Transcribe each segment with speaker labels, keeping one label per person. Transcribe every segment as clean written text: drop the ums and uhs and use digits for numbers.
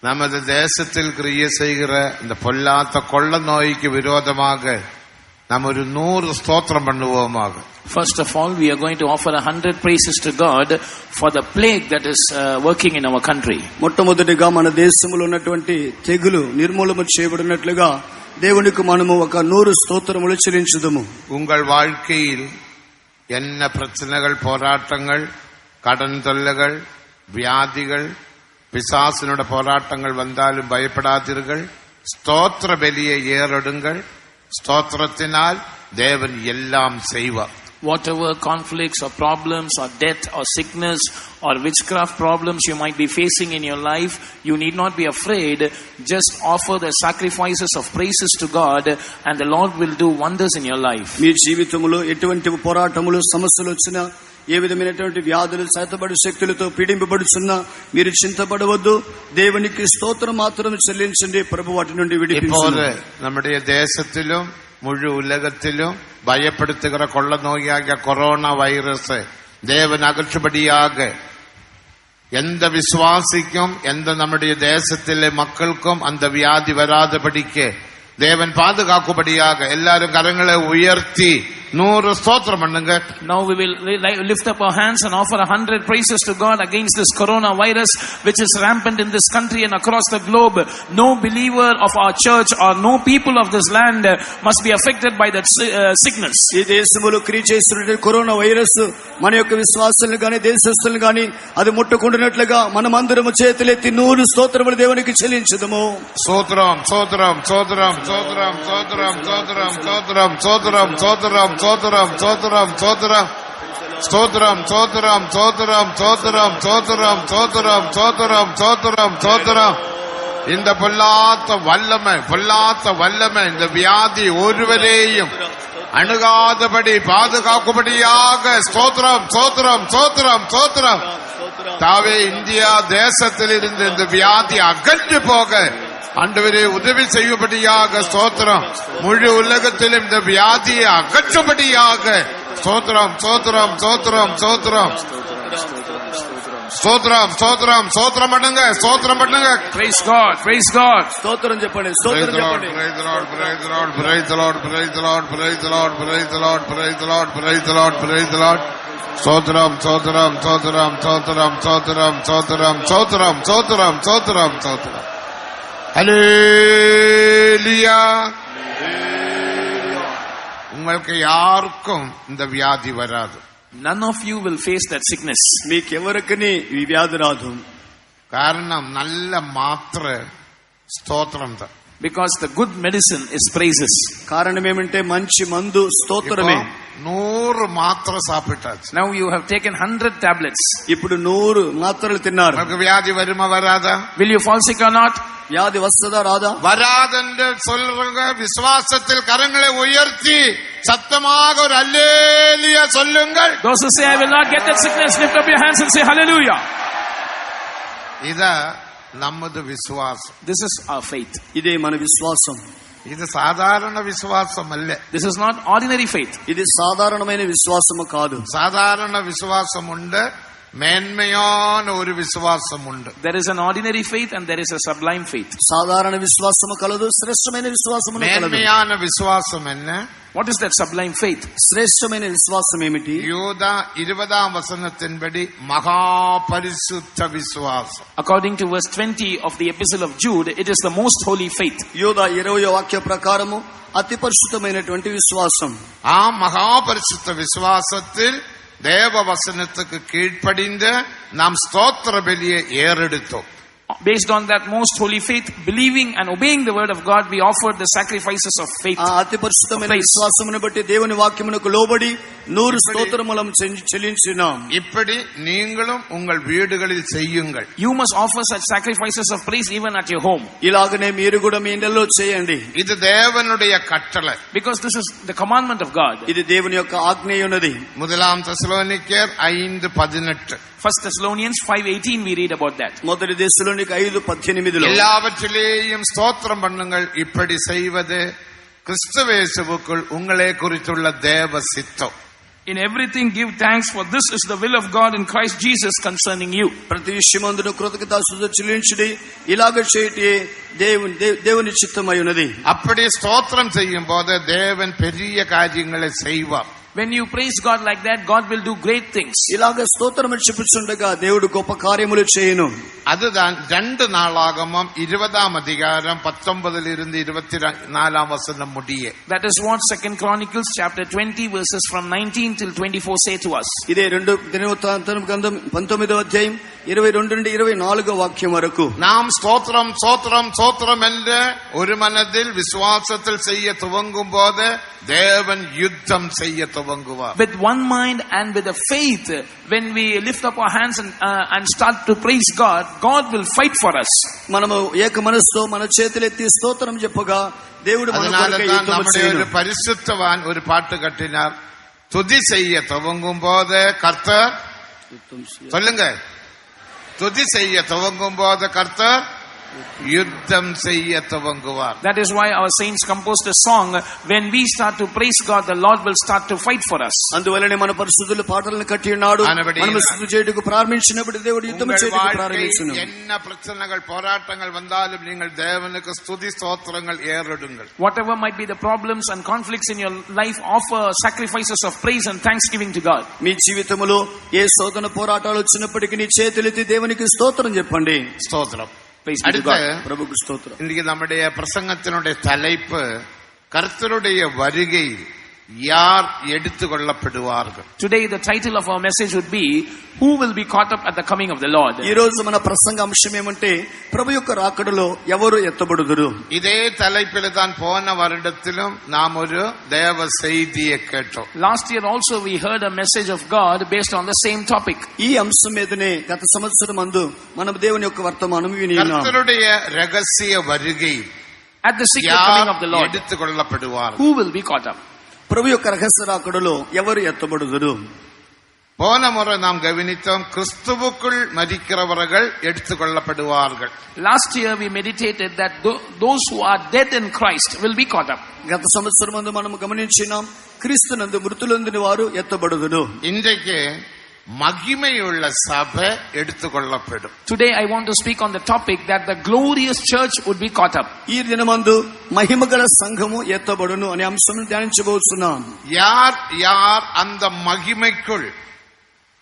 Speaker 1: நமது தேசத்தில் கிரியை செய்கிற இந்த பொல்லாத கொள்ள நோய்க்கு விரோதமாக நாம் ஒரு 100 ஸ்தோத்திரம் பண்ணுவோமாக.
Speaker 2: First of all, we are going to offer 100 praises to God for the plague that is working in our country.
Speaker 3: మొట్టమొదటిగా మన దేశంలో ఉన్నటువంటి తెగులు నిర్మూలన చేయబడినట్లుగా దేవునికి మనము ఒక 100 స్తోత్రములు చెల్లించుదాము.
Speaker 1: உங்கள் வாழ்க்கையில் என்ன பிரச்சனைகள், போராட்டங்கள், கடன் தொல்லைகள், வியாதிகள், பிசாசினோட போராட்டங்கள் வந்தாலும் பயப்படாதீர்கள். ஸ்தோத்திர பலியை ஏறெடுங்கள். ஸ்தோத்திரத்தினால் தேவன் எல்லாம் செய்வார்.
Speaker 2: Whatever conflicts or problems or death or sickness or witchcraft problems you might be facing in your life, you need not be afraid. Just offer the sacrifices of praises to God and the Lord will do wonders in your life.
Speaker 3: మీ జీవితంలో ఎటువంటి పోరాటములు, సమస్యలు వచ్చినా, ఏ విధమైనటువంటి వ్యాధులు, చేతబడి శక్తులతో పీడింపబడుచున్నా మీరు చింతపడవద్దు. దేవునికి స్తోత్రం మాత్రం చెల్లించండి. ప్రభు వాటి నుండి విడిపించును.
Speaker 1: நம்முடைய தேசத்திலும் முழு உலகத்திலும் பயப்படுத்துகிற கொள்ள நோயாகிய கொரோனா வைரஸ் தேவன் அகற்றும்படியாக எந்த விசுவாசிக்கும், எந்த நம்முடைய தேசத்திலே மக்களுக்கும் அந்த வியாதி வராதபடிக்கு தேவன் பாதுகாக்கும்படியாக எல்லாரும் கரங்களை உயர்த்தி 100 ஸ்தோத்திரம் பண்ணுங்க.
Speaker 2: Now we will lift up our hands and offer 100 praises to God against this coronavirus which is rampant in this country and across the globe. No believer of our church or no people of this land must be affected by that sickness.
Speaker 3: ఈ దేశములో క్రియ చేస్తున్న corona virus మన యొక్క విశ్వాసులను గాని దేశస్తులను గాని అది ముట్టకుండానట్లుగా మనమందరము చేతులెత్తి 100 స్తోత్రములు దేవునికి చెల్లించుదాము.
Speaker 1: స్తోత్రం స్తోత్రం స్తోత్రం స్తోత్రం స్తోత్రం స్తోత్రం స్తోత్రం స్తోత్రం స్తోత్రం சோதரம் சோதரம் சோதரம் ஸ்தோத்திரம் சோதரம் சோதரம் சோதரம் சோதரம் சோதரம் சோதரம் சோதரம் சோதரம். இந்த பொல்லாத வல்லமை இந்த வியாதி ஒருவரையும் அணுகாதபடி பாதுகாக்கும்படியாக ஸ்தோத்திரம் சோதரம் சோதரம் சோதரம். தாவே இந்தியா தேசத்தில் இருந்து இந்த வியாதி அகன்று போக ஆண்டவரே உதவி செய்யும்படியாக ஸ்தோத்திரம். முழு உலகத்திலும் இந்த வியாதியை அகற்றும்படியாக ஸ்தோத்திரம் சோத்திரம் சோத்திரம் சோத்திரம் ஸ்தோத்திரம் ஸ்தோத்திரம் ஸ்தோத்திரம் பண்ணுங்க. ஸ்தோத்திரம் பண்ணுங்க.
Speaker 2: Praise God, praise God.
Speaker 3: ஸ்தோத்திரம் చెప్పండి, ஸ்தோத்திரம் చెప్పండి.
Speaker 1: Praise the Lord, praise the Lord, praise the Lord, praise the Lord, praise the Lord, praise the Lord, praise the Lord, praise the Lord, praise the Lord. ஸ்தோத்திரம் ஸ்தோத்திரம் ஸ்தோத்திரம் ஸ்தோத்திரம் ஸ்தோத்திரம் ஸ்தோத்திரம் ஸ்தோத்திரம் ஸ்தோத்திரம் ஸ்தோத்திரம் ஸ்தோத்திரம். ஹல்லேலூயா. உங்களுக்கு யாருக்கும் இந்த வியாதி வராது.
Speaker 2: None of you will face that sickness.
Speaker 3: మీకెవరికని ఈ వ్యాధి రాదు.
Speaker 1: కారణం நல்ல మాత్ర స్తోత్రం.
Speaker 2: Because the good medicine is praises.
Speaker 3: కారణం ఏమంటే మంచి మందు స్తోత్రమే.
Speaker 1: 100 మాత్ర సాపిటాச்சு.
Speaker 2: Now you have taken 100 tablets.
Speaker 3: ఇప్పుడు 100 మాత్రలు తిన్నారు.
Speaker 1: உங்களுக்கு வியாதி வருமா வராதா?
Speaker 2: Will you fall sick or not?
Speaker 3: వ్యాధి వస్తదా రాదా?
Speaker 1: வராதென்று சொல்றவங்க விசுவாசத்தில் கரங்களை உயர்த்தி சத்தமாக ஒரு அல்லேலூயா சொல்லுங்கள்.
Speaker 2: Those who say I will not get that sickness, lift up your hands and say hallelujah.
Speaker 1: இத நமது விசுவாசம்.
Speaker 2: This is our faith.
Speaker 3: ఇదే మన విశ్వాసం.
Speaker 1: இது சாதாரண விசுவாசம் அல்ல.
Speaker 2: This is not ordinary faith.
Speaker 3: ఇది సాధారణమైన విశ్వాసము కాదు.
Speaker 1: சாதாரண விசுவாசம் உண்டு, மேன்மையான ஒரு விசுவாசம் உண்டு.
Speaker 2: There is an ordinary faith and there is a sublime faith.
Speaker 3: సాధారణ విశ్వాసము కలదు, శ్రేష్టమైన విశ్వాసము కలదు.
Speaker 1: மேன்மையான விசுவாசம் என்ன?
Speaker 2: What is that sublime faith?
Speaker 3: శ్రేష్టమైన విశ్వాసం ఏమిటి?
Speaker 1: யூதா 20ஆம் வசனத்தின்படி மகா பரிசுத்த விசுவாசம்.
Speaker 2: According to verse 20 of the epistle of Jude, it is the most holy faith.
Speaker 3: యూదా 20వ వాక్య ప్రకారము అతి పరిశుద్ధమైనటువంటి విశ్వాసం.
Speaker 1: ஆ மகா பரிசுத்த விசுவாசத்தில் தேவ வசனத்துக்கு கீழ்ப்படிந்து நாம் ஸ்தோத்திர பலியை ஏறெடுத்தோம்.
Speaker 2: Based on that most holy faith, believing and obeying the word of God, we offered the sacrifices of faith.
Speaker 3: అతి పరిశుద్ధమైన విశ్వాసమును బట్టి దేవుని వాక్యమునకు లోబడి 100 స్తోత్రములను చెల్లించినాం.
Speaker 1: இப்படி நீங்களும் உங்கள் வீடுகளில் செய்யுங்கள்.
Speaker 2: You must offer such sacrifices of praise even at your home.
Speaker 3: ఇలాగనే మీరు కూడా మీ ఇళ్ళలో చేయండి.
Speaker 1: இது தேவனுடைய கட்டளை.
Speaker 2: Because this is the commandment of God.
Speaker 3: ఇది దేవుని యొక్క ఆజ్ఞయున్నది.
Speaker 1: முதலாம் தெசலோனிக்கேயர் 5:18.
Speaker 2: 1 Thessalonians 5:18 we read about that.
Speaker 3: మొదటి దశలోనిక 5:18
Speaker 1: எல்லாவற்றிலேயும் ஸ்தோத்திரம் பண்ணுங்கள், இப்படி செய்வது கிறிஸ்துவேசுவுக்குள் உங்களை குறித்துள்ள தேவ சித்தம்.
Speaker 2: In everything give thanks, for this is the will of God in Christ Jesus concerning you.
Speaker 3: ప్రతి విషయమందును కృతజ్ఞతాస్తుతులు చెల్లించుడి, ఇలాగ చేయటే దేవుని చిత్తమై ఉన్నది.
Speaker 1: அப்படி ஸ்தோத்திரம் செய்யும் போது தேவன் பெரிய காரியங்களை செய்வார்.
Speaker 2: When you praise God like that, God will do great things.
Speaker 3: ఇలాగ స్తోత్రం చెప్పుచుండగా దేవుడు గొప్ప కార్యములు చేయును.
Speaker 1: அதுதான் 2 நாளாகமம் 20ஆம் அதிகாரம் 19 24 வசனம் முடிய.
Speaker 2: That is what 2 Chronicles chapter 20 verses from 19 till 24 say to us.
Speaker 3: ఇదే 2 దినవృత్తాంతం గ్రంథం 19వ అధ్యాయం 22 నుండి 24వ వాక్యం వరకు.
Speaker 1: நாம் ஸ்தோத்திரம் ஸ்தோத்திரம் ஸ்தோத்திரம் என்று ஒரு மனதில் விசுவாசத்தில் செய்ய துவங்கும் போது தேவன் யுத்தம் செய்ய துவங்குவார்.
Speaker 2: With one mind and with a faith, when we lift up our hands and start to praise God, God will fight for us.
Speaker 3: మనము ఏక మనసుతో మన చేతులెత్తి స్తోత్రం చెప్పగా దేవుడు మన కొరకు యుద్ధం చేయును.
Speaker 1: ஒரு பரிசுத்தவான் ஒரு பாட்டு கட்டினார், துதி செய்ய துவங்கும் போது கர்த்தர், சொல்லுங்க, துதி செய்ய துவங்கும் போது கர்த்தர் யுத்தம் செய்ய துவங்குவார்.
Speaker 2: That is why our saints composed a song, when we start to praise God, the Lord will start to fight for us.
Speaker 3: అందువల్లనే మన పరిశుద్ధులు పాటలను కట్టి ఉన్నాడు. మనము స్తుతి చేయుటకు ప్రారంభించినప్పుడు దేవుడు యుద్ధం చేయుటకు ప్రారంభించును.
Speaker 1: என்ன பிரச்சனைகள் போராட்டங்கள் வந்தாலும் நீங்கள் தேவனுக்கு ஸ்துதி ஸ்தோத்திரங்கள் ஏறெடுங்கள்.
Speaker 2: Whatever might be the problems and conflicts in your life, offer sacrifices of praise and thanksgiving to God.
Speaker 3: మీ జీవితంలో ఏ శోధన పోరాటాలు వచ్చినప్పటికీ నీ చేతులెత్తి దేవునికి స్తోత్రం చెప్పండి.
Speaker 1: ஸ்தோத்திரம்.
Speaker 3: ప్రభుకు స్తోత్రం.
Speaker 1: இன்னைக்கு நம்முடைய பிரசங்கத்தினுடைய தலைப்பு, கர்த்தருடைய வருகை யார் எடுத்துக்கொள்ளப்படுவார்கள்.
Speaker 2: Today the title of our message would be, who will be caught up at the coming of the Lord.
Speaker 3: ఈ రోజు మన ప్రసంగ అంశం ఏమంటే, ప్రభు యొక్క రాకడలో ఎవరు ఎత్తబడుదురు.
Speaker 1: இதே தலைப்பில் தான் போன வருடத்திலும் நாம் ஒரு தேவ செய்தியை கேட்டோம்.
Speaker 2: Last year also we heard a message of God based on the same topic.
Speaker 3: ఈ అంశం మీదనే గత సంవత్సరం అందు మనం దేవుని యొక్క వర్తమానం విని ఉన్నాం.
Speaker 1: கர்த்தருடைய ரகசிய வருகை,
Speaker 2: At the secret coming of the Lord,
Speaker 1: எடுத்துக்கொள்ளப்படுவார்கள்.
Speaker 2: who will be caught up.
Speaker 3: ప్రభు యొక్క రహస్య రాకడలో ఎవరు ఎత్తబడుదురు.
Speaker 1: போன முறை நாம் கவனித்தோம், கிறிஸ்துவுக்குள் மரிக்கிறவர்கள் எடுத்துக்கொள்ளப்படுவார்கள்.
Speaker 2: Last year we meditated that those who are dead in Christ will be caught up.
Speaker 3: గత సంవత్సరం అందు మనం గమనించినాం, క్రీస్తునందు మృతులొందిన వారు ఎత్తబడుదురు.
Speaker 1: இன்றைக்கு மகிமையுள்ள சபை எடுத்துக்கொள்ளப்படும்.
Speaker 2: Today I want to speak on the topic that the glorious church would be caught up.
Speaker 3: ఈ దినమందు మహిమగల సంఘము ఎత్తబడును అనే అంశం ధ్యానించబోతున్నాం.
Speaker 1: யார் அந்த மகிமைக்குள்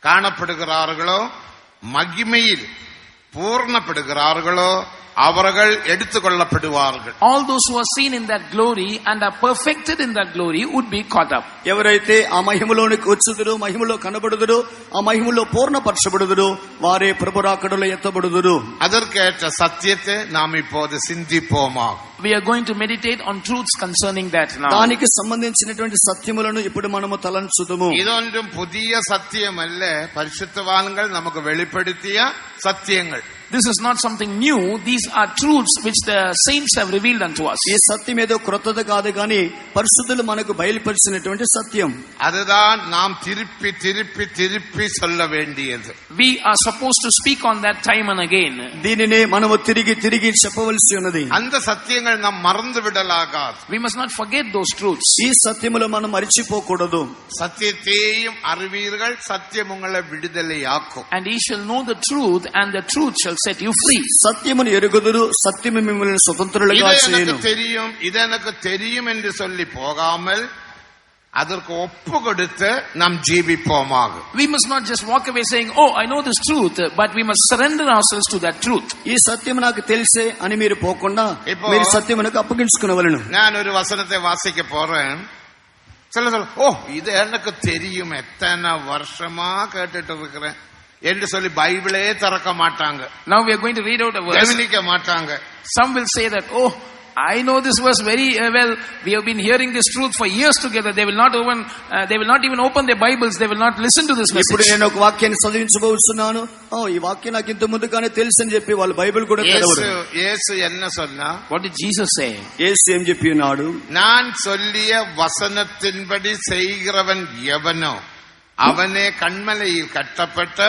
Speaker 1: காணப்படுகிறார்களோ, மகிமையில் பூர்ணப்படுகிறார்களோ, அவர்கள் எடுத்துக்கொள்ளப்படுவார்கள்.
Speaker 2: All those who are seen in that glory and are perfected in that glory would be caught up.
Speaker 3: ఎవరైతే ఆ మహిమలోనికి వచ్చుదురో, మహిమలో కనబడుదురో, ఆ మహిమలో పూర్ణపరచబడుదురో, వారే ప్రభు రాకడలో ఎత్తబడుదురు.
Speaker 1: அதற்கேற்ற சத்தியத்தை நாம் இப்போது சிந்திப்போமா.
Speaker 2: We are going to meditate on truths concerning that now.
Speaker 3: దానికి సంబంధించినటువంటి సత్యములను ఇప్పుడు మనము తలంచుదుము.
Speaker 1: இதொன்றும் புதிய சத்தியம் அல்ல, பரிசுத்தவான்கள் நமக்கு வெளிப்படுத்திய சத்தியங்கள்.
Speaker 2: This is not something new. These are truths which the saints have revealed unto us.
Speaker 3: ఈ సత్యం ఏదో క్రొత్తది కాదు గాని పరిశుద్ధులు మనకు బయలుపరిచినటువంటి సత్యం.
Speaker 1: அதுதான் நாம் திருப்பி திருப்பி திருப்பி சொல்ல வேண்டியது.
Speaker 2: We are supposed to speak on that time and again.
Speaker 3: దీనినే మనము తిరిగి తిరిగి చెప్పవలసి ఉన్నది.
Speaker 1: அந்த சத்தியங்கள் நாம் மறந்து விடலாகாது.
Speaker 2: We must not forget those truths.
Speaker 3: ఈ సత్యములు మనం మరిచిపోకూడదు.
Speaker 1: சத்தியத்தையும் அறிவீர்கள், சத்தியம் உங்களை விடுதலையாக்கும்.
Speaker 2: And ye shall know the truth, and the truth shall set you free.
Speaker 3: సత్యమును ఎరుగుదురు, సత్యము మిమ్మల్ని స్వతంత్రులుగా చేయును.
Speaker 1: இது எனக்கு தெரியும் என்று சொல்லி போகாமல் அதற்கு ஒப்பு கொடுத்து நாம் ஜீவிப்போமாக.
Speaker 2: We must not just walk away saying, oh, I know this truth, but we must surrender ourselves to that truth.
Speaker 3: ఈ సత్యం నాకు తెలిసే అని మీరు పోకుండా మీరు సత్యమునకు అప్పగించుకునవలెను.
Speaker 1: நான் ஒரு வசனத்தை வாசிக்க போறேன். சொல்ல ஓ இது எனக்கு தெரியும், எத்தனை வருஷமா கேட்டுட்டு இருக்கிறேன் என்று சொல்லி பைபிளே திறக்க மாட்டாங்க.
Speaker 2: Now we are going to read out a verse.
Speaker 1: கவனிக்க மாட்டாங்க.
Speaker 2: Some will say that, oh, I know this verse very well. We have been hearing this truth for years together. They will not even open their Bibles. They will not listen to this message.
Speaker 3: ఇప్పుడు నేను ఒక వాక్యాన్ని చదివించబోతున్నాను. ఈ వాక్యం నాకు ఇంత ముందుగానే తెలుసు అని చెప్పి వాళ్ళు బైబిల్ కూడా చదవరు.
Speaker 1: యేసు என்ன சொன்னா?
Speaker 2: What did Jesus say?
Speaker 3: యేసు ఏం చెప్పి ఉన్నాడు?
Speaker 1: நான் சொல்லிய வசனத்தின்படி செய்கிறவன் எவனோ அவனே கண்மலையில் கட்டப்பட்ட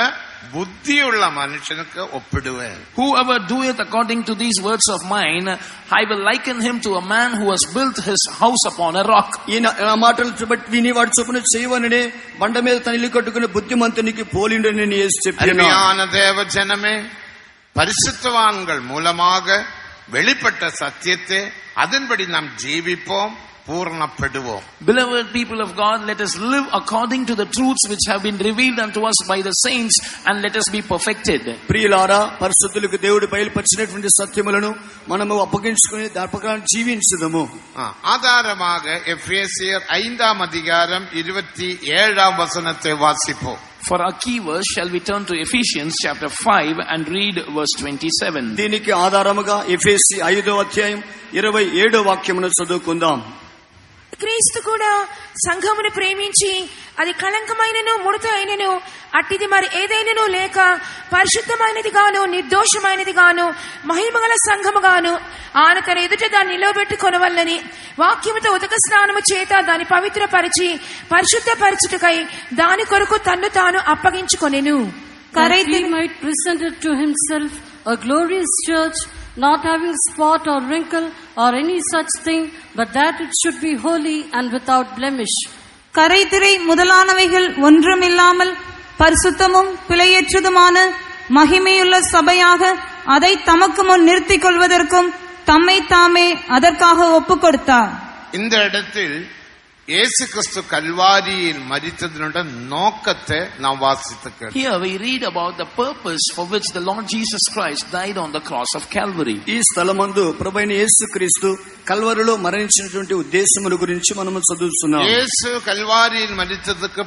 Speaker 1: புத்தியுள்ள மனுஷனுக்கு ஒப்பிடுவேன்.
Speaker 2: Whoever doeth according to these words of mine, I will liken him to a man who has built his house upon a rock.
Speaker 3: ఈ మాటలు బట్టి విని వాడు చొప్పున చేయవననే బండ మీద తన ఇల్లు కట్టుకునే బుద్ధిమంతునికి పోలిండని యేసు చెప్పాడు.
Speaker 1: அருமையான தேவ ஜனமே, பரிசுத்தவான்கள் மூலமாக வெளிப்பட்ட சத்தியத்தை அதன்படி நாம் ஜீவிப்போம், பூர்ணப்படுவோம்.
Speaker 2: Beloved people of God, let us live according to the truths which have been revealed unto us by the saints, and let us be perfected.
Speaker 3: ప్రియులారా, పరిశుద్ధులకు దేవుడు బయలుపరిచినటువంటి సత్యములను మనము అప్పగించుకొని దాని ప్రకారం జీవించుదాము.
Speaker 1: ஆதாரமாக எபேசியர் 5ஆம் அதிகாரம் 27ஆம் வசனத்தை வாசிப்போம்.
Speaker 2: For our key verse, shall we turn to Ephesians chapter 5 and read verse 27.
Speaker 3: దీనికి ఆధారముగా ఎఫెసీ 5వ అధ్యాయం 27వ వాక్యమును చదువుకుందాం.
Speaker 4: క్రీస్తు కూడా సంఘమును ప్రేమించి అది కళంకమైనను ముడత అయినను అట్టిది మరి ఏదైనను లేక పరిశుద్ధమైనది గాను నిర్దోషమైనది గాను మహిమగల సంఘము గాను ఆయన తన ఎదుట దాన్ని నిలవబెట్టుకొనవల్లని వాక్యముతో ఉదక స్నానము చేత దాన్ని పవిత్రపరిచి పరిశుద్ధపరచుటకై దాని కొరకు తన్ను తాను అప్పగించుకొనెను.
Speaker 5: That he might present it to himself a glorious church, not having spot or wrinkle or any such thing, but that it should be holy and without blemish.
Speaker 6: கரைதிரை முதலானவைகள் ஒன்றுமில்லாமல் பரிசுத்தமும் பிழையற்றதுமான மகிமையுள்ள சபையாக அதை தமக்கு முன் நிறுத்திக் கொள்வதற்கும் தம்மை தாமே அதற்காக ஒப்புக் கொடுத்தார்.
Speaker 1: இந்த இடத்தில் இயேசு கிறிஸ்து கல்வாரியில் மரித்ததனுடைய நோக்கத்தை நாம் வாசித்து
Speaker 2: Here we read about the purpose for which the Lord Jesus Christ died on the cross of Calvary.
Speaker 3: ఈ స్థలమందు ప్రభువైన యేసుక్రీస్తు కల్వరిలో మరణించినటువంటి ఉద్దేశముల గురించి మనము చదువుతున్నాం.
Speaker 1: యేసు కల్వారిயில் మరిத்ததுக்கு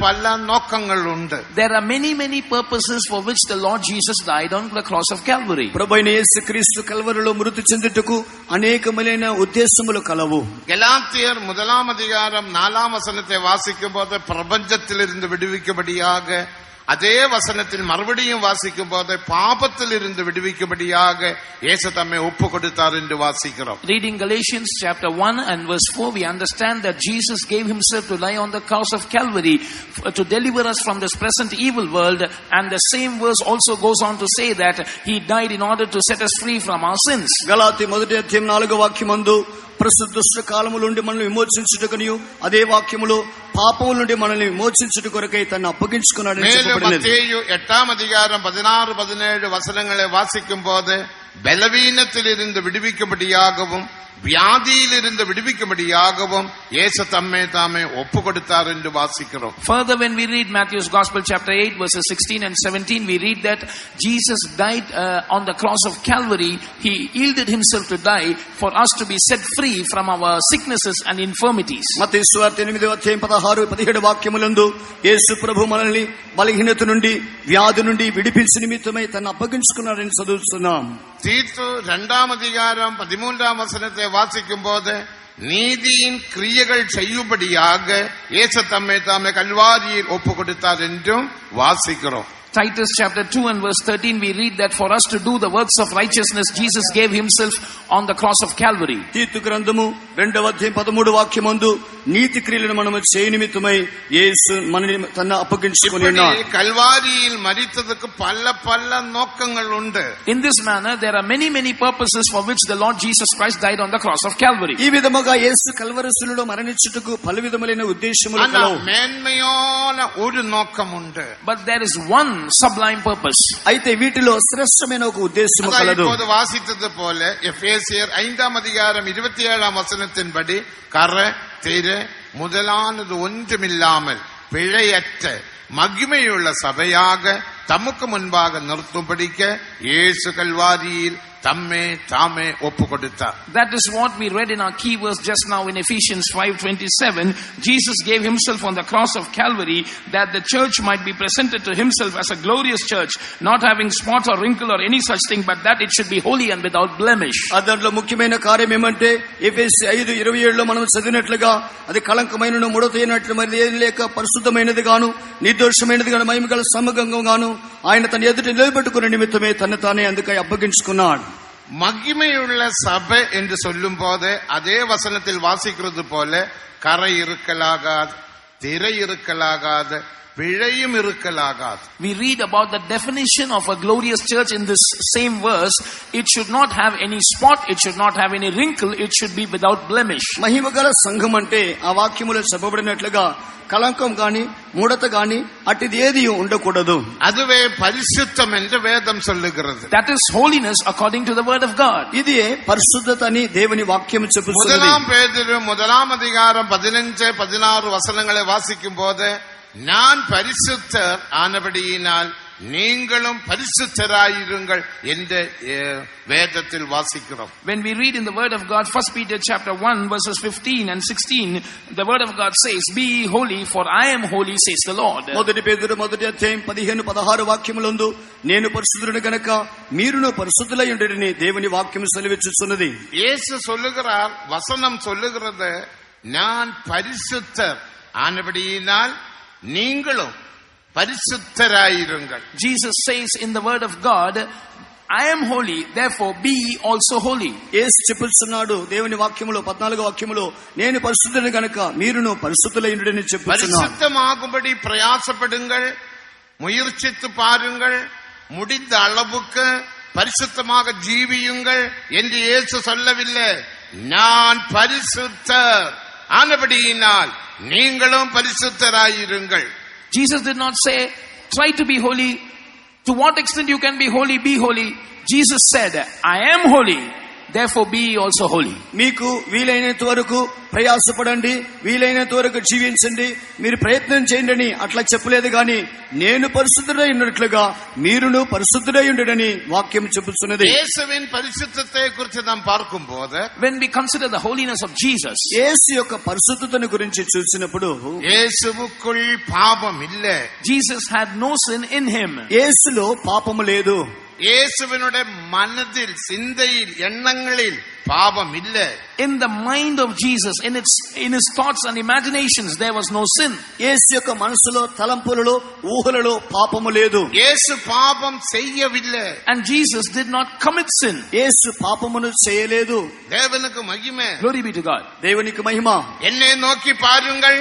Speaker 1: பல நோக்கங்கள் உண்டு.
Speaker 2: There are many purposes for which the Lord Jesus died on the cross of Calvary.
Speaker 3: ప్రభువైన యేసుక్రీస్తు కల్వరిలో మృతి చెందుటకు అనేకమైన ఉద్దేశములు కలవు.
Speaker 1: గలాతీయర్ 1ஆம் அதிகாரம் 4ஆம் வசனத்தை வாசிக்கும் போது பிரபஞ்சத்திலிருந்து விடுவிக்கும்படியாக, அதே வசனத்தில் மறுபடியும் வாசிக்கும் போது பாபத்தில் இருந்து விடுவிக்கும்படியாக இயேசு தம்மை ஒப்பு கொடுத்தார் என்று வாசிக்கிறோம்.
Speaker 2: Reading Galatians chapter 1 and verse 4, we understand that Jesus gave himself to lie on the cross of Calvary to deliver us from this present evil world, and the same verse also goes on to say that he died in order to set us free from our sins.
Speaker 3: గలాతీ 1వ అధ్యాయం 4వ వాక్యమందు ప్రస్తుత దుష్ట కాలము నుండి మనల్ని విమోచించుటకునియు అదే వాక్యములో పాపముల నుండి మనల్ని విమోచించుట కొరకై తన్ను అప్పగించుకున్నాడని చెప్పబడినది.
Speaker 1: మత్తయి 8ஆம் அதிகாரம் 16, 17 வசனங்களை வாசிக்கும் போது பலவீனத்திலிருந்து விடுவிக்கும்படியாகவும் வியாதியிலிருந்து விடுவிக்கும்படியாகவும் இயேசு தம்மை தாமே ஒப்பு கொடுத்தார் என்று வாசிக்கிறோம்.
Speaker 2: Further, when we read Matthew's Gospel chapter 8 verses 16 and 17, we read that Jesus died on the cross of Calvary. He yielded himself to die for us to be set free from our sicknesses and infirmities.
Speaker 3: మత్తయి సువార్త 8వ అధ్యాయం 16, 17 వాక్యములందు యేసు ప్రభు మనల్ని బలహీనత నుండి వ్యాధి నుండి విడిపించే నిమిత్తమై తన్ను అప్పగించుకున్నారని చదువుతున్నాం.
Speaker 1: தீத்து 2ஆம் அதிகாரம் 13ஆம் வசனத்தை வாசிக்கும் போது நீதியின் கிரியைகள் செய்யும்படியாக இயேசு தம்மை தாமே கல்வாரியில் ஒப்பு கொடுத்தார் என்றும் வாசிக்கிறோம்.
Speaker 2: Titus chapter 2 and verse 13, we read that for us to do the works of righteousness, Jesus gave himself on the cross of Calvary.
Speaker 3: తీతు గ్రంథము 2వ అధ్యాయం 13 వాక్యమందు నీతి క్రియలను మనము చేయ నిమిత్తమై యేసు మనని తన అప్పగించుకొని ఉన్నాడు.
Speaker 1: కల్వారిயில் మరిத்ததுக்கு பல நோக்கங்கள் உண்டு.
Speaker 2: In this manner, there are many purposes for which the Lord Jesus Christ died on the cross of Calvary.
Speaker 3: ఈ విధముగా యేసు కల్వరి శిలువలో మరణించుటకు పలు విధములైన ఉద్దేశములు కలవు.
Speaker 1: మేన్மையான ஒரு நோக்கம் உண்டு.
Speaker 2: But there is one sublime purpose.
Speaker 3: అయితే వీటిలో శ్రేష్టమైన ఒక ఉద్దేశము కలదు.
Speaker 1: இப்போது வாசித்தது போல எபேசியர் 5ஆம் அதிகாரம் 27ஆம் வசனத்தின்படி கரை திரை முதலானது ஒன்றுமில்லாமல் பிழையற்ற மகிமையுள்ள சபையாக தமக்கு முன்பாக நிறுத்தும்படிக்க இயேசு கல்வாரியில் தம்மே தாமே ஒப்பு கொடுத்தார்.
Speaker 2: That is what we read in our key verse just now in Ephesians 5:27. Jesus gave himself on the cross of Calvary that the church might be presented to himself as a glorious church, not having spot or wrinkle or any such thing, but that it should be holy and without blemish.
Speaker 3: అదర్లో ముఖ్యమైన కార్యం ఏమంటే ఎఫెసీ 5:27లో మనం చదివినట్లుగా అది కళంకమైనను ముడతైనట్లు మరి ఏది లేక పరిశుద్ధమైనది గాను నిర్దోషమైనది గాను మహిమగల సమగంగం గాను ఆయన తన ఎదుట నిలబెట్టుకునే నిమిత్తమే తను తానే అందుకై అప్పగించుకున్నాడు.
Speaker 1: மகிமையுள்ள சபை என்று சொல்லும் போது அதே வசனத்தில் வாசிக்கிறது போல கரை இருக்கலாகாது, திரை இருக்கலாகாது, பிழையும் இருக்கலாகாது.
Speaker 2: We read about the definition of a glorious church in this same verse. It should not have any spot, it should not have any wrinkle, it should be without blemish.
Speaker 3: మహిమగల సంఘం అంటే ఆ వాక్యములో చెప్పబడినట్లుగా కలంకం గాని ముడత గాని అట్టిది ఏది ఉండకూడదు.
Speaker 1: அதுவே பரிசுத்தம் என்று வேதம் சொல்லுகிறது.
Speaker 2: That is holiness according to the word of God.
Speaker 3: ఇది పరిశుద్ధత అని దేవుని వాక్యం చెబుతుంది.
Speaker 1: முதலாம் பேதுரு முதலாம் அதிகாரம் 15-16 வசனங்களை வாசிக்கும் போது நான் பரிசுத்தர் ஆனபடியினால் நீங்களும் பரிசுத்தராயிருங்கள் என்று வேதத்தில் வாசிக்கிறோம்.
Speaker 2: When we read in the word of God, 1 Peter chapter 1 verses 15 and 16, the word of God says, "Be ye holy, for I am holy, says the Lord."
Speaker 3: మొదటి పేతురు మొదటి అధ్యాయం 15-16 వాక్యములందు నేను పరిశుద్ధుడను గనుక మీరును పరిశుద్ధులై ఉండుడని దేవుని వాక్యం సెలవిచ్చుచున్నది.
Speaker 1: இயேசு சொல்லுகிறார், வசனம் சொல்லுகிறது, நான் பரிசுத்தர் ஆனபடியினால் நீங்களும் பரிசுத்தராயிருங்கள்.
Speaker 2: Jesus says in the word of God, I am holy, therefore be ye also holy.
Speaker 3: యేసు చెప్పుచున్నాడు దేవుని వాక్యములో 14వ వాక్యములో నేను పరిశుద్ధుడను గనుక మీరును పరిశుద్ధులై ఉండుడని చెప్పుచున్నాడు.
Speaker 1: பரிசுத்தமாகும்படி பிரயாசப்படுங்கள், முயற்சித்து பாருங்கள், முடிந்த அளவுக்கு பரிசுத்தமாக ஜீவியுங்கள் என்று இயேசு சொல்லவில்லை. நான் பரிசுத்தர் ஆனபடியினால் நீங்களும் பரிசுத்தராயிருங்கள்.
Speaker 2: Jesus did not say, try to be holy. To what extent you can be holy, be holy. Jesus said, I am holy, therefore be also holy.
Speaker 3: మీకు వీలైనంత వరకు ప్రయాసపడండి, వీలైనంత వరకు జీవించండి, మీరు ప్రయత్నం చేయండి అట్లా చెప్పలేదు గాని నేను పరిశుద్ధుడై ఉన్నట్లుగా మీరును పరిశుద్ధుడై ఉండుడని వాక్యం చెబుతున్నది.
Speaker 1: యేసువిன் పరిశుద్ధத்தை குறித்து நாம் பார்க்கும்போது,
Speaker 2: when we consider the holiness of Jesus,
Speaker 3: యేసు యొక్క పరిశుద్ధతను గురించి చూసినప్పుడు
Speaker 1: యేసుவுக்குள் பாவம் இல்லை.
Speaker 2: Jesus had no sin in him.
Speaker 3: యేసులో పాపము లేదు.
Speaker 1: இயேசுவினுடைய மனதில், சிந்தையில், எண்ணங்களில் பாவம் இல்லை.
Speaker 2: In the mind of Jesus, in his thoughts and imaginations, there was no sin.
Speaker 3: యేసు యొక్క మనసులో, తలంపులలో, ఊహలలో పాపము లేదు.
Speaker 1: యేసు பாவம் செய்யவில்லை.
Speaker 2: And Jesus did not commit sin.
Speaker 3: యేసు పాపమును చేయలేదు.
Speaker 1: தேவனுக்கு மகிமை.
Speaker 2: Glory be to God.
Speaker 3: దేవునికి మహిమ.
Speaker 1: என்னை நோக்கி பாருங்கள்,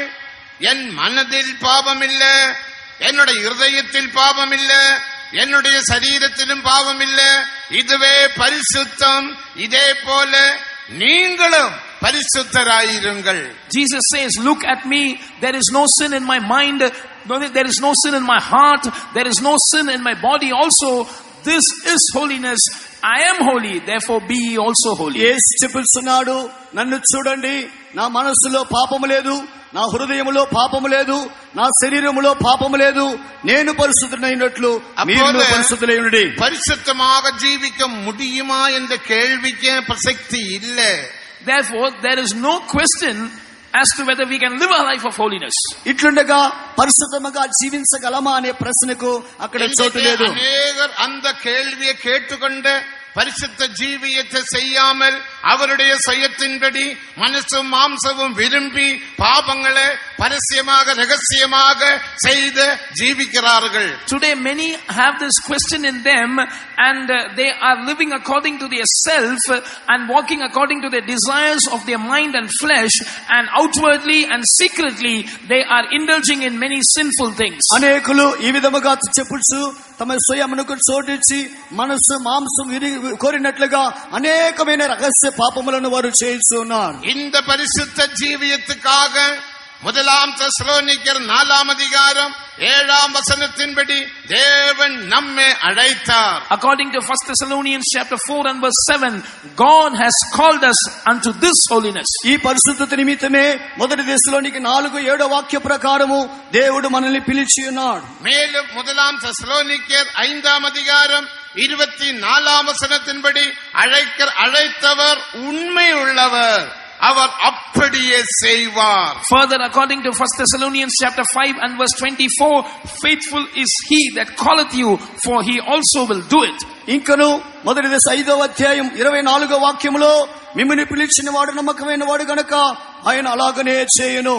Speaker 1: என் மனதில் பாவம் இல்லை, என்னுடைய இருதயத்தில் பாவம் இல்லை, என்னுடைய சரீரத்திலும் பாவம் இல்லை. இதுவே பரிசுத்தம். இதே போல நீங்களும் பரிசுத்தராயிருங்கள்.
Speaker 2: Jesus says, look at me, there is no sin in my mind, there is no sin in my heart, there is no sin in my body also. This is holiness. I am holy, therefore be ye also holy.
Speaker 3: యేసు చెప్పుచున్నాడు, నన్ను చూడండి, నా మనసులో పాపము లేదు, నా హృదయములో పాపము లేదు, నా శరీరములో పాపము లేదు, నేను పరిశుద్ధుడైనట్లు మీరును పరిశుద్ధులై ఉండుడి.
Speaker 1: பரிசுத்தமாக ஜீவிக்க முடியுமா என்ற கேள்விக்கு பிரசக்தி இல்லை.
Speaker 2: Therefore there is no question as to whether we can live a life of holiness.
Speaker 3: ఇట్లుండగా పరిశుద్ధముగా జీవించగలమా అనే ప్రశ్నకు అక్కడ చోటు లేదు.
Speaker 1: அநேகர் அந்த கேள்வியை கேட்டுக்கொண்டு பரிசுத்த ஜீவியத்தை செய்யாமல் அவருடைய சுயத்தின்படி மனசும் மாம்சமும் விரும்பி பாவங்களை பரஸ்யமாக ரகசியமாக செய்து ஜீவிக்கிறார்கள்.
Speaker 2: Today many have this question in them and they are living according to their self and walking according to their desires of their mind and flesh, and outwardly and secretly they are indulging in many sinful things.
Speaker 3: అనేకులు ఈ విధముగా చెప్పుచు తమ స్వయమునకు చోటిచ్చి మనసు మాంసం కోరినట్లుగా అనేకమైన రహస్య పాపములను వారు చేస్తున్నారు.
Speaker 1: இந்த பரிசுத்த ஜீவியத்துக்காக முதலாம் தெசலோனிக்கர் 4ஆம் அதிகாரம் 7ஆம் வசனத்தின்படி தேவன் நம்மை அழைத்தார்.
Speaker 2: According to 1 Thessalonians chapter 4 and verse 7, God has called us unto this holiness.
Speaker 3: ఈ పరిశుద్ధత నిమిత్తమే మొదటి తెస్సలోనిక 4:7 వాక్య ప్రకారము దేవుడు మనల్ని పిలిచి ఉన్నాడు.
Speaker 1: மேலும் முதலாம் தெசலோனிக்கர் 5ஆம் அதிகாரம் 24ஆம் வசனத்தின்படி அழைத்தவர் உண்மை உள்ளவர், அவர் அப்படியே செய்வார்.
Speaker 2: Further, according to 1 Thessalonians chapter 5 and verse 24, faithful is he that calleth you, for he also will do it.
Speaker 3: ఇంకను మొదటి దశ 5వ అధ్యాయం 24వ వాక్యములో మిమ్మల్ని పిలిచిన వాడు నమ్మకమైన వాడు గనుక ఆయన అలాగనే చేయను.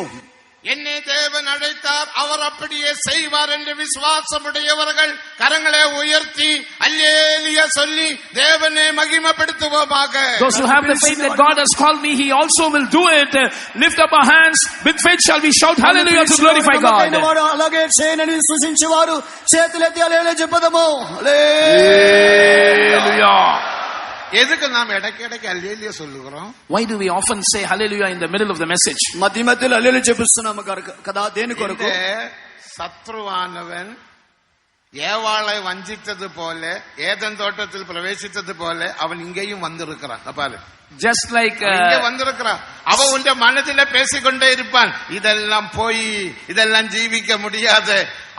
Speaker 1: என்னை தேவன் அழைத்தார், அவர் அப்படியே செய்வார் என்று விசுவாசமுடையவர்கள் கரங்களை உயர்த்தி அல்லேலூயா சொல்லி தேவனை மகிமைப்படுத்துவோமாக.
Speaker 2: Those who have the faith that God has called me, He also will do it. Lift up our hands. With faith shall we shout hallelujah to glorify God.
Speaker 3: అలాగే చేయనని విశ్వసించేవారు చేతులెత్తి హల్లెలూయా చెప్పుదాము.
Speaker 2: Hallelujah.
Speaker 1: எதுக்கு நாம் இடைக்கிடைக்கு அல்லேலூயா சொல்லுகிறோம்?
Speaker 2: Why do we often say hallelujah in the middle of the message?
Speaker 3: మధ్య మధ్యలో హల్లెలూయా చెప్తున్నాము కదా, దేని కొరకు?
Speaker 1: சத்ருவானவன் ஏவாளை வஞ்சித்தது போல, ஏதன் தோட்டத்தில் பிரவேசித்தது போல அவன் இங்கேயும் வந்திருக்கிறான். பாரு,
Speaker 2: just like
Speaker 1: இங்க வந்திருக்கிறான். அவன் உன் மனதில பேசிக்கொண்டே இருப்பான், இதெல்லாம் போய் இதெல்லாம் ஜீவிக்க முடியாது.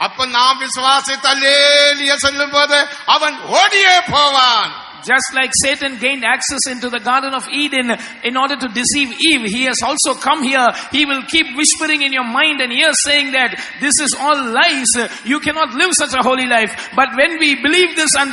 Speaker 1: அப்ப நாம் விசுவாசித்து அல்லேலூயா சொல்லும் போது அவன் ஓடியே போவான்.
Speaker 2: Just like Satan gained access into the Garden of Eden in order to deceive Eve, he has also come here. He will keep whispering in your mind and ears saying that this is all lies. You cannot live such a holy life. But when we believe this and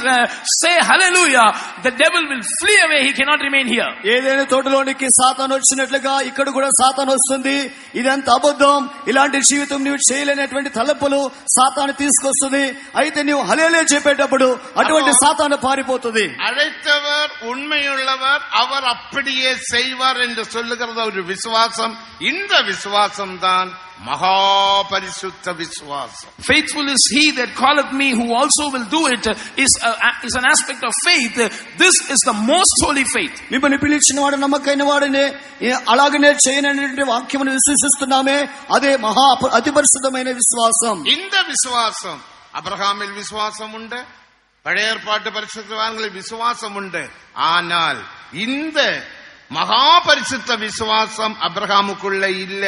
Speaker 2: say hallelujah, the devil will flee away. He cannot remain here.
Speaker 3: ఏదైనా తోటలోనికి సాతాను వచ్చినట్లుగా ఇక్కడ కూడా సాతాను వస్తుంది. ఇదంతా అబద్ధం, ఇలాంటి జీవితం నువ్వు చేయలేనటువంటి తలపులు సాతాను తీసుకొస్తుంది. అయితే నువ్వు హల్లెలూయా చెప్పేటప్పుడు అటువంటి సాతాను పారిపోతుంది.
Speaker 1: அழைத்தவர் உண்மையுள்ளவர், அவர் அப்படியே செய்வார் என்று சொல்லுகிறது ஒரு விசுவாசம். இந்த விசுவாசம் தான் மகா பரிசுத்த விசுவாசம்.
Speaker 2: Faithful is he that calleth me, who also will do it, is an aspect of faith. This is the most holy faith.
Speaker 3: మిమ్మల్ని పిలిచిన వాడు నమ్మకైన వాడనే, అలాగనే చేయనటువంటి వాక్యమును విశ్వసిస్తున్నామే, అదే మహా అతి పరిశుద్ధమైన విశ్వాసం.
Speaker 1: இந்த விசுவாசம் அபிரகாமில் விசுவாசம் உண்டு, பழைய ஏற்பாட்டு பரிசுத்தவான்களில் விசுவாசம் உண்டு. ஆனால் இந்த மகா பரிசுத்த விசுவாசம் அபிரகாமுக்குள்ளே இல்ல,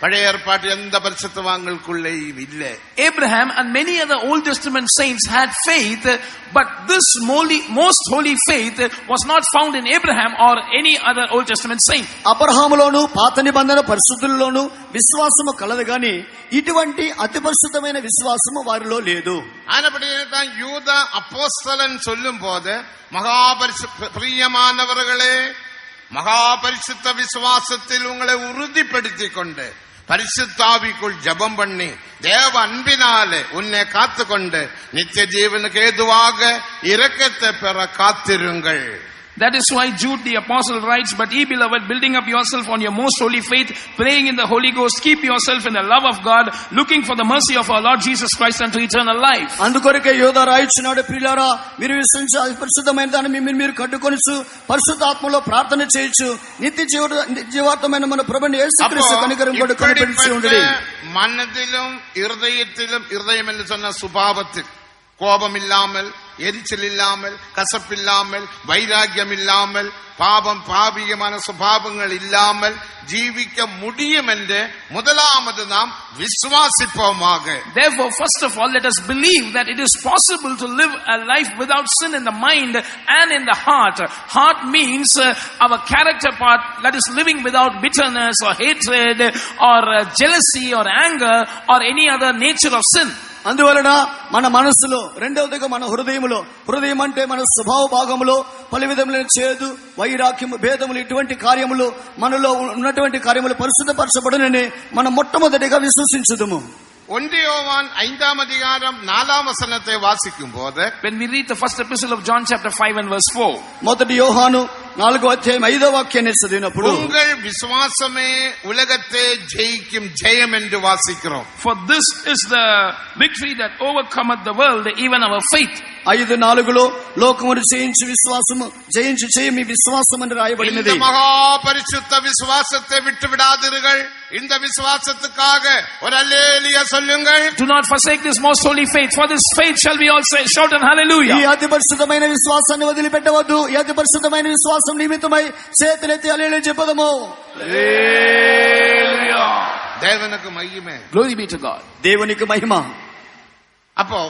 Speaker 1: பழைய ஏற்பாட்டு எந்த பரிசுத்தவான்களுக்குள்ளேயும் இல்ல.
Speaker 2: Abraham and many other Old Testament saints had faith, but this most holy faith was not found in Abraham or any other Old Testament saint.
Speaker 3: అబ్రహాములోను పాత నిబంధన పరిశుద్ధుల్లోను విశ్వాసము కలదు గాని ఇటువంటి అతి పరిశుద్ధమైన విశ్వాసము వారిలో లేదు.
Speaker 1: ஆனபடிதான் யூதா அப்போஸ்தலன் சொல்லும் போது மகா பிரியமானவர்களே, மகா பரிசுத்த விசுவாசத்தில் உங்களை உறுதிப்படுத்திக் கொண்டு பரிசுத்தாவிக்குள் ஜெபம் பண்ணி தேவ அன்பினாலே உன்னை காத்துக்கொண்டு நித்திய ஜீவனுக்கு ஏதுவாக இரக்கத்தை பெற காத்திருங்கள்.
Speaker 2: That is why Jude the apostle writes, but ye beloved, building up yourself on your most holy faith, praying in the Holy Ghost, keep yourself in the love of God, looking for the mercy of our Lord Jesus Christ unto eternal life.
Speaker 3: అందుకొరకే యోధా రాయించినాడు, ప్రియులారా మీరు విశ్వసించి పరిశుద్ధమైన దాన్ని మిమ్మల్ని మీరు కట్టుకొనుచు పరిశుద్ధాత్మలో ప్రార్థన చేయొచ్చు, నిత్య జీవార్థమైన మన ప్రభుని యేసుక్రీస్తు కనికరం కొరకు కనిపెట్టి ఉండండి.
Speaker 1: மனதிலும் இருதயத்திலும், இருதயம் என்று சொன்ன சுபாவத்தில் கோபம் இல்லாமல், எரிச்சல் இல்லாமல், கசப்பில்லாமல், வைராக்கியம் இல்லாமல், பாவியமான சுபாவங்கள் இல்லாமல் ஜீவிக்க முடியும் என்று முதலாவது நாம் விசுவாசிப்போமாக.
Speaker 2: Therefore, first of all, let us believe that it is possible to live a life without sin in the mind and in the heart. Heart means our character part, that is living without bitterness or hatred or jealousy or anger or any other nature of sin.
Speaker 3: అందువలన మన మనస్సులో, రెండవదిగా మన హృదయములో, హృదయం అంటే మన స్వభావ భాగములో పలు విధములైన చేదు, వైరాగ్యము, భేదములు, ఇటువంటి కార్యములు మనలో ఉన్నటువంటి కార్యములు పరిశుద్ధపరచబడునని మనం మొట్టమొదటిగా విశ్వసించుదుము.
Speaker 1: 1 யோவான் 5ஆம் அதிகாரம் 4ஆம் வசனத்தை வாசிக்கும் போது,
Speaker 2: when we read the first epistle of John chapter 5 and verse 4,
Speaker 3: మొదటి యోహాను 4వ అధ్యాయం 5వ వాక్యాన్ని చదివినప్పుడు,
Speaker 1: உங்கள் விசுவாசமே உலகத்தை ஜெயிக்கும் ஜெயம் என்று வாசிக்கிறோம்.
Speaker 2: for this is the victory that overcometh the world, even our faith.
Speaker 3: 5:4లో లోకమును జయించి విశ్వాసము జయించి చేయమి విశ్వాసం అని రాయబడినది.
Speaker 1: இந்த மகா பரிசுத்த விசுவாசத்தை விட்டு விடாதீர்கள். இந்த விசுவாசத்துக்காக ஒரு அல்லேலூயா சொல்லுங்கள்.
Speaker 2: Do not forsake this most holy faith. For this faith shall we all say, shout and hallelujah.
Speaker 3: ఈ అతి పరిశుద్ధమైన విశ్వాసాన్ని వదిలిపెట్టవద్దు. ఈ అతి పరిశుద్ధమైన విశ్వాసం నిమిత్తమై చేతులెత్తి హల్లెలూయా చెప్పుదాము.
Speaker 2: Hallelujah.
Speaker 1: தேவனுக்கு மகிமை.
Speaker 2: Glory be to God.
Speaker 3: దేవునికి మహిమ.
Speaker 1: அப்போ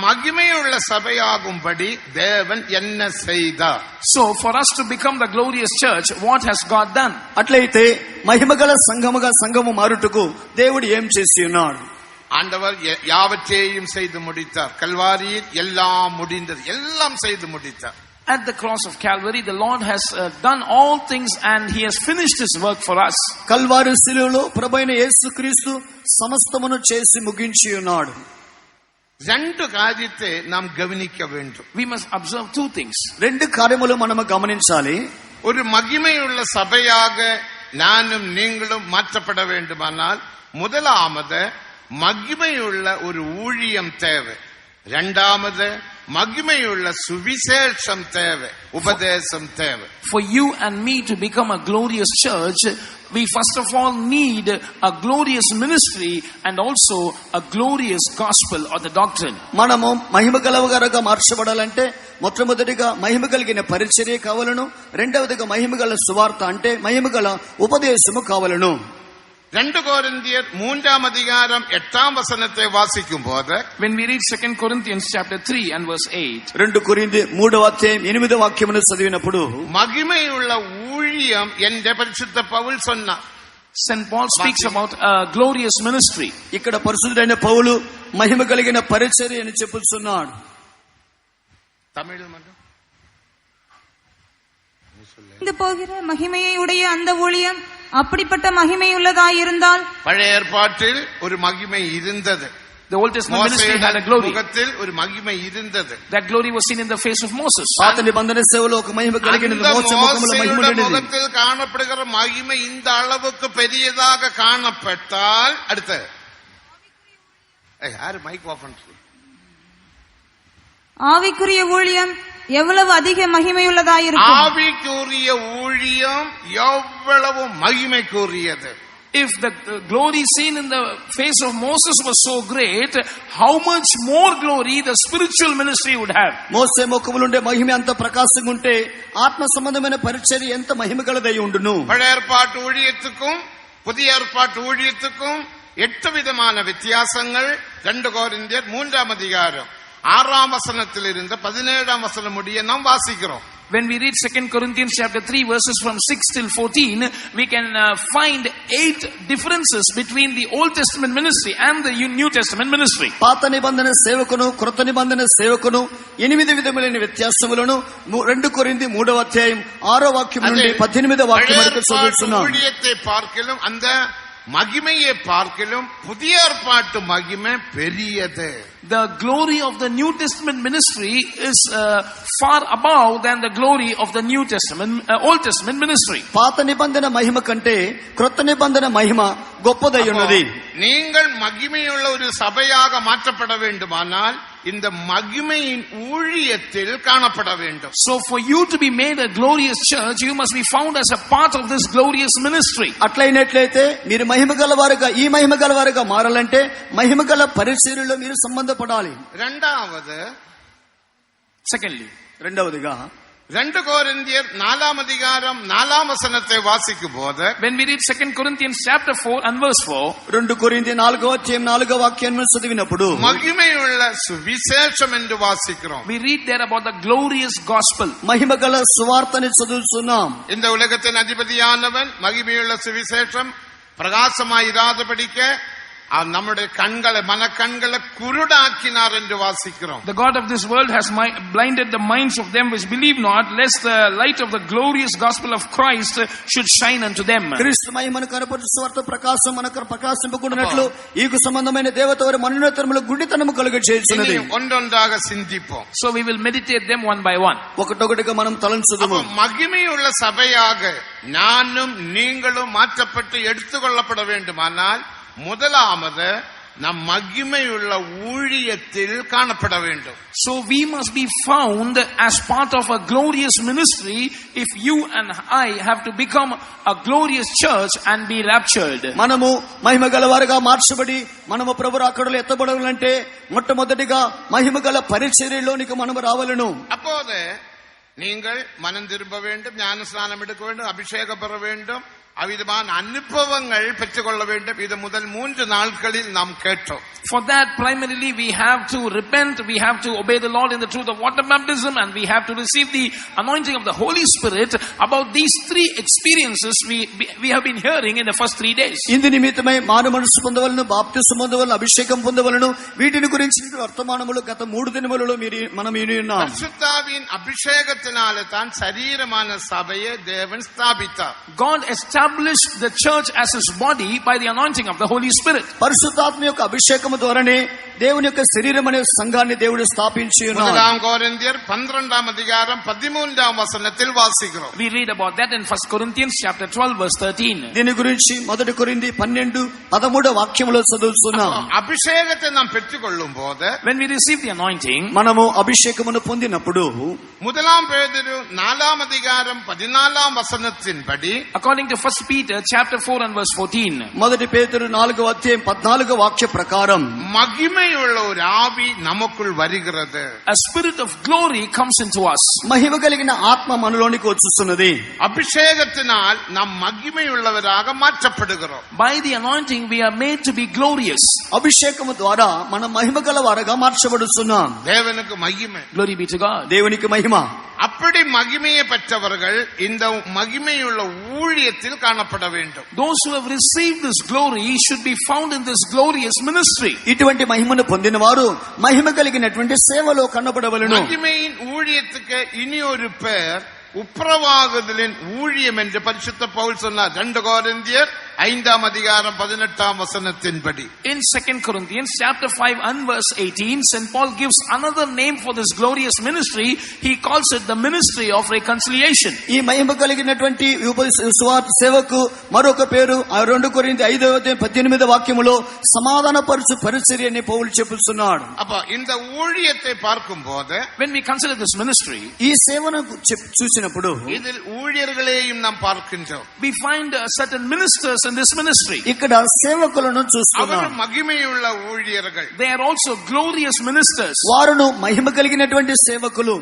Speaker 1: மகிமையுள்ள சபையாகும்படி தேவன் என்ன செய்தார்?
Speaker 2: So for us to become the glorious church, what has God done?
Speaker 3: అట్లయితే మహిమగల సంఘముగా సంఘము మారుటకు దేవుడు ఏం చేసి ఉన్నాడు?
Speaker 1: ஆண்டவர் யாவற்றையும் செய்து முடித்தார். கல்வாரியில் எல்லாம் முடிந்தது, எல்லாம் செய்து முடித்தார்.
Speaker 2: At the cross of Calvary, the Lord has done all things and He has finished His work for us.
Speaker 3: Calvary శిలువలో ప్రభువైన యేసుక్రీస్తు సమస్తమును చేసి ముగించి ఉన్నాడు.
Speaker 1: രണ്ട് കാര്യത്തെ നാം ഗവനിക്ക വേണ്ടു.
Speaker 2: We must observe two things.
Speaker 3: రెండు కార్యములు మనము గమనించాలి.
Speaker 1: ഒരു മഹിമയുള്ള സഭയാക ഞാനും നീങ്ങളും മാറ്റപ്പെട വേണ്ടുമാനാൽ முதலாவது மகிமையுள்ள ஒரு ஊழியம் தேவை. இரண்டாவது மகிமையுள்ள சுவிசேஷம் தேவை, உபதேசம் தேவை.
Speaker 2: For you and me to become a glorious church, we first of all need a glorious ministry and also a glorious gospel or the doctrine.
Speaker 3: మనము మహిమ గలవారుగా మార్చబడాలంటే మొట్టమొదటిగా మహిమ కలిగిన పరిచర్య కావాలను, రెండవదిగా మహిమ గల సువార్త అంటే మహిమ గల ఉపదేశము కావాలను.
Speaker 1: 2 Corinthians 3:8 വാസിക്കുമ്പോൾ,
Speaker 2: when we read 2 Corinthians chapter 3 and verse 8,
Speaker 3: 2 కొరింథీ 3:8 చదివినప్పుడు
Speaker 1: మహిమయుள்ள ఊழிయం என்ற పరిశుద్ధ పౌలు சொன்னார்.
Speaker 2: St. Paul speaks about a glorious ministry.
Speaker 3: ఇక్కడ పరిశుద్ధుడైన పౌలు మహిమ కలిగిన పరిచర్య అని చెప్పుచున్నాడు.
Speaker 1: தமிழ் மட்டும்
Speaker 6: போகிற மகிமையை உடைய அந்த ஊழியம் அப்படிப்பட்ட மகிமையுள்ளதாயிருந்தால்,
Speaker 1: பழைய ஏற்பாட்டில் ஒரு மகிமை இருந்தது.
Speaker 2: The Old Testament ministry had a glory.
Speaker 1: முகத்தில் ஒரு மகிமை இருந்தது.
Speaker 2: That glory was seen in the face of Moses.
Speaker 3: పాత నిబంధన సేవలో ఒక మహిమ కలిగినది. మోసే ముఖములో మహిమ ఉండేది.
Speaker 1: முகத்தில் காணப்படுகிற மகிமை இந்த அளவுக்கு பெரியதாக காணப்பட்டால் அடுத்து யாரு மைக் ஆஃப் பண்றது?
Speaker 6: ஆவிக்குரிய ஊழியம் எவ்வளவு அதிக மகிமையுள்ளதாயிருக்கும்.
Speaker 1: ஆவிக்குரிய ஊழியம் எவ்வளவு மகிமைக்குரியது.
Speaker 2: If the glory seen in the face of Moses was so great, how much more glory the spiritual ministry would have.
Speaker 3: మోసే ముఖములో ఉండే మహిమ అంత ప్రకాశంగా ఉంటే ఆత్మ సంబంధమైన పరిచర్య ఎంత మహిమ గలదై ఉండును.
Speaker 1: பழைய ஏற்பாட்டு ஊழியத்துக்கும் புதிய ஏற்பாட்டு ஊழியத்துக்கும் 8 விதமான வித்தியாசங்கள் 2 கொரிந்தியர் 3:6 17 முடிய நாம் வாசிக்கிறோம்.
Speaker 2: When we read 2 Corinthians chapter 3 verses from 6 till 14, we can find 8 differences between the Old Testament ministry and the New Testament ministry.
Speaker 3: పాత నిబంధన సేవకును క్రొత్త నిబంధన సేవకును 8 విధములైన వ్యత్యాసములను 2 కొరింథీ 3:6 నుండి 18 వరకు చదువుతున్నాం.
Speaker 1: ஊழியத்தை பார்க்கலும் அந்த மகிமையை பார்க்கலும் புதிய ஏற்பாட்டு மகிமை பெரியது.
Speaker 2: The glory of the New Testament ministry is far above than the glory of the New Testament, Old Testament ministry.
Speaker 3: పాత నిబంధన మహిమ కంటే క్రొత్త నిబంధన మహిమ గొప్పదై ఉన్నది.
Speaker 1: நீங்கள் மகிமையுள்ள ஒரு சபையாக மாற்றப்பட வேண்டுமானால் இந்த மகிமையின் ஊழியத்தில் காணப்பட வேண்டும்.
Speaker 2: So for you to be made a glorious church, you must be found as a part of this glorious ministry.
Speaker 3: అట్లయినట్లయితే మీరు మహిమ గలవారుగా ఈ మహిమ గలవారుగా మారాలంటే మహిమ గల పరిచర్యలో మీరు సంబంధపడాలి. రెండవదిగా
Speaker 1: 2 கொரிந்தியர் 4:4 வாசிக்கும்போது,
Speaker 2: when we read 2 Corinthians chapter 4 and verse 4,
Speaker 3: 2 కొరింథీ 4:4 చదివినప్పుడు
Speaker 1: மகிமையுள்ள சுவிசேஷம் என்று வாசிக்கிறோம்.
Speaker 2: we read there about the glorious gospel.
Speaker 3: మహిమ గల సువార్తని చదువుతున్నాం.
Speaker 1: இந்த உலகத்தின் அதிபதியானவன் மகிமையுள்ள சுவிசேஷம் பிரகாசமாய் இராதபடிக்கு நம்முடைய கண்களை மனக்கண்களை குருடாக்கினார் என்று வாசிக்கிறோம்.
Speaker 2: The God of this world has blinded the minds of them which believe not, lest the light of the glorious gospel of Christ should shine unto them.
Speaker 3: క్రీస్తు మహిమను కనపరచు సువార్త ప్రకాశం మనకు ప్రకాశింపకుండానట్లు ఈకు సంబంధమైన దేవత వారి మనోనేత్రముల గుడ్డితనము కలుగజేయుచున్నది.
Speaker 1: ஒன்றொன்றாக சிந்திப்போம்.
Speaker 2: So we will meditate them one by one.
Speaker 3: ఒకటొకటిగా మనం తలంచుదాము.
Speaker 1: மகிமையுள்ள சபையாக நானும் நீங்களும் மாற்றப்பட்டு எடுத்துக்கொள்ளப்பட வேண்டுமானால் முதலாவது நம் மகிமையுள்ள ஊழியத்தில் காணப்பட வேண்டும்.
Speaker 2: So we must be found as part of a glorious ministry if you and I have to become a glorious church and be raptured.
Speaker 3: మనము మహిమ గలవారుగా మార్చబడి మనము ప్రభు రాకడలో ఎత్తబడాలంటే మొట్టమొదటిగా మహిమ గల పరిచర్యలోనికి మనము రావాలను.
Speaker 1: அப்போது நீங்கள் மனம் திரும்ப வேண்டும், ஞானஸ்நானம் எடுக்க வேண்டும், அபிஷேகம் பெற வேண்டும், அவ்விதமான அனுபவங்கள் பெற்றுக்கொள்ள வேண்டும். இது முதல் 3 நாட்களில் நாம் கேட்டோம்.
Speaker 2: For that, primarily, we have to repent, we have to obey the Lord in the truth of water baptism, and we have to receive the anointing of the Holy Spirit. About these 3 experiences we have been hearing in the first 3 days.
Speaker 3: ఇందు నిమిత్తమై మారు మనసు పొందవలను, బాప్తిస్మం పొందవలను, అభిషేకం పొందవలను. వీటిని గురించి వర్తమానములు గత 3 దినములలో మనం విని ఉన్నాం.
Speaker 1: பரிசுத்தாவின் அபிஷேகத்தினாலே தான் சரீரமான சபையை தேவன் ஸ்தாபித்தார்.
Speaker 2: God established the church as his body by the anointing of the Holy Spirit.
Speaker 3: పరిశుద్ధాత్మ యొక్క అభిషేకము ద్వారానే దేవుని యొక్క శరీరం అనే సంఘాన్ని దేవుడు స్థాపించి ఉన్నాడు.
Speaker 1: 1 కొరింథీయర్ 12వ అధ్యాయం 13వ వచనத்தில் వాసిக்கிறோம்.
Speaker 2: We read about that in 1 Corinthians chapter 12 verse 13.
Speaker 3: దీని గురించి 1 కొరింథీ 12:13 వాక్యములో చదువుతున్నాం.
Speaker 1: అభిషేకத்தை நாம் பெற்றுக்கொள்ளும்போது,
Speaker 2: when we receive the anointing,
Speaker 3: మనము అభిషేకమును పొందినప్పుడు
Speaker 1: 1 பேதுரு 4వ అధ్యాయం 14వ వచనத்தின்படி,
Speaker 2: according to 1 Peter chapter 4 and verse 14,
Speaker 3: 1 పేతురు 4వ అధ్యాయం 14వ వాక్య ప్రకారం
Speaker 1: மகிமையுள்ள ஒரு ஆவி நமக்குள் வருகிறது.
Speaker 2: a spirit of glory comes into us.
Speaker 3: మహిమ కలిగిన ఆత్మ మనలోనికి వచ్చుచున్నది.
Speaker 1: அபிஷேகத்தினால் நாம் மகிமையுள்ளவராக மாற்றப்படுகிறோம்.
Speaker 2: By the anointing we are made to be glorious.
Speaker 3: అభిషేకము ద్వారా మనం మహిమ గల వారుగా మార్చబడుతున్నాం.
Speaker 1: தேவனுக்கு மகிமை.
Speaker 2: Glory be to God.
Speaker 3: దేవునికి మహిమ.
Speaker 1: அப்படி மகிமையை பெற்றவர்கள் இந்த மகிமையுள்ள ஊழியத்தில் காணப்பட வேண்டும்.
Speaker 2: Those who have received this glory should be found in this glorious ministry.
Speaker 3: ఇటువంటి మహిమను పొందిన వారు మహిమ కలిగినటువంటి సేవలో కనబడవలెను.
Speaker 1: மகிமையின் ஊழியத்துக்கு இனி ஒரு பெயர் உப்புரவாகுதலின் ஊழியம் என்று பரிசுத்த பவுல் சொன்னார். 2 கொரிந்தியர் 5వ అధ్యాయం 18వ వచనத்தின்படி.
Speaker 2: In 2 Corinthians chapter 5 and verse 18, St. Paul gives another name for this glorious ministry. He calls it the ministry of reconciliation.
Speaker 3: ఈ మహిమ కలిగినటువంటి సువార్త సేవకు మరొక పేరు 2 కొరింథీ 5వ అధ్యాయం 18వ వాక్యములో సమాధానపరచు పరిచర్య అని పౌలు చెప్పుచున్నాడు.
Speaker 1: அப்ப இந்த ஊழியத்தை பார்க்கும்போது,
Speaker 2: when we consider this ministry,
Speaker 3: ఈ సేవను చూసినప్పుడు
Speaker 1: இதில் ஊழியர்களையும் நாம் பார்க்கின்றோம்.
Speaker 2: we find certain ministers in this ministry.
Speaker 3: ఇక్కడ సేవకులను చూస్తున్నాం.
Speaker 1: அவர்கள் மகிமையுள்ள ஊழியர்கள்.
Speaker 2: They are also glorious ministers.
Speaker 3: వారును మహిమ కలిగినటువంటి సేవకులు.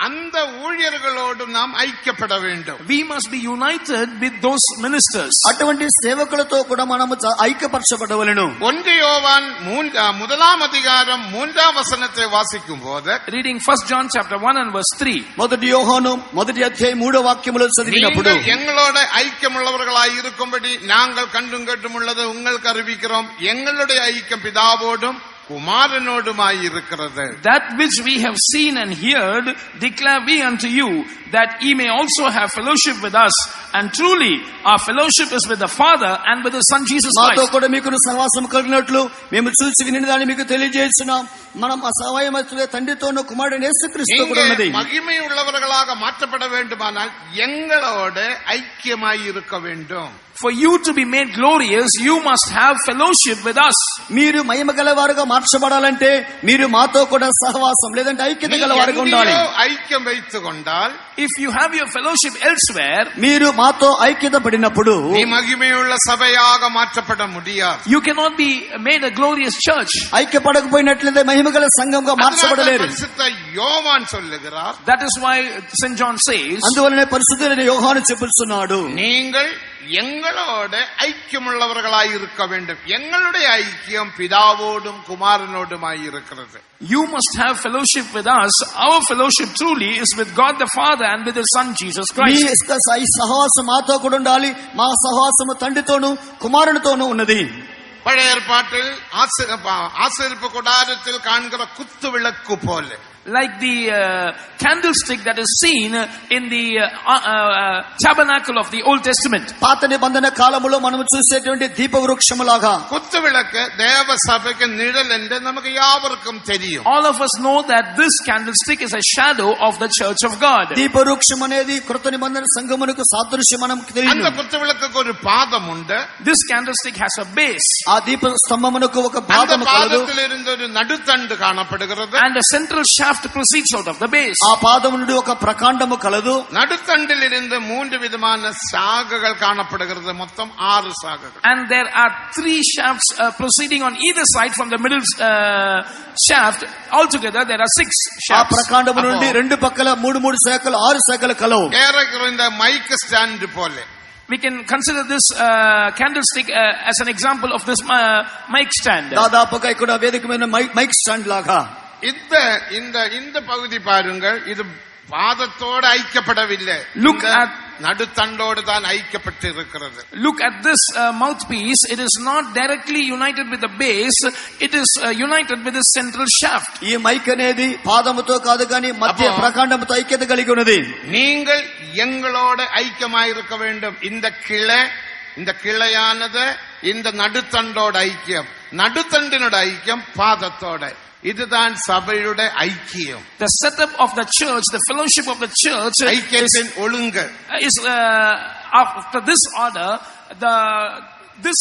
Speaker 1: அந்த ஊழியர்களோடு நாம் ஐக்கியப்பட வேண்டும்.
Speaker 2: We must be united with those ministers.
Speaker 3: అటువంటి సేవకులతో కూడా మనము ఐక్యపరచబడవలెను.
Speaker 1: 1 யோவான் 1వ అధ్యాయం 3వ వచనத்தை వాసిக்கும் పోது,
Speaker 2: reading 1 John chapter 1 and verse 3,
Speaker 3: 1 యోహాను 1వ అధ్యాయం 3వ వాక్యములో చదివినప్పుడు,
Speaker 1: எங்களோட ஐக்கியமுள்ளவர்களாய் இருக்கும்படி நாங்கள் கண்டும் கேட்டும் உள்ளது உங்களுக்கு அறிவிக்கிறோம். எங்களுடைய ஐக்கியம் பிதாவோடும் குமாரனோடுமாய் இருக்கிறது.
Speaker 2: that which we have seen and heard declare we unto you, that ye may also have fellowship with us, and truly our fellowship is with the Father and with the Son Jesus
Speaker 3: మాతో
Speaker 2: Christ.
Speaker 3: కూడా మీకు సహవాసం కలిగినట్లు మేము చూసి విని దాన్ని మీకు తెలియజేస్తున్నాం. మనం అసహాయమైన తండ్రితోనూ కుమారుడైన యేసుక్రీస్తు కూడా ఉన్నది.
Speaker 1: மகிமை உள்ளவர்களாக மாற்றப்பட வேண்டுமானால் எங்களோடு ஐக்கியமாய் இருக்க வேண்டும்.
Speaker 2: For you to be made glorious, you must have fellowship with us.
Speaker 3: మీరు మహిమ గలవారుగా మార్చబడాలంటే మీరు మాతో కూడా సహవాసం లేదంటే ఐక్యత గలవారుగా ఉండాలి.
Speaker 1: ஐக்கியம் வைத்துக் கொண்டால்,
Speaker 2: If you have your fellowship elsewhere,
Speaker 3: మీరు మాతో ఐక్యత పడినప్పుడు
Speaker 1: நீ மகிமையுள்ள சபையாக மாற்றப்பட முடியாது.
Speaker 2: you cannot be made a glorious church.
Speaker 3: ఐక్యపడకపోయినట్లయితే మహిమగల సంఘంగా మార్చబడలేరు.
Speaker 1: பரிசுத்த யோவான் சொல்லுகிறார்,
Speaker 2: That is why St. John says,
Speaker 3: అందువలనే పరిశుద్ధుడైన యోహాను చెప్పుచున్నాడు,
Speaker 1: நீங்கள் எங்களோட ஐக்கியமுள்ளவர்களாய் இருக்க வேண்டும். எங்களுடைய ஐக்கியம் பிதாவோடும் குமாரனோடுமாய் இருக்கிறது.
Speaker 2: you must have fellowship with us. Our fellowship truly is with God the Father and with His Son Jesus
Speaker 3: me
Speaker 2: Christ.
Speaker 3: సహవాసం మాతో కూడా ఉండాలి. మా సహవాసము తండ్రితోనూ కుమారునితోనూ ఉన్నది.
Speaker 1: பழைய ஏற்பாட்டில் ஆசரிப்பு கூடாரத்தில் காண்கிற குத்து விளக்கு போல,
Speaker 2: like the candlestick that is seen in the tabernacle of the Old Testament.
Speaker 3: పాత నిబంధన కాలములో మనం చూసేటువంటి దీప వృక్షములాగా
Speaker 1: குத்து விளக்கு தேவ சபைக்கு நிழல் என்று நமக்கு யாவருக்கும் தெரியும்.
Speaker 2: All of us know that this candlestick is a shadow of the church of God.
Speaker 3: దీప వృక్షం అనేది కృత నిబంధన సంఘమునకు సాదృశ్యం మనకు తెలియదు.
Speaker 1: அந்த குத்து விளக்குக்கு ஒரு பாதம் உண்டு.
Speaker 2: This candlestick has a base.
Speaker 3: ఆ దీప స్తంభమునకు ఒక
Speaker 1: அந்த
Speaker 3: పాదము కలదు.
Speaker 1: பாதத்தில் இருந்து ஒரு நடுத்தண்டு காணப்படுகிறது.
Speaker 2: And a central shaft proceeds out of the base.
Speaker 3: ఆ పాదము నుండి ఒక ప్రకాండము కలదు.
Speaker 1: நடுத்தண்டில் இருந்து 3 விதமான சாகுகள் காணப்படுகிறது. மொத்தம் 6 சாகுகள்.
Speaker 2: And there are 3 shafts proceeding on either side from the middle shaft. Altogether there are 6
Speaker 3: ఆ
Speaker 2: shafts.
Speaker 3: ప్రకాండము నుండి రెండు పక్కల 3 శాఖలు 6 శాఖలు కలవు.
Speaker 1: ஏறக்குறைய இந்த மைக் ஸ்டாண்ட் போல
Speaker 2: We can consider this candlestick as an example of this mic stand.
Speaker 3: దాదాపుగా ఇక్కడ వేదిక మీద మైక్ స్టాండ్ లాగా.
Speaker 1: இந்த பகுதி பாருங்கள், இது பாதத்தோடு ஐக்கப்படவில்லை, நடுத்தண்டோடு தான் ஐக்கப்பட்டிருக்கிறது.
Speaker 2: Look at this mouthpiece. It is not directly united with the base. It is united with the central shaft.
Speaker 3: ఈ మైక్ అనేది పాదముతో కాదు కానీ మధ్య ప్రకాండముతో ఐక్యత కలిగి ఉన్నది.
Speaker 1: நீங்கள் எங்களோட ஐக்கியமாயிருக்க வேண்டும். இந்த கிளையானது இந்த நடுத்தண்டோட ஐக்கியம், நடுத்தண்டினோட ஐக்கியம் பாதத்தோட. இதுதான் சபையுடைய ஐக்கியம்.
Speaker 2: The setup of the church, the fellowship of the church
Speaker 1: ஐக்கியத்தின் ஒழுங்கு
Speaker 2: is after this order. This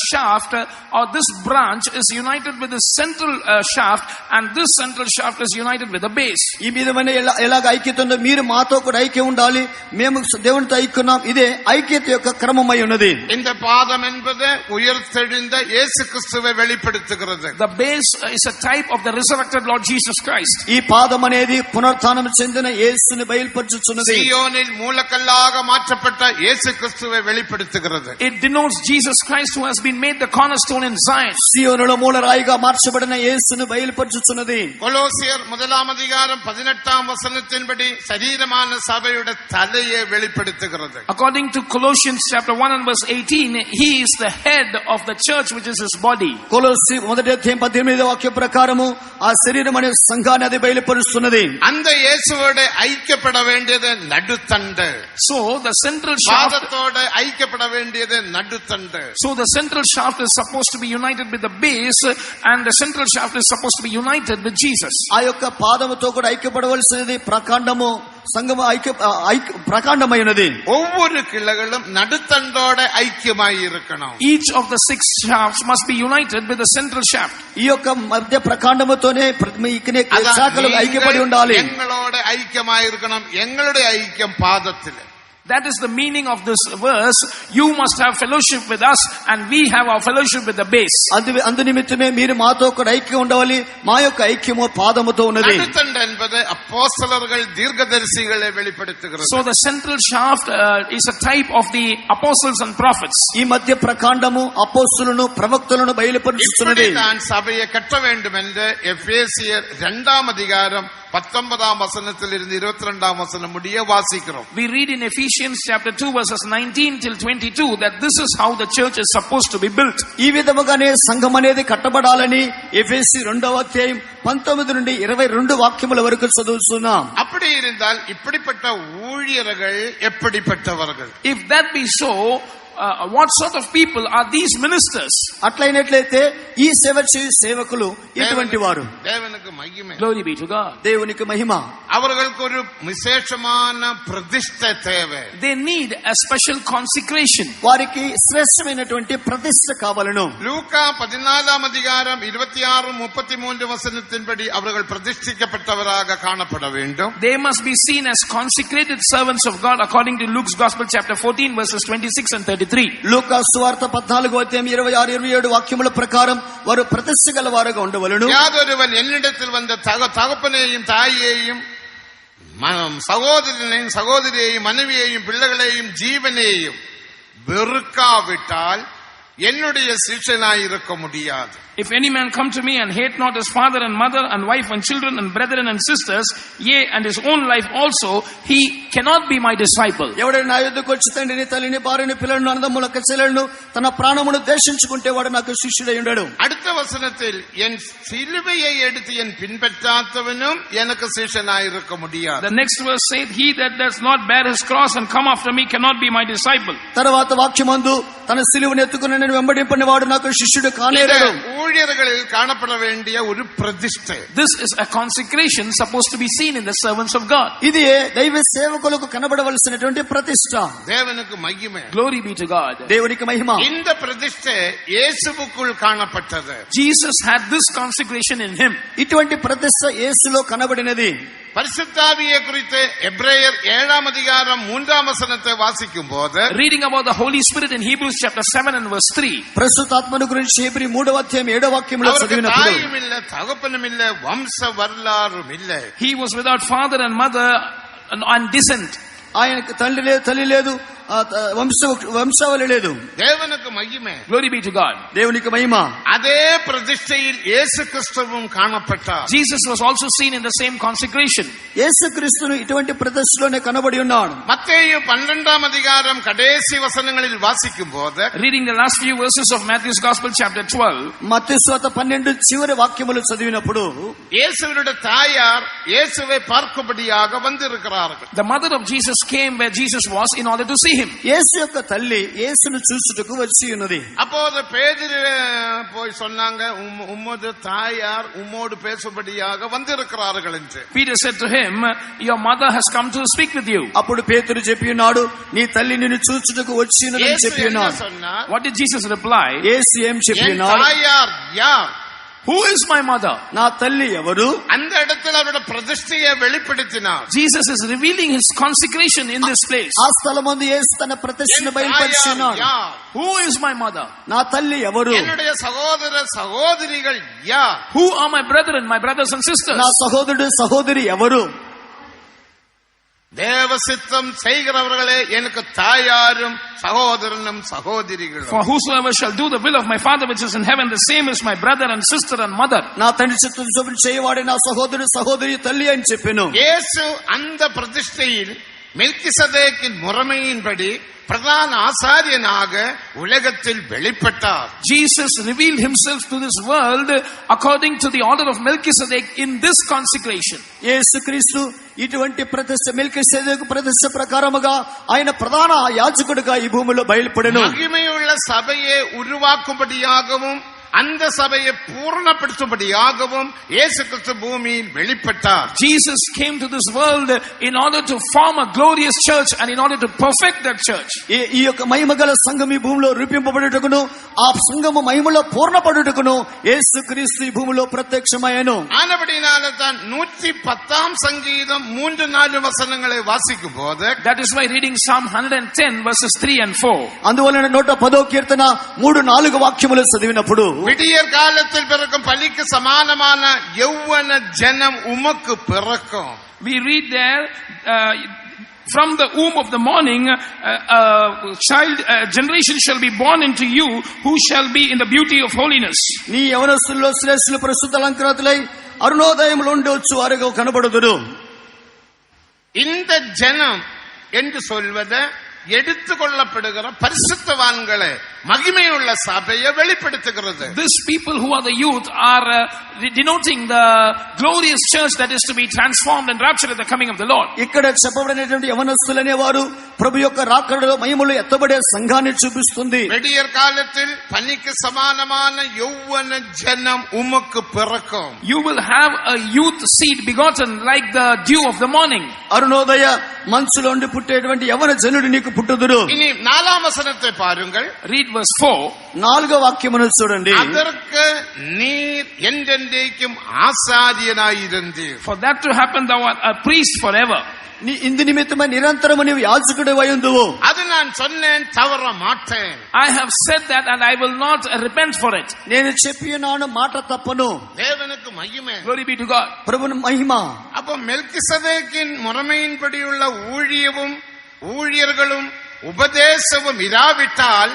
Speaker 2: shaft or this branch is united with the central shaft, and this central shaft is united with the base.
Speaker 3: ఈ విధమైన ఎలాగ ఐక్యత ఉందో మీరు మాతో కూడా ఐక్యం ఉండాలి, మేము దేవునితో ఐక్యన్నాం. ఇదే ఐక్యత యొక్క క్రమమై ఉన్నది.
Speaker 1: இந்த பாதம் என்பது உயிர்த்தெழுந்த இயேசு கிறிஸ்துவை வெளிப்படுத்துகிறது.
Speaker 2: The base is a type of the resurrected Lord Jesus Christ.
Speaker 3: ఈ పాదం అనేది పునరుత్థానం చెందిన యేసుని బయలుపరుచుచున్నది.
Speaker 1: సీయోనిல் మూలకల్లాக மாற்றப்பட்ட இயேசு கிறிஸ்துவை வெளிப்படுத்துகிறது.
Speaker 2: It denotes Jesus Christ who has been made the cornerstone in Zion.
Speaker 3: సీయోనులో మూలరాయిగా మార్చబడిన యేసును బయలుపరుచుచున్నది.
Speaker 1: కొలొస్సీయర్ 1:18 శరీరமான సభయుడే தலையை வெளிப்படுத்துகிறது.
Speaker 2: According to Colossians chapter 1:18, he is the head of the church, which is his body.
Speaker 3: కొలొస్సీ 1:18 ప్రకారము ఆ శరీరం అనే సంఘాన్ని అది బయలుపరుస్తున్నది.
Speaker 1: அந்த இயேசுவோட ஐக்கியப்பட வேண்டியது நடுத்தண்டு.
Speaker 2: So the central shaft,
Speaker 1: பாதத்தோட ஐக்கியப்பட வேண்டியது நடுத்தண்டு.
Speaker 2: So the central shaft is supposed to be united with the base, and the central shaft is supposed to be united with Jesus.
Speaker 3: ఆ యొక్క పాదముతో కూడా ఐక్యపడవలసినది ప్రకాండము సంఘము ప్రకాండమైనది.
Speaker 1: ஒவ்வொரு கிளைகளும் நடுத்தண்டோட ஐக்கியமாய் இருக்கணும்.
Speaker 2: Each of the 6 shafts must be united with the central shaft.
Speaker 3: ఈ యొక్క మధ్య ప్రకాండముతోనే శాఖలు ఐక్యపడి ఉండాలి.
Speaker 1: எங்களோட ஐக்கியமாய் இருக்கணும். எங்களுடைய ஐக்கியம் பாதத்தில்.
Speaker 2: That is the meaning of this verse. You must have fellowship with us, and we have our fellowship with the base.
Speaker 3: అందు నిమిత్తమే మీరు మాతో కూడా ఐక్యం ఉండాలి, మా యొక్క ఐక్యము పాదముతో ఉన్నది.
Speaker 1: நடுத்தண்டு என்பது அப்போஸ்தலர்கள் தீர்க்கதரிசிகளை வெளிப்படுத்துகிறது.
Speaker 2: So the central shaft is a type of the apostles and prophets.
Speaker 3: ఈ మధ్య ప్రకాండము అపోస్తలులను ప్రవక్తలను బయలుపరుస్తున్నది.
Speaker 1: நான் சபையை கட்ட வேண்டும் என்று எபேசியர் 2:19 முடிய வாசிக்கிறோம்.
Speaker 2: We read in Ephesians chapter 2 verses 19 till 22 that this is how the church is supposed to be built.
Speaker 3: ఈ విధముగానే సంఘం అనేది కట్టబడాలని ఎఫెసీ 2:19 నుండి 22 వాక్యముల వరకు చదువుతున్నాం.
Speaker 1: அப்படி இருந்தால் இப்படிப்பட்ட ஊழியர்கள் எப்படிப்பட்டவர்கள்?
Speaker 2: If that be so, what sort of people are these ministers?
Speaker 3: అట్లయినట్లయితే ఈ సేవ చేయు సేవకులు ఎటువంటి వారు?
Speaker 1: தேவனுக்கு மகிமை.
Speaker 2: Glory be to God.
Speaker 3: దేవునికి మహిమ.
Speaker 1: அவர்களுக்கு ஒரு விசேஷமான பிரதிஷ்டை தேவை.
Speaker 2: They need a special consecration.
Speaker 3: వారికి శ్రేష్టమైనటువంటి ప్రతిష్ఠ కావాలను.
Speaker 1: லூக்கா 14:26-33 அவர்கள் பிரதிஷ்டிக்கப்பட்டவராக காணப்பட வேண்டும்.
Speaker 2: They must be seen as consecrated servants of God according to Luke's Gospel chapter 14 verses 26 and 33.
Speaker 3: లూకా సువార్త 14:26-27 వాక్యముల ప్రకారం వారు ప్రతిష్ఠ గల వారుగా ఉండవలెను.
Speaker 1: யாதொருவன் என்னிடத்தில் வந்த தகப்பனையும் தாயையும் சகோதரனையும் சகோதரியையும் மனைவியையும் பிள்ளைகளையும் ஜீவனையும் வெறுக்காவிட்டால் என்னுடைய சீஷனாய் இருக்க முடியாது.
Speaker 2: If any man come to me and hate not his father and mother and wife and children and brethren and sisters, yea, and his own life also, he cannot be my disciple.
Speaker 3: ఎవడైనా నా యొద్దకు వచ్చి తండ్రిని తల్లిని భార్యని పిల్లలను అన్నదమ్ముల చెల్లెలను తన ప్రాణమును ద్వేషించుకుంటే వాడు నాకు శిష్యుడై ఉండడు.
Speaker 1: அடுத்த வசனத்தில் என் சிலுவையை எடுத்து என் பின்பற்றாதவனும் எனக்கு சீஷனாய் இருக்க முடியாது.
Speaker 2: The next verse said, he that does not bear his cross and come after me cannot be my disciple.
Speaker 3: తర్వాత వాక్యమందు తన సిలువను ఎత్తుకుని నన్ను వెంబడింపని వాడు నాకు శిష్యుడు కానేరడు.
Speaker 1: ஊழியர்களில் காணப்பட வேண்டிய ஒரு பிரதிஷ்டை.
Speaker 2: This is a consecration supposed to be seen in the servants of God.
Speaker 3: ఇది దైవ సేవకులకు కనబడవలసినటువంటి ప్రతిష్ట.
Speaker 1: தேவனுக்கு மகிமை.
Speaker 2: Glory be to God.
Speaker 3: దేవునికి మహిమ.
Speaker 1: இந்த பிரதிஷ்டை இயேசுவுக்குள் காணப்பட்டது.
Speaker 2: Jesus had this consecration in him.
Speaker 3: ఇటువంటి ప్రతిష్ట యేసులో కనబడినది.
Speaker 1: பரிசுத்தாவியை குறித்து எபிரேயர் 7:3 வாசிக்கும் போது,
Speaker 2: reading about the Holy Spirit in Hebrews chapter 7 and verse 3,
Speaker 3: పరిశుద్ధాత్మను గురించి హెబ్రీ 3:7 వాక్యములో చదివినప్పుడు
Speaker 1: தாயுமில்ல தகப்பனுமில்ல వంశ வரலாறுமில்ல.
Speaker 2: he was without father and mother and descent.
Speaker 3: ఆయనకు తండ్రి లేదు తల్లి లేదు వంశావళి లేదు.
Speaker 1: தேவனுக்கு மகிமை.
Speaker 2: Glory be to God.
Speaker 3: దేవునికి మహిమ.
Speaker 1: அதே பிரதிஷ்டையில் இயேசு கிறிஸ்துவும் காணப்பட்டார்.
Speaker 2: Jesus was also seen in the same consecration.
Speaker 3: యేసుక్రీస్తును ఇటువంటి ప్రతిష్టలోనే కనబడి ఉన్నాడు.
Speaker 1: மத்தேயு 12ஆம் அதிகாரம் கடைசி வசனங்களில் வாசிக்கும் போது,
Speaker 2: Reading the last few verses of Matthew's Gospel chapter 12,
Speaker 3: మత్తయి సువార్త 12 చివరి వాక్యములు చదివినప్పుడు
Speaker 1: இயேசுவினுடைய தாயார் இயேசுவை பார்க்கும்படியாக வந்திருக்கிறார்கள்.
Speaker 2: the mother of Jesus came where Jesus was in order to see him.
Speaker 3: యేసు యొక్క తల్లి యేసును చూచుటకు వచ్చి ఉన్నది.
Speaker 1: அப்போது பேதுரு போய் சொன்னாங்க, உம்மது தாயார் உம்மோடு பேசும்படியாக வந்திருக்கிறார்கள் என்று.
Speaker 2: Peter said to him, your mother has come to speak with you.
Speaker 3: అప్పుడు పేతురు చెప్పి ఉన్నాడు, నీ తల్లి నిన్ను చూచుటకు వచ్చి ఉన్నదని చెప్పి ఉన్నాడు.
Speaker 2: What did Jesus reply?
Speaker 3: యేసు ఏం చెప్పి ఉన్నాడు?
Speaker 1: தாயார் யார்?
Speaker 2: Who is my mother?
Speaker 3: నా తల్లి ఎవరు?
Speaker 1: அந்த இடத்தில் அவருடைய பிரதிஷ்டையை வெளிப்படுத்தினார்.
Speaker 2: Jesus is revealing his consecration in this place.
Speaker 3: ఆ స్థలమందు యేసు తన ప్రతిష్టను బయలుపరిచినాడు.
Speaker 2: Who is my mother?
Speaker 3: నా తల్లి ఎవరు?
Speaker 1: என்னுடைய சகோதர சகோதரிகள் யார்?
Speaker 2: Who are my brethren, my brothers and sisters?
Speaker 3: నా సహోదరుడు సహోదరి ఎవరు?
Speaker 1: தேவ சித்தம் செய்கிறவர்களே எனக்கு தாயாரும் சகோதரனும் சகோதரிகளும்.
Speaker 2: For whosoever shall do the will of my Father which is in heaven, the same is my brother and sister and mother.
Speaker 3: నా తండ్రి చిత్తము చొప్పున చేయవాడే నా సహోదరుడు సహోదరి తల్లి అని చెప్పెను.
Speaker 1: இயேசு அந்த பிரதிஷ்டையில் மெல்கிசதேக்கின் முறைமையின்படி பிரதான ஆசாரியனாக உலகத்தில் வெளிப்பட்டார்.
Speaker 2: Jesus revealed himself to this world according to the order of Melchizedek in this consecration.
Speaker 3: యేసుక్రీస్తు ఇటువంటి ప్రతిష్ఠ మెల్కిసెదెకు ప్రతిష్ఠ ప్రకారముగా ఆయన ప్రధాన యాజకుడిగా ఈ భూమిలో బయలుపడెను.
Speaker 1: மகிமையுள்ள சபையை உருவாக்கும்படியாகவும் அந்த சபையை பூர்ணப்படுத்தும்படியாகவும் இயேசு கிறிஸ்து பூமியில் வெளிப்பட்டார்.
Speaker 2: Jesus came to this world in order to form a glorious church and in order to perfect that church.
Speaker 3: ఈ యొక్క మహిమగల సంఘం ఈ భూమిలో రూపింపబడుటకును ఆ సంఘము మహిమలో పూర్ణపడుటకును యేసుక్రీస్తు ఈ భూమిలో ప్రత్యక్షమయ్యను.
Speaker 1: ஆனபடினால தான் 110ஆம் சங்கீதம் 3-4 வசனங்களை வாசிக்கும் போது,
Speaker 2: that is why reading Psalm 110 verses 3 and 4,
Speaker 3: అందువలన 110వ కీర్తన 3-4 వాక్యములు చదివినప్పుడు,
Speaker 1: விடியற் காலத்தில் பிறக்கும் பலிக்கு சமானமான யௌவன ஜனம் உமக்கு பிறக்கும்.
Speaker 2: we read there, from the womb of the morning generation shall be born into you who shall be in the beauty of holiness.
Speaker 3: నీ యవనస్తుల్లో శ్రేష్ఠులు పరిశుద్ధ అలంకృతులై అరుణోదయములో ఉండొచ్చు వారిగా కనబడుదురు.
Speaker 1: இந்த ஜனம் என்று சொல்வது எடுத்துக்கொள்ளப்படுகிற பரிசுத்தவான்களை மகிமையுள்ள சபையை வெளிப்படுத்துகிறது.
Speaker 2: These people who are the youth are denoting the glorious church that is to be transformed and raptured at the coming of the Lord.
Speaker 3: ఇక్కడ చెప్పబడినటువంటి యవనస్తులనే వారు ప్రభు యొక్క రాకడలో మహిమలో ఎత్తబడే సంఘాన్ని చూపిస్తుంది.
Speaker 1: விடியற் காலத்தில் பனிக்கு சமானமான யௌவன ஜனம் உமக்கு பிறக்கும்.
Speaker 2: You will have a youth seed begotten like the dew of the morning.
Speaker 3: Arunodaya మంచులో ఉండి పుట్టేటువంటి యవన జనుడు నీకు పుట్టుదురు.
Speaker 1: இனி 4ஆம் வசனத்தை பாருங்கள்.
Speaker 2: Read verse 4.
Speaker 3: 4వ వాక్యమును చూడండి.
Speaker 1: அதற்கு நீர் என்றென்றைக்கும் ஆசாரியனாயிருந்தீர்.
Speaker 2: For that to happen thou art a priest forever.
Speaker 3: నీ ఇందు నిమిత్తమై నిరంతరము నీవు యాజకుడివై ఉందువు.
Speaker 1: அது நான் சொன்னேன், தவற மாட்டேன்.
Speaker 2: I have said that and I will not repent for it.
Speaker 3: నేను చెప్పినాను, మాట తప్పను.
Speaker 1: தேவனுக்கு மகிமை.
Speaker 2: Glory be to God.
Speaker 3: ప్రభుని మహిమ.
Speaker 1: அப்ப மெல்கிசதேக்கின் முறைமையின்படியுள்ள ஊழியர்களும் உபதேசமும் இராவிட்டால்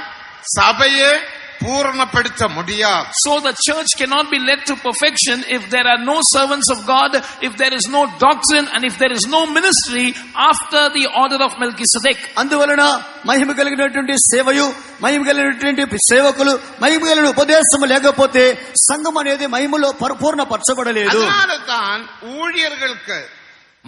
Speaker 1: சபையை பூரணப்படுத்த முடியாது.
Speaker 2: So the church cannot be led to perfection if there are no servants of God, if there is no doctrine, and if there is no ministry after the order of Melchizedek.
Speaker 3: అందువలన మహిమ కలిగినటువంటి సేవయు, మహిమ కలిగినటువంటి సేవకులు, మహిమ కలిగిన ఉపదేశము లేకపోతే సంఘం అనేది మహిమలో పరిపూర్ణపరచబడలేదు.
Speaker 1: அதனால தான் ஊழியர்களுக்கு,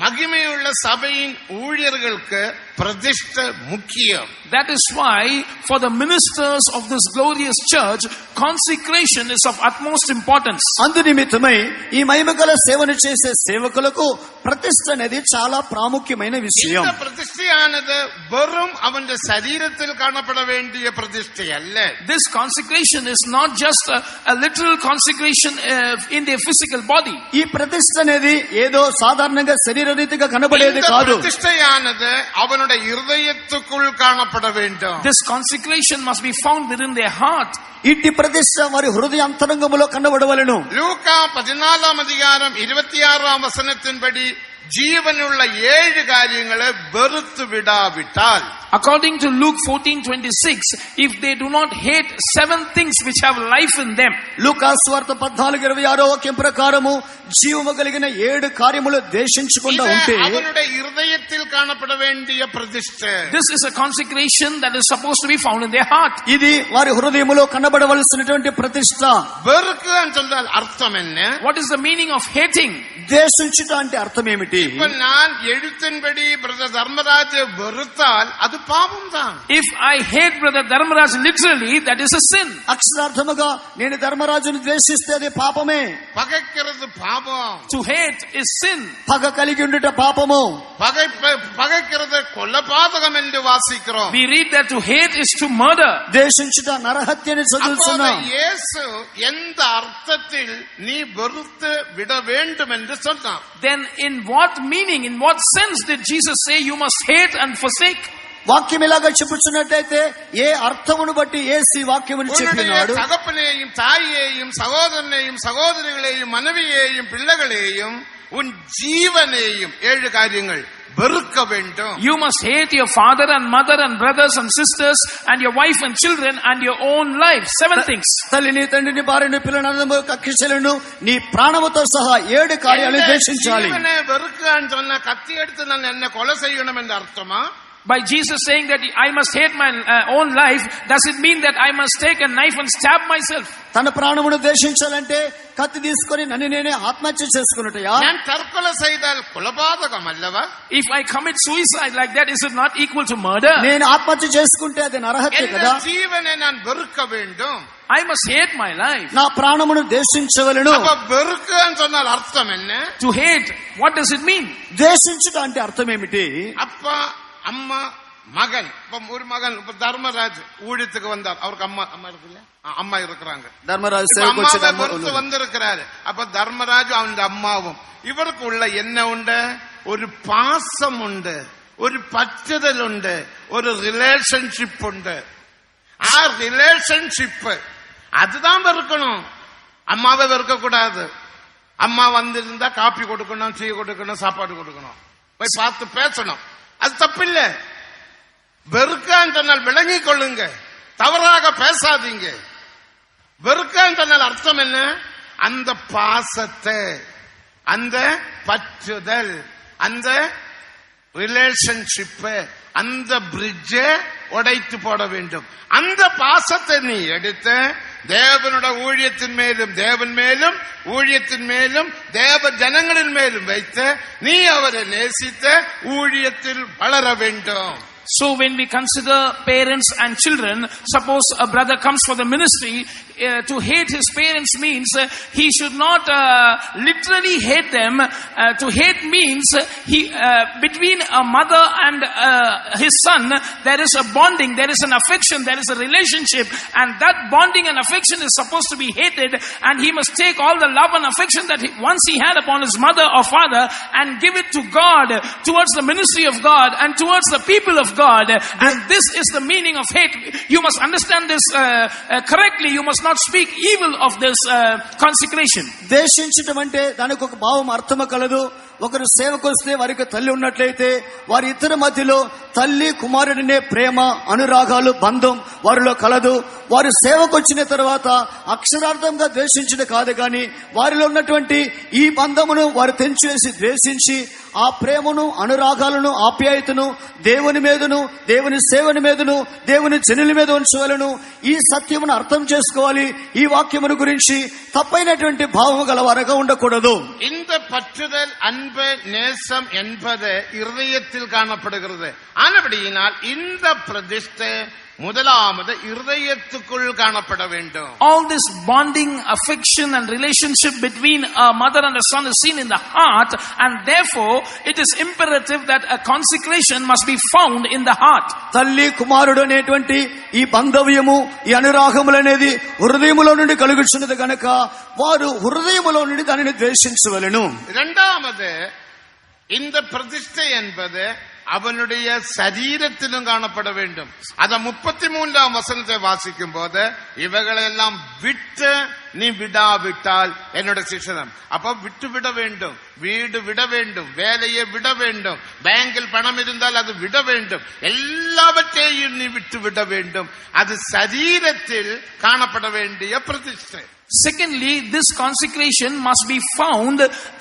Speaker 1: மகிமையுள்ள சபையின் ஊழியர்களுக்கு பிரதிஷ்டை முக்கியம்.
Speaker 2: That is why for the ministers of this glorious church, consecration is of utmost importance.
Speaker 3: అందు నిమిత్తమై ఈ మహిమగల సేవను చేసే సేవకులకు ప్రతిష్ఠ అనేది చాలా ప్రాముఖ్యమైన విషయం.
Speaker 1: இந்த பிரதிஷ்டையானது வெறும் அவனுடைய சரீரத்தில் காணப்பட வேண்டிய பிரதிஷ்டை அல்ல.
Speaker 2: This consecration is not just a literal consecration in their physical body.
Speaker 3: ఈ ప్రతిష్ఠ అనేది ఏదో సాధారణంగా శరీర రీతిగా కనబడేది కాదు.
Speaker 1: பிரதிஷ்டையானது அவனுடைய இருதயத்துக்குள் காணப்பட வேண்டும்.
Speaker 2: This consecration must be found within their heart.
Speaker 3: ఇట్టి ప్రతిష్ఠ వారి హృదయ అంతరంగములో కనబడవలెను.
Speaker 1: லூக்கா 14ஆம் அதிகாரம் 26ஆம் வசனத்தின்படி ജീവനുള്ള 7 കാര്യങ്ങളെ വെറുത്തു വിടാവിട്ടാൽ,
Speaker 2: according to Luke 14:26, if they do not hate 7 things which have life in them,
Speaker 3: లూకాసు వార్త 14:26 వాక్యం ప్రకారము జీవము కలిగిన 7 కార్యములు ద్వేషించకుండా ఉంటే,
Speaker 1: അവരുടെ ഹൃദയത്തിൽ കാണപ്പെട വേണ്ടിയ പ്രതിഷ്ഠ,
Speaker 2: this is a consecration that is supposed to be found in their heart.
Speaker 3: ఇది వారి హృదయములో కనబడవలసినటువంటి ప్రతిష్ఠ.
Speaker 1: വെറുക്കുക എന്ന് പറഞ്ഞാൽ അർത്ഥം എന്നെ?
Speaker 2: What is the meaning of hating?
Speaker 3: ద్వేషించుట అంటే అర్థం ఏమిటి?
Speaker 1: ഇപ്പൊ ഞാൻ എഴുത്തിൻപടി ബ്രദർ ധർമ്മരാജ് വെറുത്താൽ അത് പാപം താൻ.
Speaker 2: If I hate brother Dharmaraj literally, that is a sin.
Speaker 3: అక్షరార్థముగా నేను ధర్మరాజును ద్వేషిస్తే అది పాపమే.
Speaker 1: പകയ്ക്കുന്നത് പാപം.
Speaker 2: To hate is sin.
Speaker 3: పగ కలిగి ఉండుట పాపము.
Speaker 1: പകയ്ക്കുന്നത് കൊലപാതകം എന്ന് വാസിக்கிறோம்.
Speaker 2: We read that to hate is to murder.
Speaker 3: ద్వేషించుట నరహత్యని చదువుతున్నాం.
Speaker 1: యేసు ఎంత అర్థത്തിൽ നീ വെറുത്ത് വിട വേണ്ടുമെന്ന് சொன்னார்?
Speaker 2: Then in what meaning, in what sense did Jesus say you must hate and forsake?
Speaker 3: వాక్యం ఇలాగా చెప్పుచున్నట్టయితే ఏ అర్థమును బట్టి యేసు వాక్యమును చెప్పినాడు?
Speaker 1: தகப்பனையும் தாயையும் சகோதரனையும் சகோதரிகளையும் மனைவியையும் பிள்ளைகளையும் உன் ஜீவனையும் 7 காரியங்கள் வெறுக்க வேண்டும்.
Speaker 2: You must hate your father and mother and brothers and sisters and your wife and children and your own life. 7 things.
Speaker 3: తల్లిని తండ్రిని భార్యని పిల్లలను కక్షలను నీ ప్రాణముతో సహా 7 కార్యాలు ద్వేషించాలి.
Speaker 1: జీవనే వెறுக்கன்னு சொன்னா కత్తి எடுத்து நான் என்ன கொலை செய்யணும் என்று అర్థమా?
Speaker 2: By Jesus saying that I must hate my own life, does it mean that I must take a knife and stab myself?
Speaker 3: తన ప్రాణమును ద్వేషించాలంటే కత్తి తీసుకొని నన్ను నేనే ఆత్మహత్య చేసుకున్నట్టయా?
Speaker 1: ഞാൻ തർക്കൊല ചെയ്താൽ കൊലപാതകം അല്ലവ?
Speaker 2: If I commit suicide like that, is it not equal to murder?
Speaker 3: నేను ఆత్మహత్య చేసుకుంటే అది నరహత్య కదా?
Speaker 1: జీవనే நான் வெறுக்க வேண்டும்.
Speaker 2: I must hate my life.
Speaker 3: నా ప్రాణమును ద్వేషించవలెను.
Speaker 1: அப்ப வெறுக்கன்னு சொன்னால் అర్థం என்ன?
Speaker 2: To hate, what does it mean?
Speaker 3: ద్వేషించుట అంటే అర్థం ఏమిటి?
Speaker 1: அப்பா அம்மா மகன். இப்ப ஒரு மகன் இப்ப தர்மராஜ் ஊழியத்துக்கு வந்தார். அவருக்கு அம்மா இருக்குல்ல, அம்மா இருக்கிறாங்க.
Speaker 3: ధర్మరాజు
Speaker 1: அம்மாவை பொறுத்து வந்திருக்கிறாரு. அப்ப தர்மராஜ் அவன் அம்மாவும் இவருக்குள்ள என்ன உண்டு? ஒரு பாசம் உண்டு, ஒரு பற்றுதல் உண்டு, ஒரு ரிலேஷன்ஷிப் உண்டு. ஆ ரிலேஷன்ஷிப் அதுதான் வெறுக்கணும். அம்மாவை வெறுக்க கூடாது. அம்மா வந்திருந்தா காப்பி கொடுக்கணும், டீ கொடுக்கணும், சாப்பாடு கொடுக்கணும், போய் பார்த்து பேசணும். அது தப்பில்ல. வெறுக்கான்னு சொன்னால் விளங்கிக் கொள்ளுங்க, தவறாக பேசாதீங்க. வெறுக்கான்னு சொன்னால் அர்த்தம் என்ன? அந்த பாசத்தை, அந்த பற்றுதல், அந்த ரிலேஷன்ஷிப், அந்த பிரிட்ஜை உடைத்து போட வேண்டும். அந்த பாசத்தை நீ எடுத்து தேவனுடைய ஊழியத்தின் மேலும், தேவன் மேலும், ஊழியத்தின் மேலும், தேவ ஜனங்களின் மேலும் வைத்து நீ அவரை நேசித்த ஊழியத்தில் வளர வேண்டும்.
Speaker 2: So when we consider parents and children, suppose a brother comes for the ministry, to hate his parents means he should not literally hate them. To hate means between a mother and his son there is a bonding, there is an affection, there is a relationship, and that bonding and affection is supposed to be hated, and he must take all the love and affection that once he had upon his mother or father and give it to God, towards the ministry of God and towards the people of God. And this is the meaning of hate. You must understand this correctly. You must not speak evil of this consecration.
Speaker 3: ద్వేషించటం అంటే దానికి ఒక భావం అర్థము కలదు. ఒకరు సేవకు వస్తే వారికి తల్లి ఉన్నట్లయితే వారి ఇద్దరి మధ్యలో తల్లి కుమారుడినే ప్రేమ, అనురాగాలు, బంధం వారిలో కలదు. వారు సేవకు వచ్చిన తర్వాత అక్షరార్థంగా ద్వేషించడం కాదు, కానీ వారిలో ఉన్నటువంటి ఈ బంధమును వారు తెంచివేసి ద్వేషించి ఆ ప్రేమను, అనురాగాలను, ఆప్యాయతను దేవుని మీదను, దేవుని సేవని మీదను, దేవుని జనుల మీద ఉంచవలను. ఈ సత్యమును అర్థం చేసుకోవాలి. ఈ వాక్యమును గురించి తప్పైనటువంటి భావము గలవారుగా ఉండకూడదు.
Speaker 1: இந்த பற்றுதல், அன்பு, நேசம் என்பது இருதயத்தில் காணப்படுகிறது. ஆனபடியினால் இந்த பிரதிஷ்டை முதலாவது இருதயத்துக்குள் காணப்பட வேண்டும்.
Speaker 2: All this bonding, affection and relationship between a mother and a son is seen in the heart, and therefore it is imperative that a consecration must be found in the heart.
Speaker 3: తల్లి కుమారుడు అనేటువంటి ఈ బంధవ్యము, ఈ అనురాగములు అనేది హృదయములో నుండి కలుగుచున్నది కనుక వారు హృదయములో నుండి దానిని ద్వేషించవలెను.
Speaker 1: இரண்டாவது, இந்த பிரதிஷ்டை என்பது அவனுடைய சரீரத்திலும் காணப்பட வேண்டும். அத 33ஆம் வசனத்தை வாசிக்கும் போது இவைகளெல்லாம் விட்டு நீ விடாவிட்டால் என்னோட சிக்ஷனம். அப்ப விட்டு விட வேண்டும், வீடு விட வேண்டும், வேலையை விட வேண்டும், பேங்கில் பணம் இருந்தால் அது விட வேண்டும், எல்லாவற்றையும் நீ விட்டு விட வேண்டும். அது சரீரத்தில் காணப்பட வேண்டிய பிரதிஷ்டை.
Speaker 2: Secondly, this consecration must be found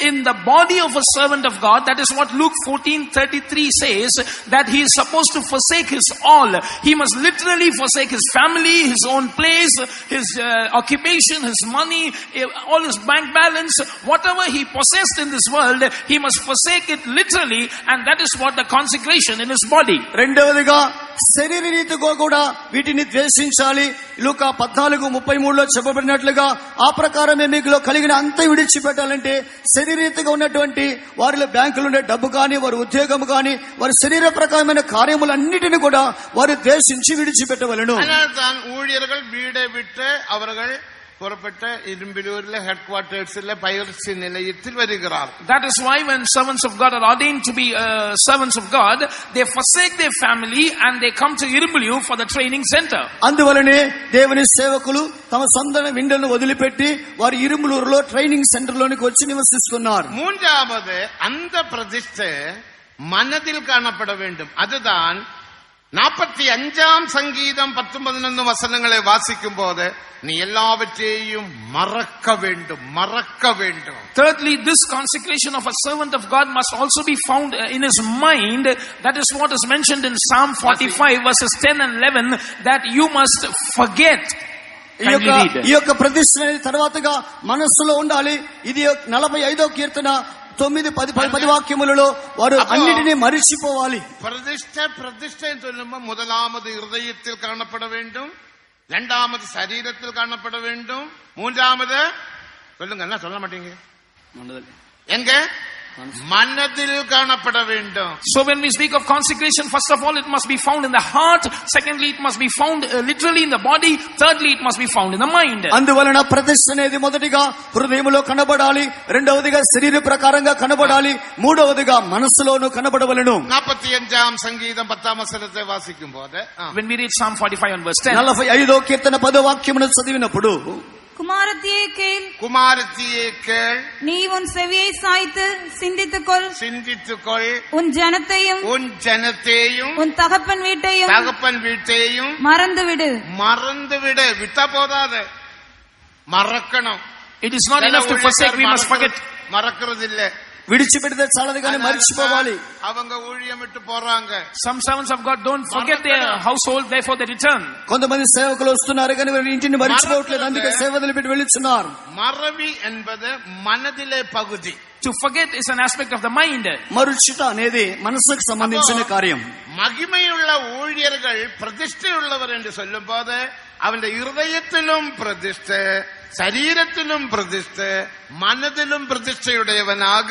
Speaker 2: in the body of a servant of God. That is what Luke 14:33 says, that he is supposed to forsake his all. He must literally forsake his family, his own place, his occupation, his money, all his bank balance, whatever he possessed in this world, he must forsake it literally, and that is what the consecration in his body.
Speaker 3: రెండవదిగా శరీర రీతిగా కూడా వీటిని ద్వేషించాలి. లూకా 14:33లో చెప్పబడినట్లుగా ఆ ప్రకారమే మీకులో కలిగిన అంత విడిచిపెట్టాలంటే శరీరీతిగా ఉన్నటువంటి వారిలో బ్యాంకులు ఉండే డబ్బు కానీ, వారి ఉద్యోగం కానీ, వారి శరీర ప్రకారమైన కార్యములన్నిటిని కూడా వారు ద్వేషించి విడిచిపెట్టవలను.
Speaker 1: ஊழியர்கள் வீடை விட்டு அவர்கள் புறப்பட்ட இரும்பிலூரில் ஹெட் குவார்டர்ஸில் பயிற்சி நிலையத்தில் வருகிறார்.
Speaker 2: That is why when servants of God are ordained to be servants of God, they forsake their family and they come to Irumbilur for the training center.
Speaker 3: అందువలనే దేవుని సేవకులు తమ సొంత విండలను వదిలిపెట్టి వారు ఇరుములూరులో ట్రైనింగ్ సెంటర్ లోనికి వచ్చి నివసిస్తున్నారు.
Speaker 1: மூன்றாவது, அந்த பிரதிஷ்டை மனதில் காணப்பட வேண்டும். அதுதான் 45ஆம் சங்கீதம் 10-11 வசனங்களை வாசிக்கும் போது நீ எல்லாவற்றையும் மறக்க வேண்டும், மறக்க வேண்டும்.
Speaker 2: Thirdly, this consecration of a servant of God must also be found in his mind. That is what is mentioned in Psalm 45 verses 10 and 11, that you must forget.
Speaker 3: ఈ యొక్క ప్రతిష్ఠ తర్వాతగా మనస్సులో ఉండాలి. ఇది 45వ కీర్తన 9-10 వాక్యములలో వారు అన్నిటినీ మరిచిపోవాలి.
Speaker 1: பிரதிஷ்டை சொல்லும்போது முதலாவது இருதயத்தில் காணப்பட வேண்டும், இரண்டாவது சரீரத்தில் காணப்பட வேண்டும், மூன்றாவது சொல்லுங்க, என்ன சொல்ல மாட்டீங்க, எங்க மனதில் காணப்பட வேண்டும்.
Speaker 2: So when we speak of consecration, first of all it must be found in the heart, secondly it must be found literally in the body, thirdly it must be found in the mind.
Speaker 3: అందువలన ప్రతిష్ఠ అనేది మొదటిగా హృదయములో కనబడాలి, రెండవదిగా శరీర ప్రకారంగా కనబడాలి, మూడవదిగా మనస్సులోను కనబడవలెను.
Speaker 1: 45ஆம் சங்கீதம் 10ஆம் வசனத்தை வாசிக்கும் போது,
Speaker 2: when we read Psalm 45 and verse 10,
Speaker 3: 45వ కీర్తన 10వ వాక్యమును చదివినప్పుడు,
Speaker 6: குமாரத்தியே கேள்,
Speaker 1: குமாரத்தியே கேள்,
Speaker 6: நீ உன் செவியை சாய்த்து சிந்தித்துக்கொள்,
Speaker 1: சிந்தித்துக்கொள்,
Speaker 6: உன் ஜனத்தையும்
Speaker 1: உன் ஜனத்தையும்
Speaker 6: உன் தகப்பன் வீட்டையும் மறந்துவிடு.
Speaker 1: மறந்துவிடு, விட்டா போதாது, மறக்கணும்.
Speaker 2: It is not enough to forsake, we must forget.
Speaker 1: மறக்கிறது இல்ல,
Speaker 3: విడిచిపెడితే చాలదు కానీ మర్చిపోవాలి.
Speaker 1: அவங்க ஊழியம் விட்டு போறாங்க.
Speaker 2: Some servants of God don't forget their household, therefore they return.
Speaker 3: కొంతమంది సేవకులు వస్తున్నారు కానీ వారి ఇంటిని మర్చిపోవట్లేదు, అందుకే సేవ వదిలిపెట్టి వెళ్తున్నారు.
Speaker 1: మరవి என்பது మనదిలే పగుది.
Speaker 2: To forget is an aspect of the mind.
Speaker 3: మరుచుట అనేది మనసుకు సంబంధించిన కార్యం.
Speaker 1: மகிமையுள்ள ஊழியர்கள் பிரதிஷ்டை உள்ளவர் என்று சொல்லும் போது அவனுடைய இருதயத்திலும் பிரதிஷ்டை, சரீரத்திலும் பிரதிஷ்டை, மனதிலும் பிரதிஷ்டையுடையவனாக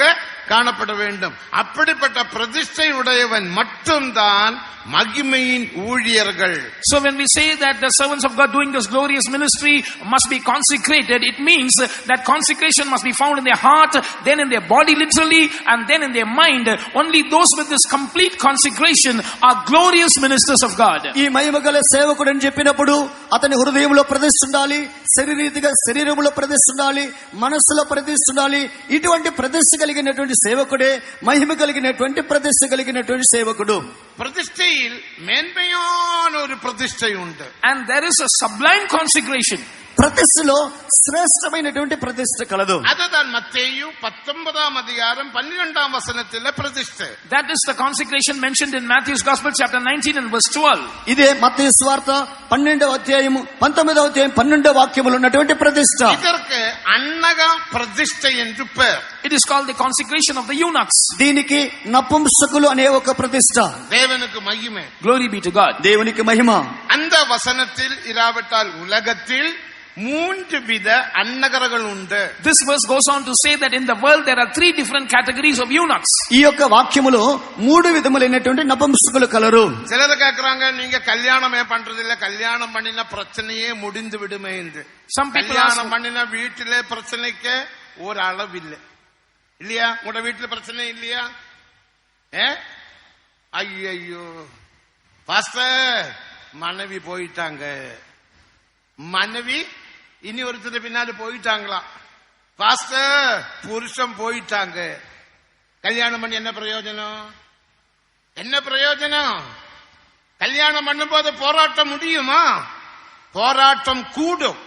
Speaker 1: காணப்பட வேண்டும். அப்படிப்பட்ட பிரதிஷ்டை உடையவன் மட்டும்தான் மகிமையின் ஊழியர்கள்.
Speaker 2: So when we say that the servants of God doing this glorious ministry must be consecrated, it means that consecration must be found in their heart, then in their body literally, and then in their mind. Only those with this complete consecration are glorious ministers of God.
Speaker 3: ఈ మహిమగల సేవకుడు అని చెప్పినప్పుడు అతని హృదయంలో ప్రతిష్ఠ ఉండాలి, శరీరీతిగా శరీరంలో ప్రతిష్ఠ ఉండాలి, మనస్సులో ప్రతిష్ఠ ఉండాలి. ఇటువంటి ప్రతిష్ఠ కలిగినటువంటి సేవకుడే మహిమ కలిగినటువంటి ప్రతిష్ఠ కలిగినటువంటి సేవకుడు.
Speaker 1: பிரதிஷ்டையில் மேன்மையான ஒரு பிரதிஷ்டை உண்டு.
Speaker 2: And there is a sublime consecration.
Speaker 3: ప్రతిష్టలో శ్రేష్టమైనటువంటి ప్రతిష్ట కలదు.
Speaker 1: அதுதான் மத்தேயு 19ஆம் அதிகாரம் 12ஆம் வசனத்திலே பிரதிஷ்டை.
Speaker 2: That is the consecration mentioned in Matthew's Gospel chapter 19 and verse 12.
Speaker 3: ఇదే మత్తయి సువార్త 12వ అధ్యాయము 19వ అధ్యాయం 12వ వాక్యములో ఉన్నటువంటి ప్రతిష్ట.
Speaker 1: இதற்கு అన్నగ பிரதிஷ்டை என்று பெயர்.
Speaker 2: It is called the consecration of the eunuchs.
Speaker 3: దీనికి నపుంసకులు అనే ఒక ప్రతిష్ట.
Speaker 1: தேவனுக்கு மகிமை.
Speaker 2: Glory be to God.
Speaker 3: దేవునికి మహిమ.
Speaker 1: அந்த வசனத்தில் இராவிட்டால் உலகத்தில் 3 வித அன்னகர்கள் உண்டு.
Speaker 2: This verse goes on to say that in the world there are 3 different categories of eunuchs.
Speaker 3: ఈ యొక్క వాక్యములో 3 విధములైనటువంటి నపుంసకులు కలరు.
Speaker 1: சிலர் கேக்குறாங்க, நீங்க கல்யாணமே பண்றது இல்ல, கல்யாணம் பண்ணின பிரச்சனையே முடிந்து விடுமே என்று.
Speaker 2: Some people
Speaker 1: கல்யாணம் பண்ணின வீட்டிலே பிரச்சனைக்கு ஒரு அளவு இல்ல இல்லையா? உங்க வீட்டுல பிரச்சனை இல்லையா? ஐயோ பாஸ்டர், மனைவி போயிட்டாங்க, மனைவி இனி ஒருத்தர் பின்னாடி போயிட்டாங்களா, பாஸ்டர் புருஷன் போயிட்டாங்க, கல்யாணம் பண்ணி என்ன பிரயோஜனம்? என்ன பிரயோஜனம்? கல்யாணம் பண்ணும் போது போராட்டம் முடியுமா? போராட்டம் கூடும்.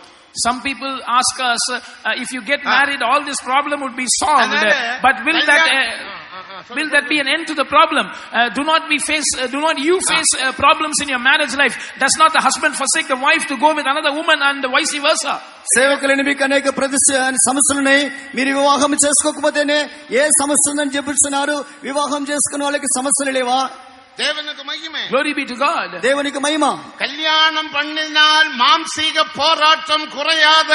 Speaker 2: Some people ask us, if you get married, all this problem would be solved. But will that be an end to the problem? Do not you face problems in your marriage life? Does not the husband forsake the wife to go with another woman and vice versa?
Speaker 3: సేవకులని మీకు అనేక సమస్యలున్నాయి. మీరు వివాహం చేసుకోకపోతేనే ఏ సమస్య ఉందని చెప్తున్నారు. వివాహం చేసుకున్న వాళ్ళకి సమస్యలు లేవా?
Speaker 1: தேவனுக்கு மகிமை.
Speaker 2: Glory be to God.
Speaker 3: தேவனுக்கு மகிமை.
Speaker 1: கல்யாணம் பண்ணினால் மாம்சீக போராட்டம் குறையாத,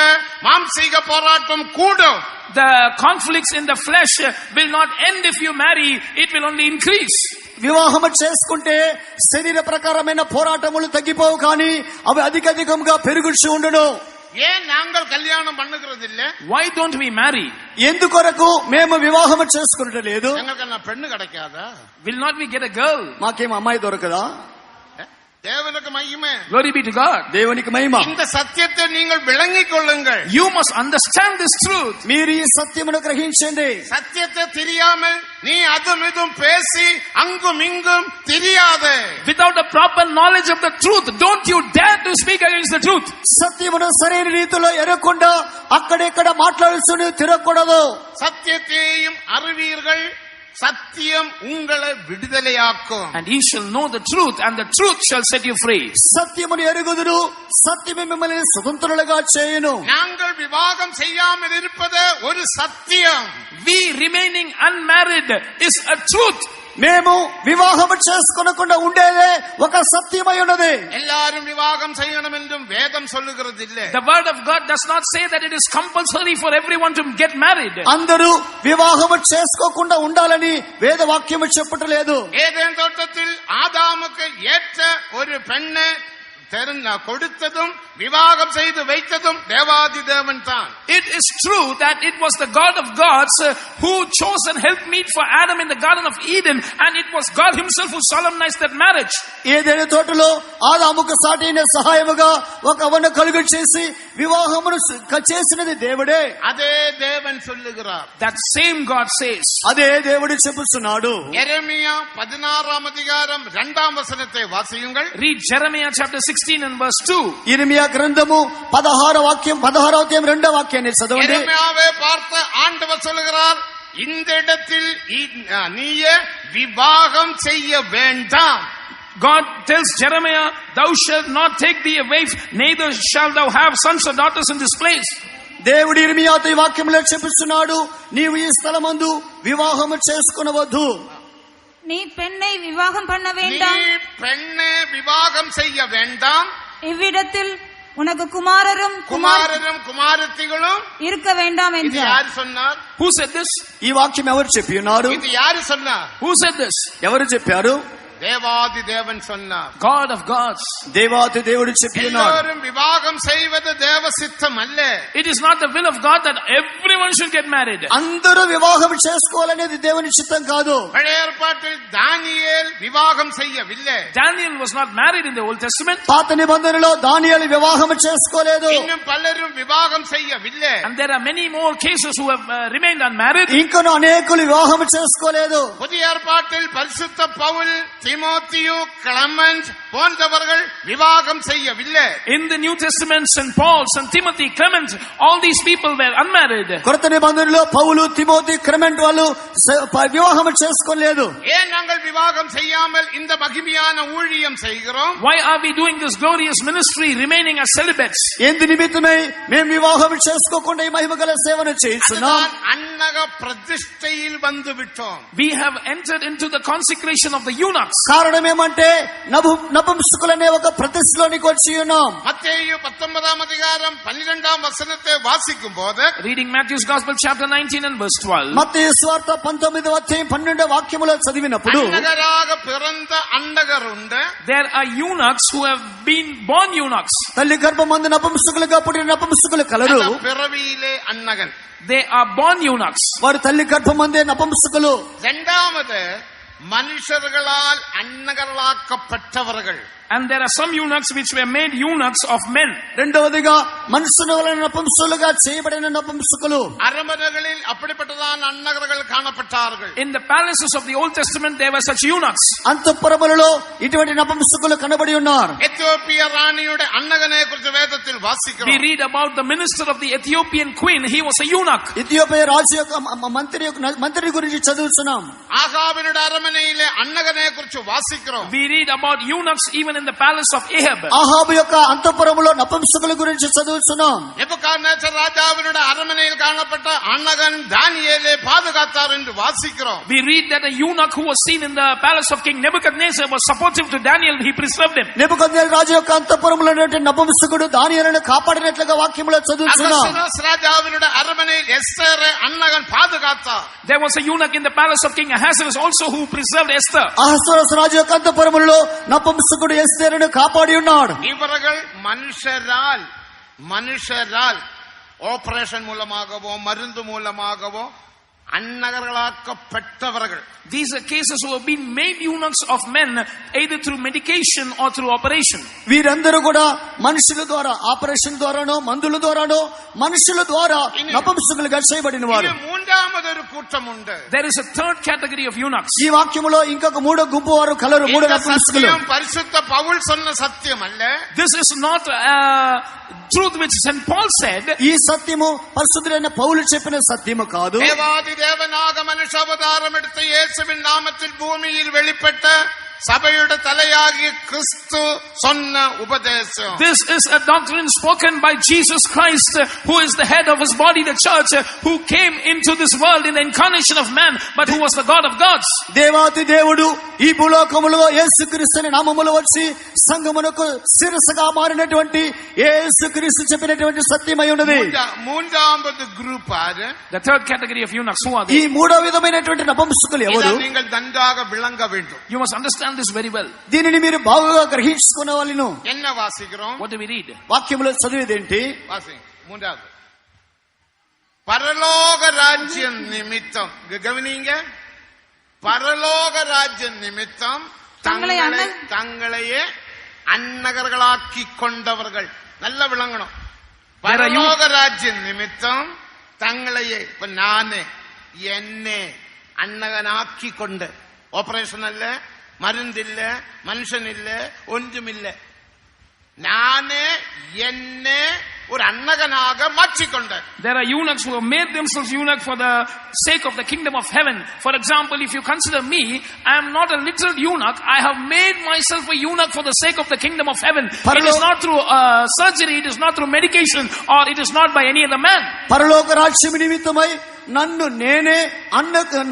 Speaker 1: மாம்சீக போராட்டம் கூடும்.
Speaker 2: The conflicts in the flesh will not end if you marry, it will only increase.
Speaker 3: వివాహం చేసుకుంటే శరీర ప్రకారమైన పోరాటములు తగ్గిపోవు, కానీ అవి అధికంగా పెరుగుతూ ఉండును.
Speaker 1: ஏன் நாங்கள் கல்யாணம் பண்ணுகிறது இல்ல?
Speaker 2: Why don't we marry?
Speaker 3: ఎందుకొరకు మేము వివాహం చేసుకున్నట్టు లేదు?
Speaker 1: எங்களுக்கு பெண்ணு கிடைக்காதா?
Speaker 2: Will not we get a girl?
Speaker 3: మాకేం అమ్మాయి దొరకదా?
Speaker 1: தேவனுக்கு மகிமை.
Speaker 2: Glory be to God.
Speaker 3: దేవునికి మహిమ.
Speaker 1: இந்த சத்தியத்தை நீங்கள் விளங்கிக் கொள்ளுங்கள்.
Speaker 2: You must understand this truth.
Speaker 3: మీరు ఈ సత్యమును గ్రహించండి.
Speaker 1: சத்தியத்தை தெரியாமல் நீ அதும் இதும் பேசி அங்கும் இங்கும் தெரியாதே.
Speaker 2: Without a proper knowledge of the truth, don't you dare to speak against the truth.
Speaker 3: సత్యమును సరైన రీతిలో ఎరగకుండా అక్కడెక్కడ మాట్లాడుతూ తిరగకూడదు.
Speaker 1: சத்தியத்தையும் அறிவீர்கள், சத்தியம் உங்களை விடுதலையாக்கும்.
Speaker 2: And ye shall know the truth, and the truth shall set you free.
Speaker 3: సత్యమును ఎరుగుదురు, సత్యమే మిమ్మల్ని స్వతంత్రులుగా చేయును.
Speaker 1: நாங்கள் விவாகம் செய்யாமல் இருப்பது ஒரு சத்தியம்.
Speaker 2: We remaining unmarried is a truth.
Speaker 3: మేము వివాహం చేసుకోకుండా ఉండేదే ఒక సత్యమై ఉన్నది.
Speaker 1: எல்லாரும் விவாகம் செய்யணும் என்றும் வேதம் சொல்லுகிறது இல்ல.
Speaker 2: The word of God does not say that it is compulsory for everyone to get married.
Speaker 3: అందరూ వివాహం చేసుకోకుండా ఉండాలని వేద వాక్యం చెప్పట్లేదు.
Speaker 1: ஏதேன் தோட்டத்தில் ஆதாமுக்கு ஏற்ற ஒரு பெண்ணை கொடுத்ததும் விவாகம் செய்து வைத்ததும் தேவாதி தேவன் தான்.
Speaker 2: It is true that it was the God of gods who chose and helped meet for Adam in the Garden of Eden, and it was God himself who solemnized that marriage.
Speaker 3: ఏదైనా తోటలో ఆదాముకు సాటైన సహాయముగా ఒక అవను కలుగు చేసి వివాహమును చేసినది దేవుడే.
Speaker 1: అదే దేవుని சொல்லுகிறார்.
Speaker 2: That same God says.
Speaker 3: అదే దేవుడు చెప్పుచున్నాడు.
Speaker 1: యెరెమియా 16వ అధ్యాయం 2వ వచనத்தை వాసియుங்கள்.
Speaker 2: Read Jeremiah chapter 16 and verse 2.
Speaker 3: ఇర్మియా గ్రంథము 16వ అధ్యాయం 2వ వాక్యాన్ని చదవండి.
Speaker 1: యెరెమియాவை பார்த்து ஆண்டவர் சொல்லுகிறார், இந்த இடத்தில் நீயே விவாகம் செய்ய வேண்டாம்.
Speaker 2: God tells Jeremiah, thou shalt not take thee a wife, neither shalt thou have sons or daughters in this place.
Speaker 3: దేవుడు ఇర్మియాతో ఈ వాక్యములో చెప్పుచున్నాడు, నీవు ఈ స్థలమందు వివాహం చేసుకొనవద్దు.
Speaker 6: நீ பெண்ணை விவாகம் பண்ண வேண்டாம்.
Speaker 1: நீ பெண்ணை விவாகம் செய்ய வேண்டாம்.
Speaker 6: இவ்விடத்தில் உனக்கு குமாரரும்
Speaker 1: குமாரத்திகளும்
Speaker 6: இருக்க வேண்டாம் என்று
Speaker 1: யார் சொன்னார்?
Speaker 2: Who said this?
Speaker 3: ఈ వాక్యం ఎవరు చెప్పినారు?
Speaker 1: ఇది யார் சொன்னார்?
Speaker 2: Who said this?
Speaker 3: ఎవరు చెప్పారు?
Speaker 1: தேவாதி தேவன் சொன்னார்.
Speaker 2: God of gods.
Speaker 3: దేవాది దేవుడు చెప్పినాడు.
Speaker 1: எல்லாரும் விவாகம் செய்வது தேவ சித்தம் அல்ல.
Speaker 2: It is not the will of God that everyone should get married.
Speaker 3: అందరూ వివాహం చేసుకోవాలనేది దేవుని చిత్తం కాదు.
Speaker 1: பழைய ஏற்பாட்டில் தானியேல் விவாகம் செய்யவில்லை.
Speaker 2: Daniel was not married in the Old Testament.
Speaker 3: పాత నిబంధనలో దానియేలు వివాహం చేసుకోలేదు.
Speaker 1: இன்னும் பலரும் விவாகம் செய்யவில்லை.
Speaker 2: And there are many more cases who have remained unmarried.
Speaker 3: ఇంకను అనేకులు వివాహం చేసుకోలేదు.
Speaker 1: புதிய ஏற்பாட்டில் பரிசுத்த பவுல், தீமோத்தேயு, கிளமெண்ட் போன்றவர்கள் விவாகம் செய்யவில்லை.
Speaker 2: In the New Testament, St. Paul, St. Timothy, Clement, all these people were unmarried.
Speaker 3: కొత్త నిబంధనలో పౌలు, తిమోతి, క్లెమెంట్ వాళ్ళు వివాహం చేసుకోలేదు.
Speaker 1: ஏன் நாங்கள் விவாகம் செய்யாமல் இந்த மகிமையான ஊழியம் செய்கிறோம்?
Speaker 2: Why are we doing this glorious ministry, remaining as celibates?
Speaker 3: ఎందు నిమిత్తమై మేము వివాహం చేసుకోకుండా ఈ మహిమగల సేవను చేస్తున్నాం.
Speaker 1: అన్నగ ప్రతిష్ఠയിൽ బంధు విట్టోం.
Speaker 2: We have entered into the consecration of the eunuchs.
Speaker 3: కారణం ఏమంటే నపుంసకులనే ఒక ప్రతిష్ఠలోనికి వచ్చి ఉన్నాం.
Speaker 1: మత్తయి 19వ అధ్యాయం 12వ వచనத்தை వాసిக்கும் పోது,
Speaker 2: reading Matthew's Gospel chapter 19 and verse 12.
Speaker 3: మత్తయి సువార్త 19వ అధ్యాయం 12వ వాక్యములో చదివినప్పుడు,
Speaker 1: అన్నగరాగ పిறந்த అన్నగర్ ఉండే,
Speaker 2: there are eunuchs who have been born eunuchs.
Speaker 3: తల్లి గర్భమందు నపుంసకులుగా పుట్టిన నపుంసకులు colour.
Speaker 1: పిறவியிலே అన్నగన్.
Speaker 2: They are born eunuchs.
Speaker 3: వారు తల్లి గర్భమందే నపుంసకులు.
Speaker 1: இரண்டாவது மனுஷர்களால் அன்னகர்களாக்கப்பட்டவர்கள்.
Speaker 2: And there are some eunuchs which were made eunuchs of men.
Speaker 3: రెండవదిగా మనుషుల వలన నపుంసకులుగా చేయబడిన నపుంసకులు.
Speaker 1: அரமனைகளில் அப்படிப்பட்டதான் அன்னகர்கள் காணப்பட்டார்கள்.
Speaker 2: In the palaces of the Old Testament there were such eunuchs.
Speaker 3: అంతఃపురములలో ఇటువంటి నపుంసకులు కనబడి ఉన్నారు.
Speaker 1: எத்தியோப்பிய ராணியுடைய அன்னகனை குறித்து வேதத்தில் வாசிக்கிறோம்.
Speaker 2: We read about the minister of the Ethiopian queen. He was a eunuch.
Speaker 3: Ethiopia రాజు యొక్క మంత్రి గురించి చదువుతున్నాం.
Speaker 1: ஆகாபினுடைய அரமனையிலே அன்னகனை குறித்து வாசிக்கிறோம்.
Speaker 2: We read about eunuchs even in the palace of Ahab.
Speaker 3: ఆహాబు యొక్క అంతఃపురములో నపుంసకుల గురించి చదువుతున్నాం.
Speaker 1: నెబుకద్నెజర్ రాజాவினுடைய அரமனையில் காணப்பட்ட அன்னகன் தானியேலை பாதுகாத்தார் என்று வாசிக்கிறோம்.
Speaker 2: We read that a eunuch who was seen in the palace of King Nebuchadnezzar was supportive to Daniel. He preserved him.
Speaker 3: Nebuchadnezzar రాజు యొక్క అంతఃపురములో ఉన్నటువంటి నపుంసకుడు దానియేలును కాపాడినట్లుగా వాక్యములో చదువుతున్నాం.
Speaker 1: అహస్వేరోస్ రాజాவினுடைய அரமனையில் ఎస్తేரை అన్నగన్ பாதுகாத்தார்.
Speaker 2: There was a eunuch in the palace of King Ahasuerus also who preserved Esther.
Speaker 3: అహస్వేరోస్ రాజు యొక్క అంతఃపురములో నపుంసకుడు ఎస్తేరును కాపాడి ఉన్నాడు.
Speaker 1: இவர்கள் மனுஷரால் ஆபரேஷன் மூலமாகவோ மருந்து மூலமாகவோ அன்னகர்களாக்கப்பட்டவர்கள்.
Speaker 2: These are cases who have been made eunuchs of men either through medication or through operation.
Speaker 3: వీరందరూ కూడా మనుషుల ద్వారా ఆపరేషన్ ద్వారానో మందుల ద్వారానో మనుషుల ద్వారా నపుంసకులుగా చేయబడిన వారు.
Speaker 1: మూడవదొரு కూటం ఉంది.
Speaker 2: There is a third category of eunuchs.
Speaker 3: ఈ వాక్యములో ఇంకొక మూడో గుంపు వారు కలరు. మూడో నపుంసకులు.
Speaker 1: పరిశుద్ధ పౌలు சொன்ன సత్యం அல்ல.
Speaker 2: This is not truth which St. Paul said.
Speaker 3: ఈ సత్యము పరిశుద్ధుడైన పౌలు చెప్పిన సత్యము కాదు.
Speaker 1: தேவாதி தேவனாக மனுஷ அவதாரம் எடுத்த இயேசுவின் நாமத்தில் பூமியில் வெளிப்பட்ட சபையோட தலையாகிய கிறிஸ்து சொன்ன உபதேசம்.
Speaker 2: This is a doctrine spoken by Jesus Christ, who is the head of his body, the church, who came into this world in the incarnation of man, but who was the God of gods.
Speaker 3: దేవాతి దేవుడు ఈ భూలోకములో యేసుక్రీస్తుని నామములో వచ్చి సంఘమునకు శిరస్సుగా మారినటువంటి యేసుక్రీస్తు చెప్పినటువంటి సత్యమై ఉన్నది.
Speaker 1: மூன்றாவது గ్రూప్ ఆర్.
Speaker 2: The third category of eunuchs, who are
Speaker 3: ఈ
Speaker 2: they?
Speaker 3: మూడో విధమైనటువంటి నపుంసకులు ఎవరు?
Speaker 1: நீங்கள் நன்றாக விளங்க வேண்டும்.
Speaker 2: You must understand this very well.
Speaker 3: దీనిని మీరు బాగుగా గ్రహించుకోవాలను.
Speaker 1: என்ன வாசிக்கிறோம்?
Speaker 2: What do we read?
Speaker 3: వాక్యములో చదివేదేంటి?
Speaker 1: வாசி. மூன்றாவது பரலோக ராஜ்யம் நிமித்தம். கவனிங்க. பரலோக ராஜ்யம் நிமித்தம் தங்களையே அன்னகர்களாக்கி கொண்டவர்கள். நல்ல விளங்கணும். பரலோக ராஜ்யம் நிமித்தம் தங்களையே, இப்ப நானே என்னே அன்னகனாக்கி கொண்டு, ஆபரேஷன் அல்ல, மருந்தில்ல, மனுஷன் இல்ல, ஒன்றுமில்ல, நானே என்னே ஒரு அன்னகனாக மாற்றிக்கொண்டார்.
Speaker 2: There are eunuchs who have made themselves eunuch for the sake of the kingdom of heaven. For example, if you consider me, I am not a literal eunuch. I have made myself a eunuch for the sake of the kingdom of heaven. It is not through surgery, it is not through medication, or it is not by any other man.
Speaker 3: పరలోక రాజ్యం నిమిత్తమై నన్ను నేనే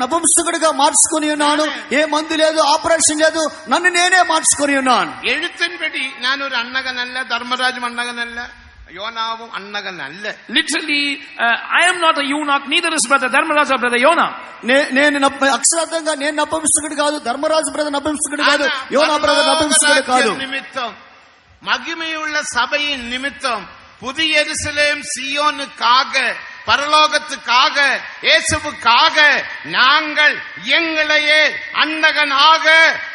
Speaker 3: నపుంసకుడిగా మార్చుకొని ఉన్నాను. ఏ మందు లేదు, operation లేదు, నన్ను నేనే మార్చుకొని ఉన్నాను.
Speaker 1: எழுத்தின்படி நான் ஒரு அன்னகன் அல்ல, தர்மராஜம் அன்னகன் அல்ல, யோனாவும் அன்னகன் அல்ல.
Speaker 2: Literally, I am not a eunuch, neither is brother Dharmaraj or brother Yona.
Speaker 3: నేను అక్షరార్థంగా నేను నపుంసకుడు కాదు, ధర్మరాజు బ్రదర్ నపుంసకుడు కాదు, యోనా బ్రదర్ నపుంసకుడు కాదు.
Speaker 1: நிமித்தம், மகிமையுள்ள சபையின் நிமித்தம், புதிய எருசலேம் சீயோனுக்காக, பரலோகத்துக்காக, இயேசுவுக்காக நாங்கள் எங்களையே அன்னகனாக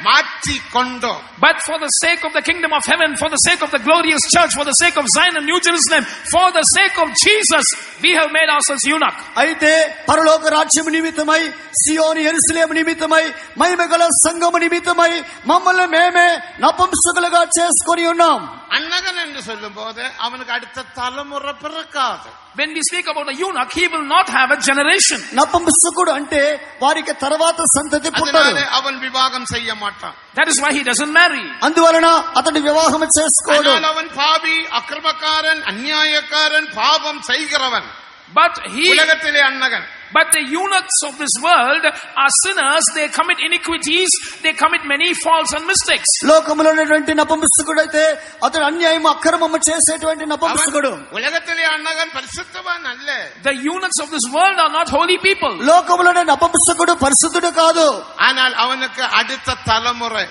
Speaker 1: மாற்றிக் கொண்டோம்.
Speaker 2: But for the sake of the kingdom of heaven, for the sake of the glorious church, for the sake of Zion and New Jerusalem, for the sake of Jesus, we have made ourselves eunuch.
Speaker 3: అయితే పరలోక రాజ్యం నిమిత్తమై, సియోను యెరూషలేము నిమిత్తమై, మహిమగల సంఘము నిమిత్తమై మమ్మల్ని మేమే నపుంసకులుగా చేసుకొని ఉన్నాం.
Speaker 1: அன்னகன் என்று சொல்லும் போது அவனுக்கு அடுத்த தலைமுறை பிறக்காது.
Speaker 2: When we speak about a eunuch, he will not have a generation.
Speaker 3: నపుంసకుడు అంటే వారికి తర్వాత సంతతి పుట్టదు.
Speaker 1: அவன் விவாகம் செய்ய மாட்டான்.
Speaker 2: That is why he doesn't marry.
Speaker 3: అందువలన అతడు వివాహం చేసుకోడు.
Speaker 1: அவன் பாவி, அக்கிரமக்காரன், அநியாயக்காரன், பாவம் செய்கிறவன்.
Speaker 2: But
Speaker 1: உலகத்திலே அன்னகன்.
Speaker 2: But the eunuchs of this world are sinners. They commit iniquities. They commit many faults and mistakes.
Speaker 3: లోకములో ఉన్నటువంటి నపుంసకుడు అయితే అతడు అన్యాయం అక్రమము చేసేటువంటి నపుంసకుడు.
Speaker 1: உலகத்திலே அன்னகன் பரிசுத்தவான் அல்ல.
Speaker 2: The eunuchs of this world are not holy people.
Speaker 3: లోకములో నపుంసకుడు పరిశుద్ధుడు కాదు.
Speaker 1: ஆனால் அவனுக்கு அடுத்த தலைமுறை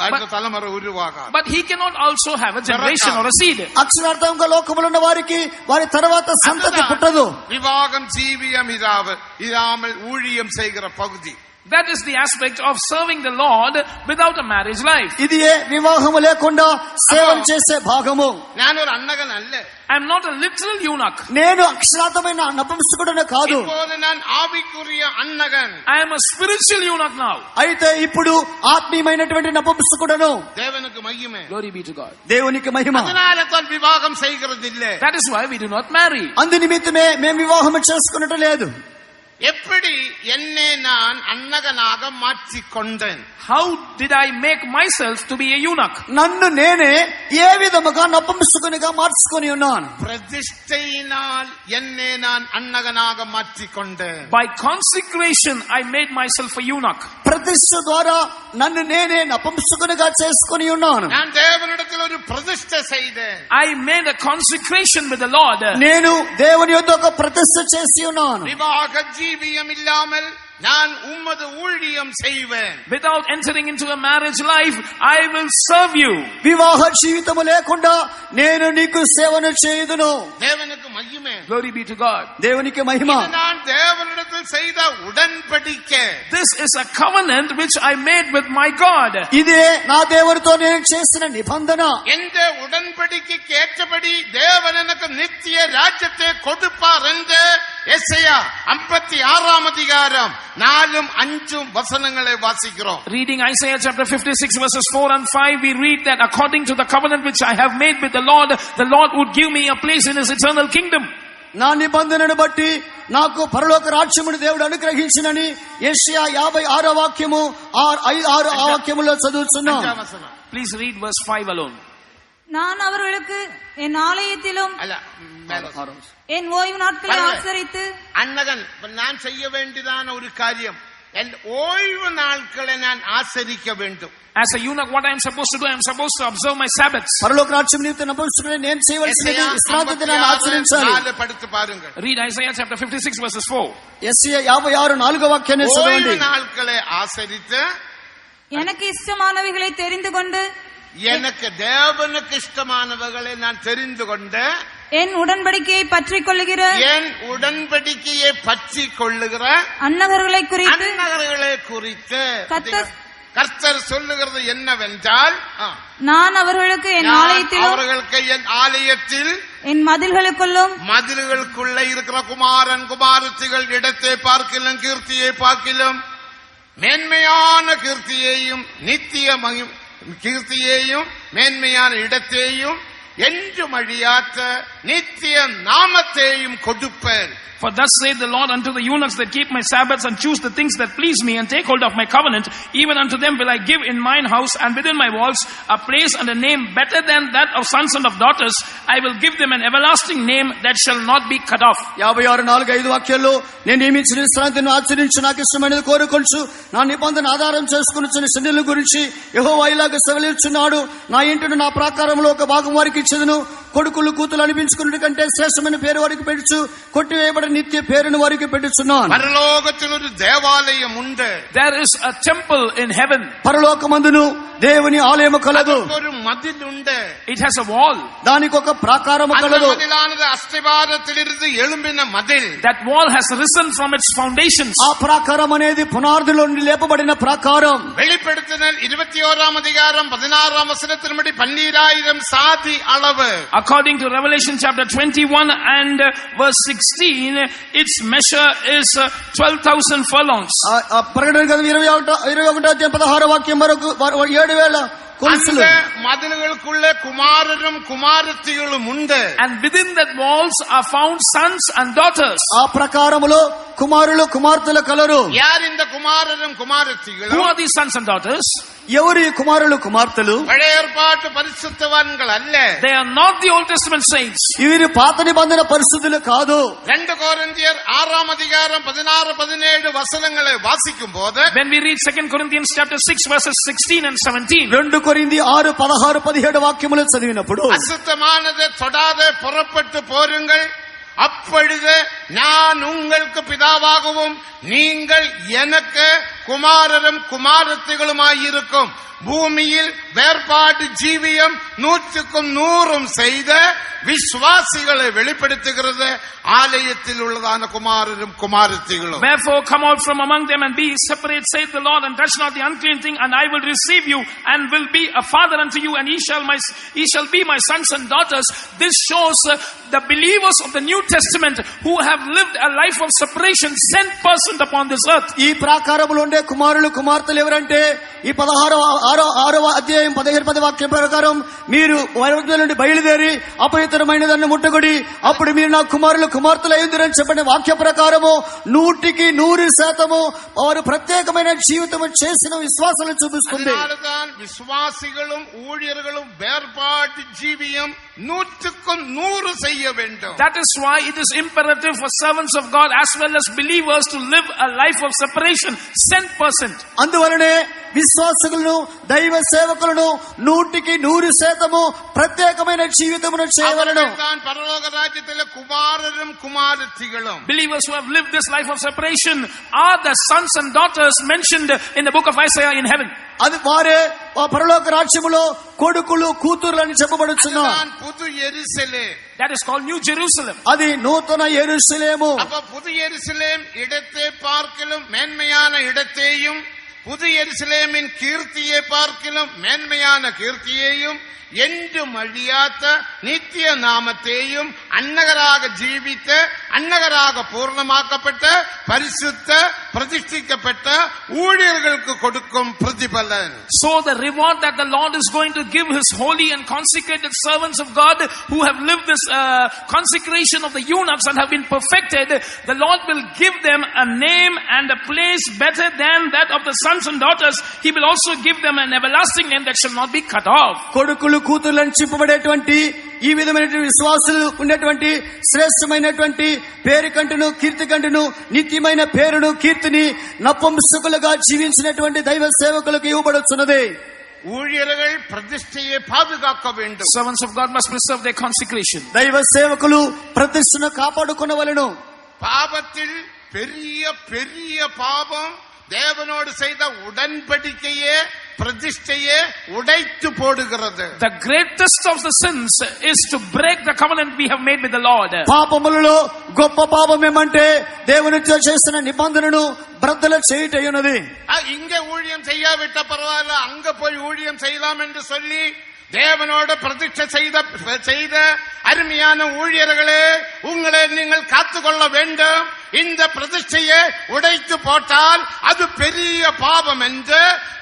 Speaker 1: அடுத்த தலைமுறை உருவாகாது.
Speaker 2: But he cannot also have a generation or a seed.
Speaker 3: అక్షరార్థంగా లోకములో ఉన్న వారికి వారి తర్వాత సంతతి పుట్టదు.
Speaker 1: விவாகம் ஜீவியம் இராமல் ஊழியம் செய்கிற பகுதி.
Speaker 2: That is the aspect of serving the Lord without a marriage life.
Speaker 3: ఇదియే వివాహము లేకుండా సేవన చేసే భాగము.
Speaker 1: ഞാനൊരു അണ്ണകനല്ല.
Speaker 2: I am not a literal eunuch.
Speaker 3: నేను అక్షరార్థమైన నపుంసకుడనే కాదు.
Speaker 1: இப்போது நான் ஆவிக்குரிய அண்ணகன்.
Speaker 2: I am a spiritual eunuch now.
Speaker 3: అయితే ఇప్పుడు ఆత్మీయమైనటువంటి నపుంసకుడను.
Speaker 1: தேவனுக்கு மகிமை.
Speaker 2: Glory be to God.
Speaker 3: దేవునికి మహిమ.
Speaker 1: அதனால தான் விவாகம் செய்கிறதில்லை.
Speaker 2: That is why we do not marry.
Speaker 3: అందు నిమిత్తమే మేము వివాహం చేసుకున్నట్టు లేదు.
Speaker 1: எப்படி என்னை நான் அண்ணகனாக மாற்றிக்கொண்டேன்?
Speaker 2: How did I make myself to be a eunuch?
Speaker 3: నన్ను నేనే ఏ విధముగా నపుంసకునిగా మార్చుకొని ఉన్నాను?
Speaker 1: பிரதிஷ்டையினால் என்னை நான் அண்ணகனாக மாற்றிக்கொண்டேன்.
Speaker 2: By consecration I made myself a eunuch.
Speaker 3: ప్రతిష్ఠ ద్వారా నన్ను నేనే నపుంసకునిగా చేసుకొని ఉన్నాను.
Speaker 1: நான் தேவனிடத்தில் ஒரு பிரதிஷ்டை செய்தேன்.
Speaker 2: I made a consecration with the Lord.
Speaker 3: నేను దేవుని యొద్ద ఒక ప్రతిష్ఠ చేసి ఉన్నాను.
Speaker 1: விவாக ஜீவியம் இல்லாமல் நான் உம்மது ஊழியம் செய்வேன்.
Speaker 2: Without entering into a marriage life, I will serve you.
Speaker 3: వివాహ జీవితము లేకుండా నేను నీకు సేవను చేయుదును.
Speaker 1: தேவனுக்கு மகிமை.
Speaker 2: Glory be to God.
Speaker 3: దేవునికి మహిమ.
Speaker 1: நான் தேவனிடத்தில் செய்த உடன்படிக்கை.
Speaker 2: This is a covenant which I made with my God.
Speaker 3: ఇదే నా దేవునితో నేను చేసిన నిబంధన.
Speaker 1: எந்த உடன்படிக்கைக்கு ஏற்றபடி தேவன் எனக்கு நித்திய ராஜ்யத்தை கொடுப்பார் என்று எசையா 56 அதிகாரம் 4-5 வசனங்களை வாசிக்கிறோம்.
Speaker 2: Reading Isaiah chapter 56 verses 4 and 5, we read that according to the covenant which I have made with the Lord would give me a place in his eternal kingdom.
Speaker 3: నా నిబంధనను బట్టి నాకు పరలోక రాజ్యమును దేవుడు అనుగ్రహించినని యెషయా 56 వాక్యము 6 వాక్యములో చదువుతున్నాం.
Speaker 2: Please read verse 5 alone.
Speaker 6: நான் அவர்களுக்கு என் ஆலயத்திலும் என் ஓய்வு நாட்களை ஆசரித்து
Speaker 1: அண்ணகன் நான் செய்ய வேண்டியதான ஒரு காரியம், என் ஓய்வு நாட்களை நான் ஆசரிக்க வேண்டும்.
Speaker 2: As a eunuch, what I am supposed to do? I am supposed to observe my Sabbaths.
Speaker 3: పరలోక రాజ్యం నిమిత్తం నపుంసకుడే నేను చేయవలసినది విశ్రాంతి దినాన్ని ఆచరించాలి.
Speaker 1: పడుతు పారుంగ.
Speaker 2: Read Isaiah chapter 56 verses 4.
Speaker 3: యెషయా 56 4వ వాక్యాన్ని చదవండి.
Speaker 1: ஓய்வு நாட்களை ஆசரித்து
Speaker 6: எனக்கு இஷ்டமானவைகளை தெரிந்து கொண்டு
Speaker 1: எனக்கு தேவனுக்கு இஷ்டமானவர்களை நான் தெரிந்து கொண்டு
Speaker 6: என் உடன்படிக்கையை பற்றிக் கொள்ளுகிற அன்னகர்களை குறித்து
Speaker 1: கர்த்தர் சொல்லுகிறது என்னவென்றால்,
Speaker 6: நான் அவர்களுக்கு என் ஆலயத்தில் என் மதில்களுக்குள்ள
Speaker 1: இருக்கிற குமாரன் குமாரத்திகள் இடத்தை பார்க்கிலும் கீர்த்தியை பார்க்கிலும் மேன்மையான கீர்த்தியையும் நித்திய கீர்த்தியையும் மேன்மையான இடத்தையும் என்றும் அழியாத நித்திய நாமத்தையும் கொடுப்பேன்.
Speaker 2: For thus saith the Lord unto the eunuchs that keep my Sabbaths and choose the things that please me and take hold of my covenant, even unto them will I give in mine house and within my walls a place and a name better than that of sons and of daughters. I will give them an everlasting name that shall not be cut off.
Speaker 3: 56 4-5 వాక్యాల్లో నేను నియమించిన విశ్రాంతిని ఆచరించి నాకు ఇష్టమైనది కోరుకొంచు నా నిబంధన ఆధారం చేసుకొనుచున్న శనిల గురించి యెహోవా ఇలాగ సెలవిస్తున్నాడు, నా ఇంటిని నా ప్రాకారంలో ఒక భాగం వారికి ఇచ్చేదను, కొడుకులు కూతులు అనిపించుకున్నటి కంటే శ్రేష్టమైన పేరు వారికి పెట్టుచు కొట్టివేయబడిన నిత్య పేరును వారికి పెట్టుచున్నాను.
Speaker 1: పరలోకములో ఒక దేవాలయం ఉంది.
Speaker 2: There is a temple in heaven.
Speaker 3: పరలోకమందును దేవుని ఆలయము కలదు.
Speaker 1: ఒక మదిలు ఉంది.
Speaker 2: It has a wall.
Speaker 3: దానికి ఒక ప్రాకారము కలదు.
Speaker 1: మదిలానది అస్థివారத்திலிருந்து எழும்பின మదిల్.
Speaker 2: That wall has risen from its foundations.
Speaker 3: ఆ ప్రాకారం అనేది పునాదుల నుండి లేపబడిన ప్రాకారం.
Speaker 1: வெளிப்படுத்துதல் 21 அதிகாரம் 16 வசனத்தின்படி 12000 சாதி அளவு.
Speaker 2: According to Revelation chapter 21 and verse 16, its measure is 12,000 furlongs.
Speaker 3: ప్రకటన గ్రంథం 21:16 వాక్యం వరకు 7,000 కొలుసులు.
Speaker 1: మదిలుகளுக்குள்ள కుమారులు కుమార్తెలు ఉండే.
Speaker 2: And within that walls are found sons and daughters.
Speaker 3: ఆ ప్రకారములో కుమారులు కుమార్తెలు కలరు.
Speaker 1: యార్ ఇంద కుమారులు కుమార్తెలు?
Speaker 2: Who are these sons and daughters?
Speaker 3: ఎవరు ఈ కుమారులు కుమార్తెలు?
Speaker 1: పழைయ ఏర్పాటు పరిశుద్ధవాన్கள் அல்ல.
Speaker 2: They are not the Old Testament saints.
Speaker 3: వీరు పాత నిబంధన పరిశుద్ధులు కాదు.
Speaker 1: 2 కొరింథీయర్ 6 அதிகாரம் 16-17 వచనங்களை వాసిக்கும்போது,
Speaker 2: when we read 2 Corinthians chapter 6 verses 16 and 17,
Speaker 3: 2 కొరింథీ 6:16-17 వాక్యములు చదివినప్పుడు,
Speaker 1: அசுத்தமானதை தொடாதே புறப்பட்டு போருங்கள், அப்பொழுது நான் உங்களுக்கு பிதாவாகவும் நீங்கள் எனக்கு
Speaker 7: குமாரரும் குமாரத்திகளுமாயிருக்கும். பூமியில் வேறுபாடு ஜீவியம் 100க்கும் செய்த விசுவாசிகளை வெளிப்படுத்துகிறது ஆலயத்தில் உள்ளதான குமாரரும் குமாரத்திகளும்.
Speaker 2: Therefore come out from among them and be separate, saith the Lord, and touch not the unclean thing, and I will receive you and will be a father unto you, and ye shall be my sons and daughters. This shows the believers of the New Testament who have lived a life of separation, sent person upon this earth.
Speaker 3: ఈ ప్రాకారములో ఉండే కుమారులు కుమార్తెలు ఎవరంటే ఈ 16వ అధ్యాయం 17వ వాక్యం ప్రకారం మీరు వారి నుండి బయలుదేరి అపవిత్రమైన దాన్ని ముట్టగొడి అప్పుడు మీరు నా కుమారులు కుమార్తెలు అయ్యుందురని చెప్పిన వాక్య ప్రకారము 100% వారు ప్రత్యేకమైన జీవితం చేసిన విశ్వాసాలను చూపిస్తుంది.
Speaker 7: விசுவாசிகளும் ஊழியர்களும் வேறுபாடு ஜீவியம் 100க்கும் செய்ய வேண்டும்.
Speaker 2: That is why it is imperative for servants of God as well as believers to live a life of separation, sent person.
Speaker 3: అందువలనే విశ్వాసులను దైవ సేవకులను 100% ప్రత్యేకమైన జీవితమును చేయవలెను.
Speaker 7: పరలోక రాజ్యத்திலே కుమారரும் కుమారతిகளும்.
Speaker 2: Believers who have lived this life of separation are the sons and daughters mentioned in the book of Isaiah in heaven.
Speaker 3: అది వారే పరలోక రాజ్యములో కొడుకులు కూతుర్లు అని చెప్పబడుచున్నారు.
Speaker 7: புது எருசலேம்.
Speaker 2: That is called New Jerusalem.
Speaker 3: అది నూతన యెరూషలేము.
Speaker 7: அப்ப புது எருசலேம் இடத்தை பார்க்கிலும் மேன்மையான இடத்தையும் புது எருசலேமின் கீர்த்தியை பார்க்கிலும் மேன்மையான கீர்த்தியையும் என்றும் அழியாத நித்திய நாமத்தையும் அன்னகராக ஜீவித்த அன்னகராக பூர்ணமாக்கப்பட்ட பரிசுத்த பிரதிஷ்டிக்கப்பட்ட ஊழியர்களுக்கு கொடுக்கும் பிரதிபலன்.
Speaker 2: So the reward that the Lord is going to give his holy and consecrated servants of God who have lived this consecration of the eunuchs and have been perfected, the Lord will give them a name and a place better than that of the sons and daughters. He will also give them an everlasting name that shall not be cut off.
Speaker 3: కొడుకులు కూతుర్లను చెప్పబడేటువంటి ఈ విధమైనటువంటి విశ్వాసులు ఉన్నటువంటి శ్రేష్టమైనటువంటి పేరు కంటును కీర్తి కంటును నిత్యమైన పేరును కీర్తిని నపుంసకులుగా జీవించినటువంటి దైవ సేవకులకు ఇవ్వబడుతున్నది.
Speaker 7: ஊழியர்கள் பிரதிஷ்டையை பாதுகாக்க வேண்டும்.
Speaker 2: Servants of God must preserve their consecration.
Speaker 3: దైవ సేవకులు ప్రతిష్టను కాపాడుకొనవలెను.
Speaker 7: பாவத்தில் பெரிய பெரிய பாவம் தேவனோடு செய்த உடன்படிக்கையே பிரதிஷ்டையே உடைத்து போடுகிறது.
Speaker 2: The greatest of the sins is to break the covenant we have made with the Lord.
Speaker 3: పాపములలో గొప్ప పాపం ఏమంటే దేవునితో చేసిన నిబంధనను బ్రద్దలు చేయుటయున్నది.
Speaker 7: இங்க ஊழியம் செய்யாவிட்ட பரவாயில்ல, அங்க போய் ஊழியம் செய்யலாம் என்று சொல்லி தேவனோடு பிரதிஷ்டை செய்த அருமையான ஊழியர்களே, உங்களை நீங்கள் காத்துக்கொள்ள வேண்டும். இந்த பிரதிஷ்டையை உடைத்து போட்டால் அது பெரிய பாவம் என்று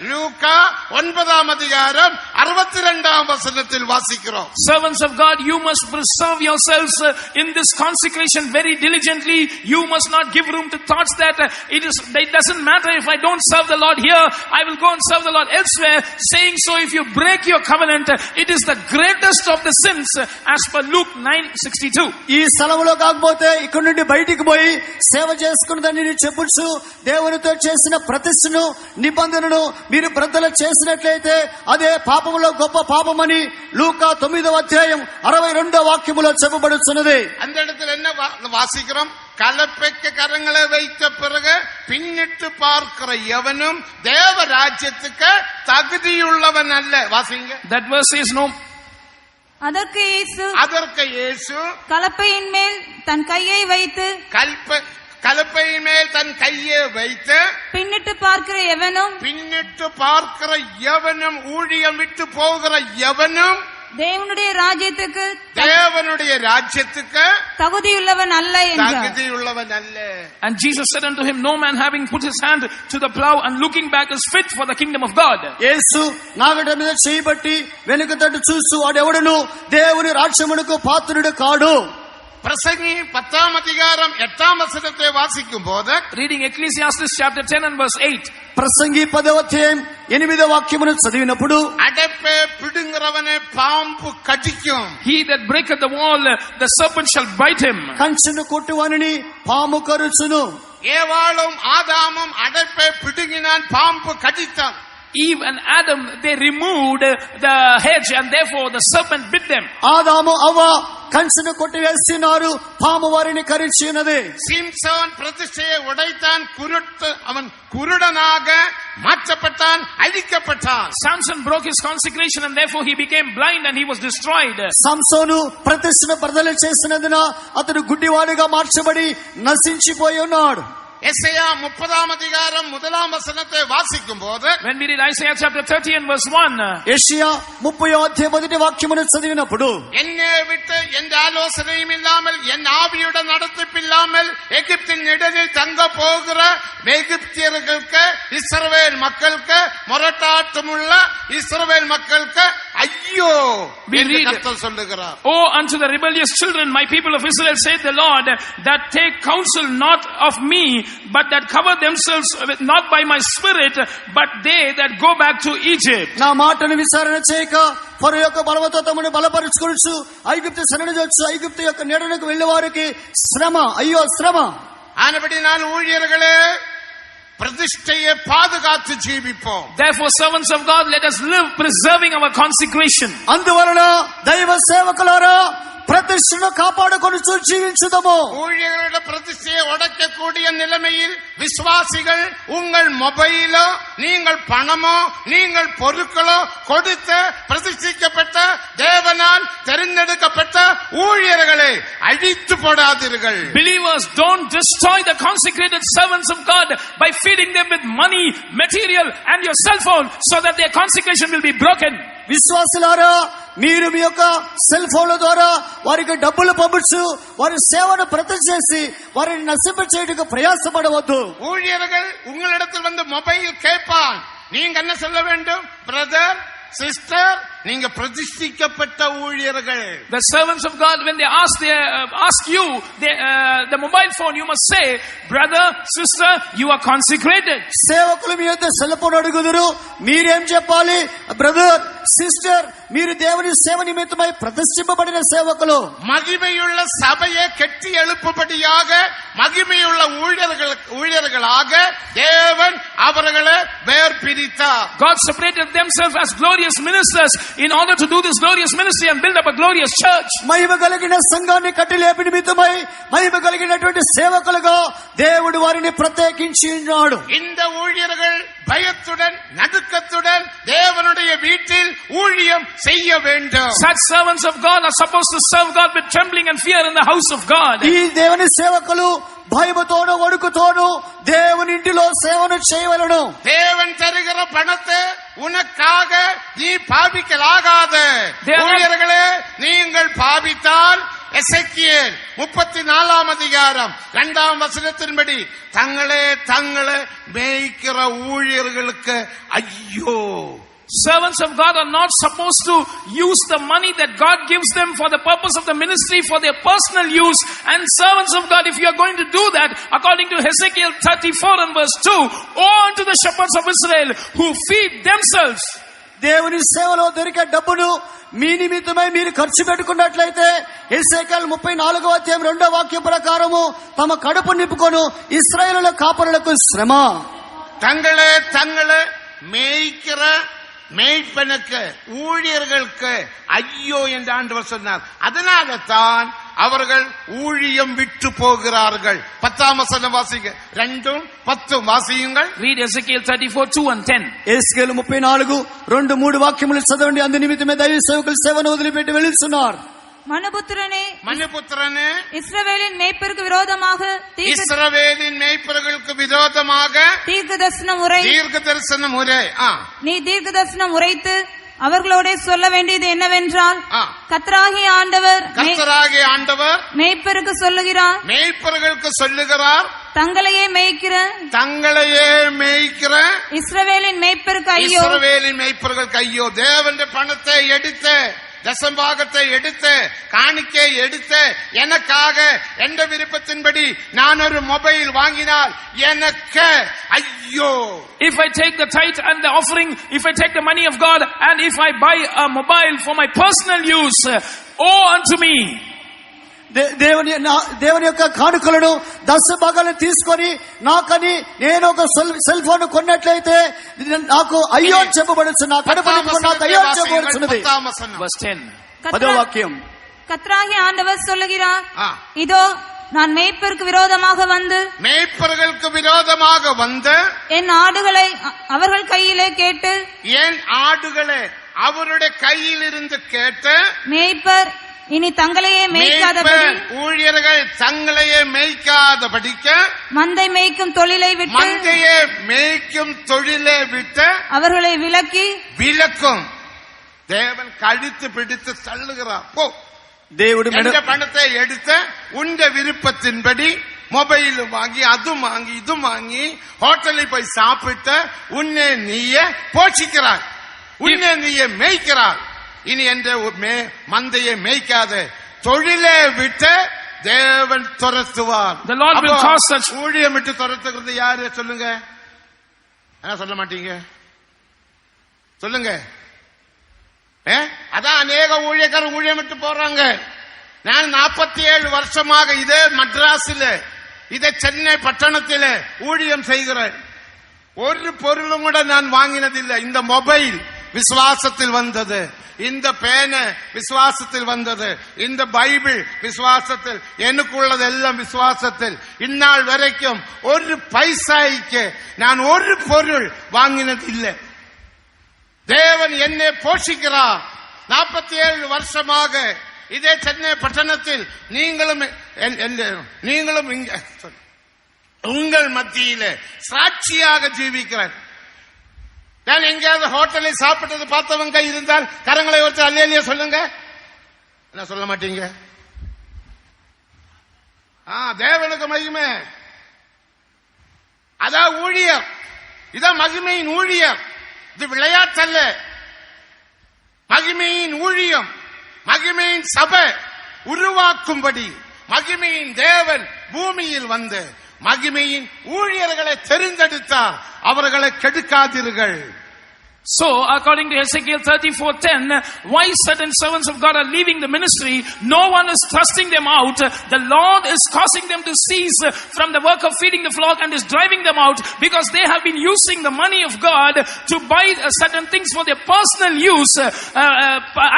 Speaker 7: லூக்கா 9:62 வாசிக்கிறோம்.
Speaker 2: Servants of God, you must preserve yourselves in this consecration very diligently. You must not give room to thoughts that it doesn't matter if I don't serve the Lord here, I will go and serve the Lord elsewhere. Saying so, if you break your covenant, it is the greatest of the sins as per Luke 9:62.
Speaker 3: ఈ స్థలంలో కాకపోతే ఇక్కడ నుండి బయటికి పోయి సేవ చేసుకున్నదని చెప్పుచు దేవునితో చేసిన ప్రతిష్టను నిబంధనను మీరు బ్రద్దలు చేసినట్లయితే అదే పాపములో గొప్ప పాపమని లూకా 9:62 వాక్యములో చెప్పబడుతున్నది.
Speaker 7: அந்த இடத்துல என்ன வாசிக்கிறோம்? கலப்பைக்கு கரங்களை வைத்த பிறகு பின்னிட்டு பார்க்கிற எவனும் தேவ ராஜ்யத்துக்கு தகுதியுள்ளவன் அல்ல. வாசிங்க.
Speaker 2: That verse says no.
Speaker 6: அதற்கு இயேசு
Speaker 7: கலப்பையின்
Speaker 6: மேல் தன் கையை வைத்து
Speaker 7: கலப்பையின் மேல் தன் கையை வைத்து
Speaker 6: பின்னிட்டு பார்க்கிற எவனும்
Speaker 7: ஊழியம் விட்டு போகிற எவனும்
Speaker 6: தேவனுடைய
Speaker 7: ராஜ்யத்துக்கு
Speaker 6: தகுதியுள்ளவன் அல்ல என்றார்.
Speaker 7: தகுதியுள்ளவன் அல்ல.
Speaker 2: And Jesus said unto him, no man having put his hand to the plow and looking back is fit for the kingdom of God.
Speaker 3: యేసు నాగట మీద చేయబట్టి వెనుక తట్టు చూస్తూ వాడెవడును దేవుని రాజ్యమునకు పాత్రుడు కాడు.
Speaker 7: பிரசங்கி 10:8 வாசிக்கும் போது,
Speaker 2: reading Ecclesiastes chapter 10 and verse 8,
Speaker 3: ప్రసంగి 10:8 వాక్యమును చదివినప్పుడు,
Speaker 7: అడపే పిడుంగరవనే పాంపు కటిக்கும்.
Speaker 2: He that breaketh the wall, the serpent shall bite him.
Speaker 3: కంచెను కొట్టువానిని పాము కరుచును.
Speaker 7: ஏவாளும் ஆதாமும் அடப்பை பிடுங்கினான், பாம்பு கடித்தான்.
Speaker 2: Eve and Adam, they removed the hedge and therefore the serpent bit them.
Speaker 3: ఆదాము అవ్వ కంచెను కొట్టివేసినారు, పాము వారిని కరిచినది.
Speaker 7: சிம்சோன் பிரதிஷ்டையை உடைத்தான், அவன் குருடனாக மாற்றப்பட்டான், அழிக்கப்பட்டான்.
Speaker 2: Samson broke his consecration and therefore he became blind and he was destroyed.
Speaker 3: సంసోను ప్రతిష్ఠను బద్దలు చేసినందున అతడు గుడ్డివాడిగా మార్చబడి నశించిపోయి ఉన్నాడు.
Speaker 7: எசையா 30 அதிகாரம் 1 வசனத்தை வாசிக்கும் போது,
Speaker 2: when we read Isaiah chapter 30 and verse 1,
Speaker 3: యెషయా 30వ అధ్యాయం మొదటి వాక్యమును చదివినప్పుడు,
Speaker 7: என்னை விட்டு எந்த ஆலோசனையும் இல்லாமல் என் ஆவியுடன் நடத்திப்பில்லாமல் எகிப்தின் நிழலில் தங்க போகிற எகிப்தியர்களுக்கு, இஸ்ரவேல் மக்களுக்கு, முரட்டாட்டமுள்ள இஸ்ரவேல் மக்களுக்கு ஐயோ என்று கர்த்தர் சொல்லுகிறார்.
Speaker 2: Oh, unto the rebellious children, my people of Israel, saith the Lord, that take counsel not of me, but that cover themselves not by my spirit, but they that go back to Egypt.
Speaker 3: నా మాటను విచారణ చేయక ఫరో యొక్క బలముతో తమను బలపరుచుకొనుచు ఐగుప్తు శరణుజొచ్చు ఐగుప్తు యొక్క నీడలకు వెళ్లే వారికి శ్రమ, అయ్యో శ్రమ.
Speaker 7: ஆனபடினால் ஊழியர்களே, பிரதிஷ்டையை பாதுகாத்து ஜீவிப்போம்.
Speaker 2: Therefore, servants of God, let us live preserving our consecration.
Speaker 3: అందువలన దైవ సేవకులారా, பிரதிஷ்டை காப்பாடுகொண்டு ஜீவிச்சுதமோ.
Speaker 7: ஊழியர்களோட பிரதிஷ்டையை உடைக்கக்கூடிய நிலைமையில் விசுவாசிகள் உங்கள் மொபைலோ, நீங்கள் பணமோ, நீங்கள் பொருட்களோ கொடுத்து பிரதிஷ்டிக்கப்பட்ட தேவனால் தெரிந்தெடுக்கப்பட்ட ஊழியர்களை அழித்து போடாதீர்கள்.
Speaker 2: Believers, don't destroy the consecrated servants of God by feeding them with money, material and your cell phone so that their consecration will be broken.
Speaker 3: విశ్వాసులారా, మీరు మీ యొక్క సెల్ ఫోన్ల ద్వారా వారికి డబ్బులు పంపించు వారి సేవను ప్రతిష్ఠ చేసి వారిని నశింప చేయడానికి ప్రయాసపడవద్దు.
Speaker 7: ஊழியர்கள் உங்களிடத்தில் வந்து மொபைல் கேட்பான், நீங்க என்ன சொல்ல வேண்டும்? பிரதர், சிஸ்டர், நீங்க பிரதிஷ்டிக்கப்பட்ட ஊழியர்கள்.
Speaker 2: The servants of God, when they ask you the mobile phone, you must say, brother, sister, you are consecrated.
Speaker 3: సేవకులు మీ యొక్క సెల్ ఫోన్ అడుగుదురు, మీరేం చెప్పాలి? బ్రదర్, సిస్టర్, మీరు దేవుని సేవ నిమిత్తమై ప్రతిష్ఠింపబడిన సేవకులు.
Speaker 7: மகிமையுள்ள சபையை கட்டி எழுப்பும்படியாக மகிமையுள்ள ஊழியர்களாக தேவன் அவர்களை வேர் பிரித்தார்.
Speaker 2: God separated themselves as glorious ministers in order to do this glorious ministry and build up a glorious church.
Speaker 3: మహిమ కలిగిన సంఘాన్ని కట్టి లేపి నిమిత్తమై మహిమ కలిగినటువంటి సేవకులుగా దేవుడు వారిని ప్రత్యేకించి ఉన్నాడు.
Speaker 7: இந்த ஊழியர்கள் பயத்துடன் நடுக்கத்துடன் தேவனுடைய வீட்டில் ஊழியம் செய்ய வேண்டும்.
Speaker 2: Such servants of God are supposed to serve God with trembling and fear in the house of God.
Speaker 3: ఈ దేవుని సేవకులు భయముతోను వణుకుతోను దేవుని ఇంటిలో సేవను చేయవలెను.
Speaker 7: தேவன் தருகிற பணத்தை உனக்காக நீ பாவிக்கலாகாது. ஊழியர்களே, நீங்கள் பாவித்தால் எசேக்கியேல் 34 அதிகாரம் 2 வசனத்தின்படி தங்களை மேய்க்கிற ஊழியர்களுக்கு ஐயோ.
Speaker 2: Servants of God are not supposed to use the money that God gives them for the purpose of the ministry for their personal use. And servants of God, if you are going to do that, according to Ezekiel 34 and verse 2, woe unto the shepherds of Israel who feed themselves.
Speaker 3: దేవుని సేవలో దొరికే డబ్బును మీ నిమిత్తమై మీరు ఖర్చు పెట్టుకున్నట్లయితే ఎసేకియల్ 34వ అధ్యాయం 2వ వాక్యం ప్రకారము తమ కడుపు నింపుకొను ఇశ్రాయేలుల కాపరులకు శ్రమ.
Speaker 7: தங்களை மேய்க்கிற மேய்ப்பனுக்கு ஊழியர்களுக்கு ஐயோ என்று ஆண்டவர் சொன்னார். அதனால தான் அவர்கள் ஊழியம் விட்டு போகிறார்கள். 10ஆம் வசனம் வாசிங்க, 2:10 வாசியுங்கள்.
Speaker 2: Read Ezekiel 34, 2 and 10.
Speaker 3: ఎస్కేలు 34, 2, 3 వాక్యములు చదవండి. అందు నిమిత్తమే దైవ సేవకులు సేవను వదిలిపెట్టి వెళ్తున్నారు.
Speaker 6: மனுபுத்திரனே,
Speaker 7: இஸ்ரவேலின்
Speaker 6: மேய்ப்பருக்கு விரோதமாக தீர்க்க தரிசனம் உரை. நீ தீர்க்க தரிசனம் உரைத்து அவர்களோட சொல்ல வேண்டியது என்னவென்றால், கர்த்தராகிய ஆண்டவர் மேய்ப்பருக்கு சொல்லுகிறார், தங்களையே மேய்க்கிற இஸ்ரவேலின் மேய்ப்பருக்கு ஐயோ. தேவனுடைய பணத்தை எடுத்து, தசம்பாகத்தை எடுத்து, காணிக்கை எடுத்து, எனக்காக எந்த விருப்பத்தின்படி நான் ஒரு மொபைல் வாங்கினால் எனக்கு ஐயோ.
Speaker 2: If I take the tithe and the offering, if I take the money of God and if I buy a mobile for my personal use, woe unto me.
Speaker 3: దేవుని యొక్క కానుకలను దశ భాగాలను తీసుకొని నాకని నేను ఒక సెల్ ఫోన్ కొన్నట్లయితే నాకు అయ్యో చెప్పబడుచు, నా కడుపు నాకు అయ్యో చెప్పబడుచున్నది. 10వ వాక్యం.
Speaker 8: கர்த்தராகிய ஆண்டவர் சொல்லுகிறார், இதோ நான் மேய்ப்பருக்கு விரோதமாக வந்து
Speaker 7: மேய்ப்பர்களுக்கு விரோதமாக வந்து
Speaker 8: என் ஆடுகளை அவர்கள் கையிலே கேட்டு
Speaker 7: என் ஆடுகளை அவருடைய கையில் இருந்து கேட்டு
Speaker 8: மேய்ப்பர் இனி தங்களையே மேய்க்காதபடி
Speaker 7: ஊழியர்கள் தங்களையே மேய்க்காதபடிக்க
Speaker 8: மந்தை மேய்க்கும் தொழிலை விட்டு
Speaker 7: மந்தையை மேய்க்கும் தொழிலை விட்டு
Speaker 8: அவர்களை விலக்கும்.
Speaker 7: தேவன் கழுத்து பிடித்து தள்ளுகிறார். போ,
Speaker 3: దేవుడు
Speaker 7: பணத்தை எடுத்து உண்ட விருப்பத்தின்படி மொபைல் வாங்கி அது வாங்கி இது வாங்கி ஹோட்டலில் போய் சாப்பிட்டு உன்னை நீயே போஷிக்கிறார், உன்னை நீயே மேய்க்கிறார். இனி என்ற மந்தையை மேய்க்காத தொழிலை விட்டு தேவன் துரத்துவார். ஊழியம் விட்டு துரத்துகிறது யாரு சொல்லுங்க? சொல்ல மாட்டீங்க, சொல்லுங்க. அதான் அநேக ஊழியக்காரர் ஊழியம் விட்டு போறாங்க. நான் 47 வருஷமாக இதே மദ്രാസിல இதே சென்னை பட்டணத்தில ஊழியம் செய்கிறேன். ஒரு பொருளும் கூட நான் வாங்கினதில்லை. இந்த மொபைல் விசுவாசத்தில் வந்தது, இந்த பேன விசுவாசத்தில் வந்தது, இந்த பைபிள் விசுவாசத்தில், எனக்குள்ளதெல்லாம் விசுவாசத்தில். இந்நாள் வரைக்கும் ஒரு பைசாய்க்கு நான் ஒரு பொருள் வாங்கினது இல்லை. தேவன் என்னை போஷிக்கிறார். 47 வருஷமாக இதே சென்னை பட்டணத்தில் நீங்களும் உங்கள் மத்தியில சாட்சியாக ஜீவிக்கிறேன். நான் எங்கேயாவது ஹோட்டலில் சாப்பிட்டது பார்த்தவங்க இருந்தால் கரங்களை ஒருத்தர் அல்லேலியா சொல்லுங்க. என்ன சொல்ல மாட்டீங்க? தேவனுக்கு மகிமை. அதான் ஊழியர், இதான் மகிமையின் ஊழியர். இது விளையாட்டல்ல, மகிமையின் ஊழியம், மகிமையின் சபை உருவாக்கும்படி மகிமையின் தேவன் பூமியில் வந்து மகிமையின் ஊழியர்களை தெரிந்தெடுத்தார். அவர்களை கெடுக்காதீர்கள்.
Speaker 2: So, according to Ezekiel 34:10, why certain servants of God are leaving the ministry? No one is thrusting them out. The Lord is causing them to cease from the work of feeding the flock and is driving them out because they have been using the money of God to buy certain things for their personal use.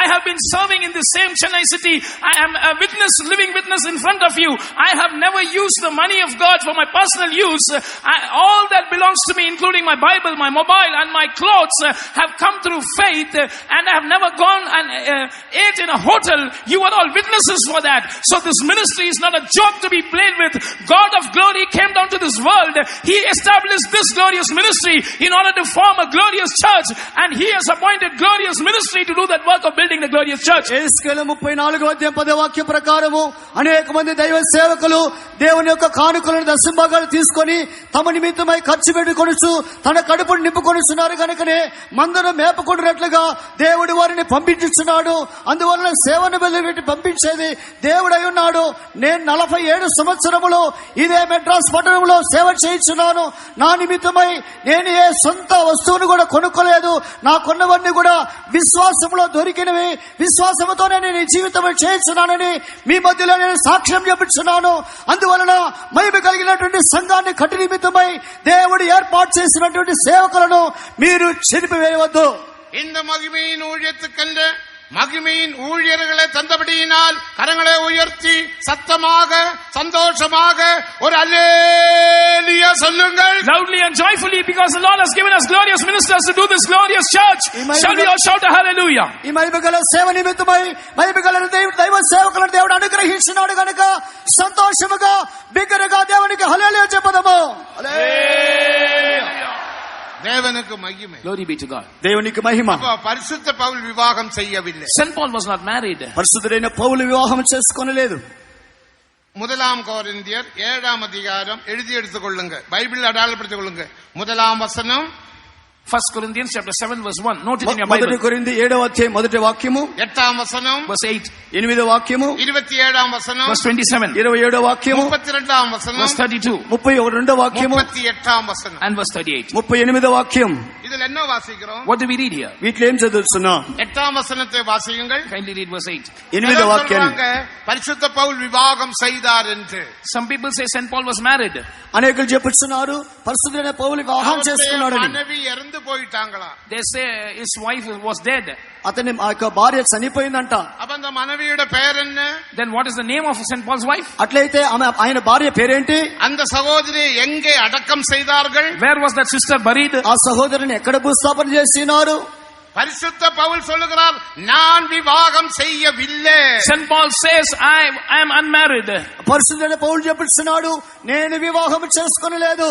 Speaker 2: I have been serving in the same Chennai city. I am a witness, living witness in front of you. I have never used the money of God for my personal use. All that belongs to me, including my Bible, my mobile and my clothes, have come through faith, and I have never gone and ate in a hotel. You are all witnesses for that. So this ministry is not a joke to be played with. God of glory came down to this world. He established this glorious ministry in order to form a glorious church, and He has appointed glorious ministry to do that work of building the glorious church.
Speaker 3: Ezekiel 34:10 వాక్యం ప్రకారము అనేక మంది దైవ సేవకులు దేవుని యొక్క కానుకలను దశంభాగాలు తీసుకొని తమ నిమిత్తమై ఖర్చు పెట్టుకొనుచు తన కడుపును నింపుకొనుచున్నారు. కనుకనే మందను మేపకుంటున్నట్లుగా దేవుడు వారిని పంపించుచున్నాడు. అందువలన సేవను వెలిపెట్టి పంపించేది దేవుడై ఉన్నాడు. నేను 47 సంవత్సరములు ఇదే మెడ్రాస్ పట్టణంలో సేవ చేయించున్నాను. నా నిమిత్తమై నేను ఏ సొంత వస్తువును కూడా కొనుక్కోలేదు. నాకున్నవన్నీ కూడా విశ్వాసంలో దొరికినవి. విశ్వాసంతోనే నేను ఈ జీవితం చేయించున్నానని మీ మధ్యలో నేను సాక్ష్యం చెప్పుచున్నాను. అందువలన మహిమ కలిగినటువంటి సంఘాన్ని కట్టి నిమిత్తమై దేవుడు ఏర్పాటు చేసినటువంటి సేవకులను మీరు చెరిపివేయవద్దు.
Speaker 7: இந்த மகிமையின் ஊழியத்துக்கென்று மகிமையின் ஊழியர்களை தந்தபடியினால் கரங்களை உயர்த்தி சத்தமாக சந்தோஷமாக ஒரு அல்லேலூயா சொல்லுங்கள்.
Speaker 2: Loudly and joyfully, because the Lord has given us glorious ministers to do this glorious church. Shall we all shout a hallelujah?
Speaker 3: ఈ మహిమగల సేవ నిమిత్తమై మహిమగల దైవ సేవకులను దేవుడు అనుగ్రహించినాడు కనుక సంతోషముగా బిగ్గరగా దేవునికి హల్లెలూయా చెప్పుదాము. హల్లెలూయా.
Speaker 7: தேவனுக்கு மகிமை.
Speaker 2: Glory be to God.
Speaker 3: దేవునికి మహిమ.
Speaker 7: పరిశుద్ధ పౌలు వివాహం చేయவில்லை.
Speaker 2: Saint Paul was not married.
Speaker 3: పరిశుద్ధుడైన పౌలు వివాహం చేసుకోనలేదు.
Speaker 7: 1 கொரிந்தியர் 7 அதிகாரம் எழுதி எடுத்துக் கொள்ளுங்க, பைபிள் அடையாளப்படுத்திக் கொள்ளுங்க. 1 வசனம்
Speaker 2: 1 Corinthians chapter 7 verse 1. Note it in your Bible.
Speaker 3: మొదటి కొరింథీ 7వ అధ్యాయం మొదటి వాక్యము
Speaker 7: 8వ వచనం,
Speaker 2: Verse 8.
Speaker 3: 8వ వాక్యము
Speaker 7: 27వ వచనం,
Speaker 2: Verse 27.
Speaker 3: 27వ వాక్యము
Speaker 7: 32వ వచనం,
Speaker 2: Verse 32.
Speaker 3: 32వ వాక్యము
Speaker 7: 38వ వచనం.
Speaker 2: And verse 38.
Speaker 3: 38వ వాక్యం.
Speaker 7: இதுல என்ன வாசிக்கிறோம்?
Speaker 2: What do we read here?
Speaker 3: వీటిలో ఏం చదువుతున్నాం?
Speaker 7: 8వ వచனத்தை வாசியுங்கள்.
Speaker 2: Kindly read verse 8.
Speaker 3: 8వ వాక్యాన్ని.
Speaker 7: சொல்றாங்க, பரிசுத்த பவுல் விவாகம் செய்தார் என்று.
Speaker 2: Some people say St. Paul was married.
Speaker 3: అనేకులు చెప్పుచున్నారు పరిశుద్ధుడైన పౌలు వివాహం చేసుకున్నాడని.
Speaker 7: மனைவி இறந்து போயிட்டாங்களா?
Speaker 2: They say his wife was dead.
Speaker 3: అతని ఆ యొక్క భార్య చనిపోయిందంట.
Speaker 7: அப்ப அந்த மனைவியோட பெயர் என்ன?
Speaker 2: Then what is the name of St. Paul's wife?
Speaker 3: అట్లయితే ఆయన భార్య పేరేంటి?
Speaker 7: அந்த சகோதரி எங்கே அடக்கம் செய்தார்கள்?
Speaker 2: Where was that sister buried?
Speaker 3: ఆ సహోదరుని ఎక్కడ భూస్థాపన చేసినారు?
Speaker 7: பரிசுத்த பவுல் சொல்லுகிறார், நான் விவாகம் செய்யவில்லை.
Speaker 2: St. Paul says, I am unmarried.
Speaker 3: పరిశుద్ధుడైన పౌలు చెప్పుచున్నాడు నేను వివాహం చేసుకొనలేదు.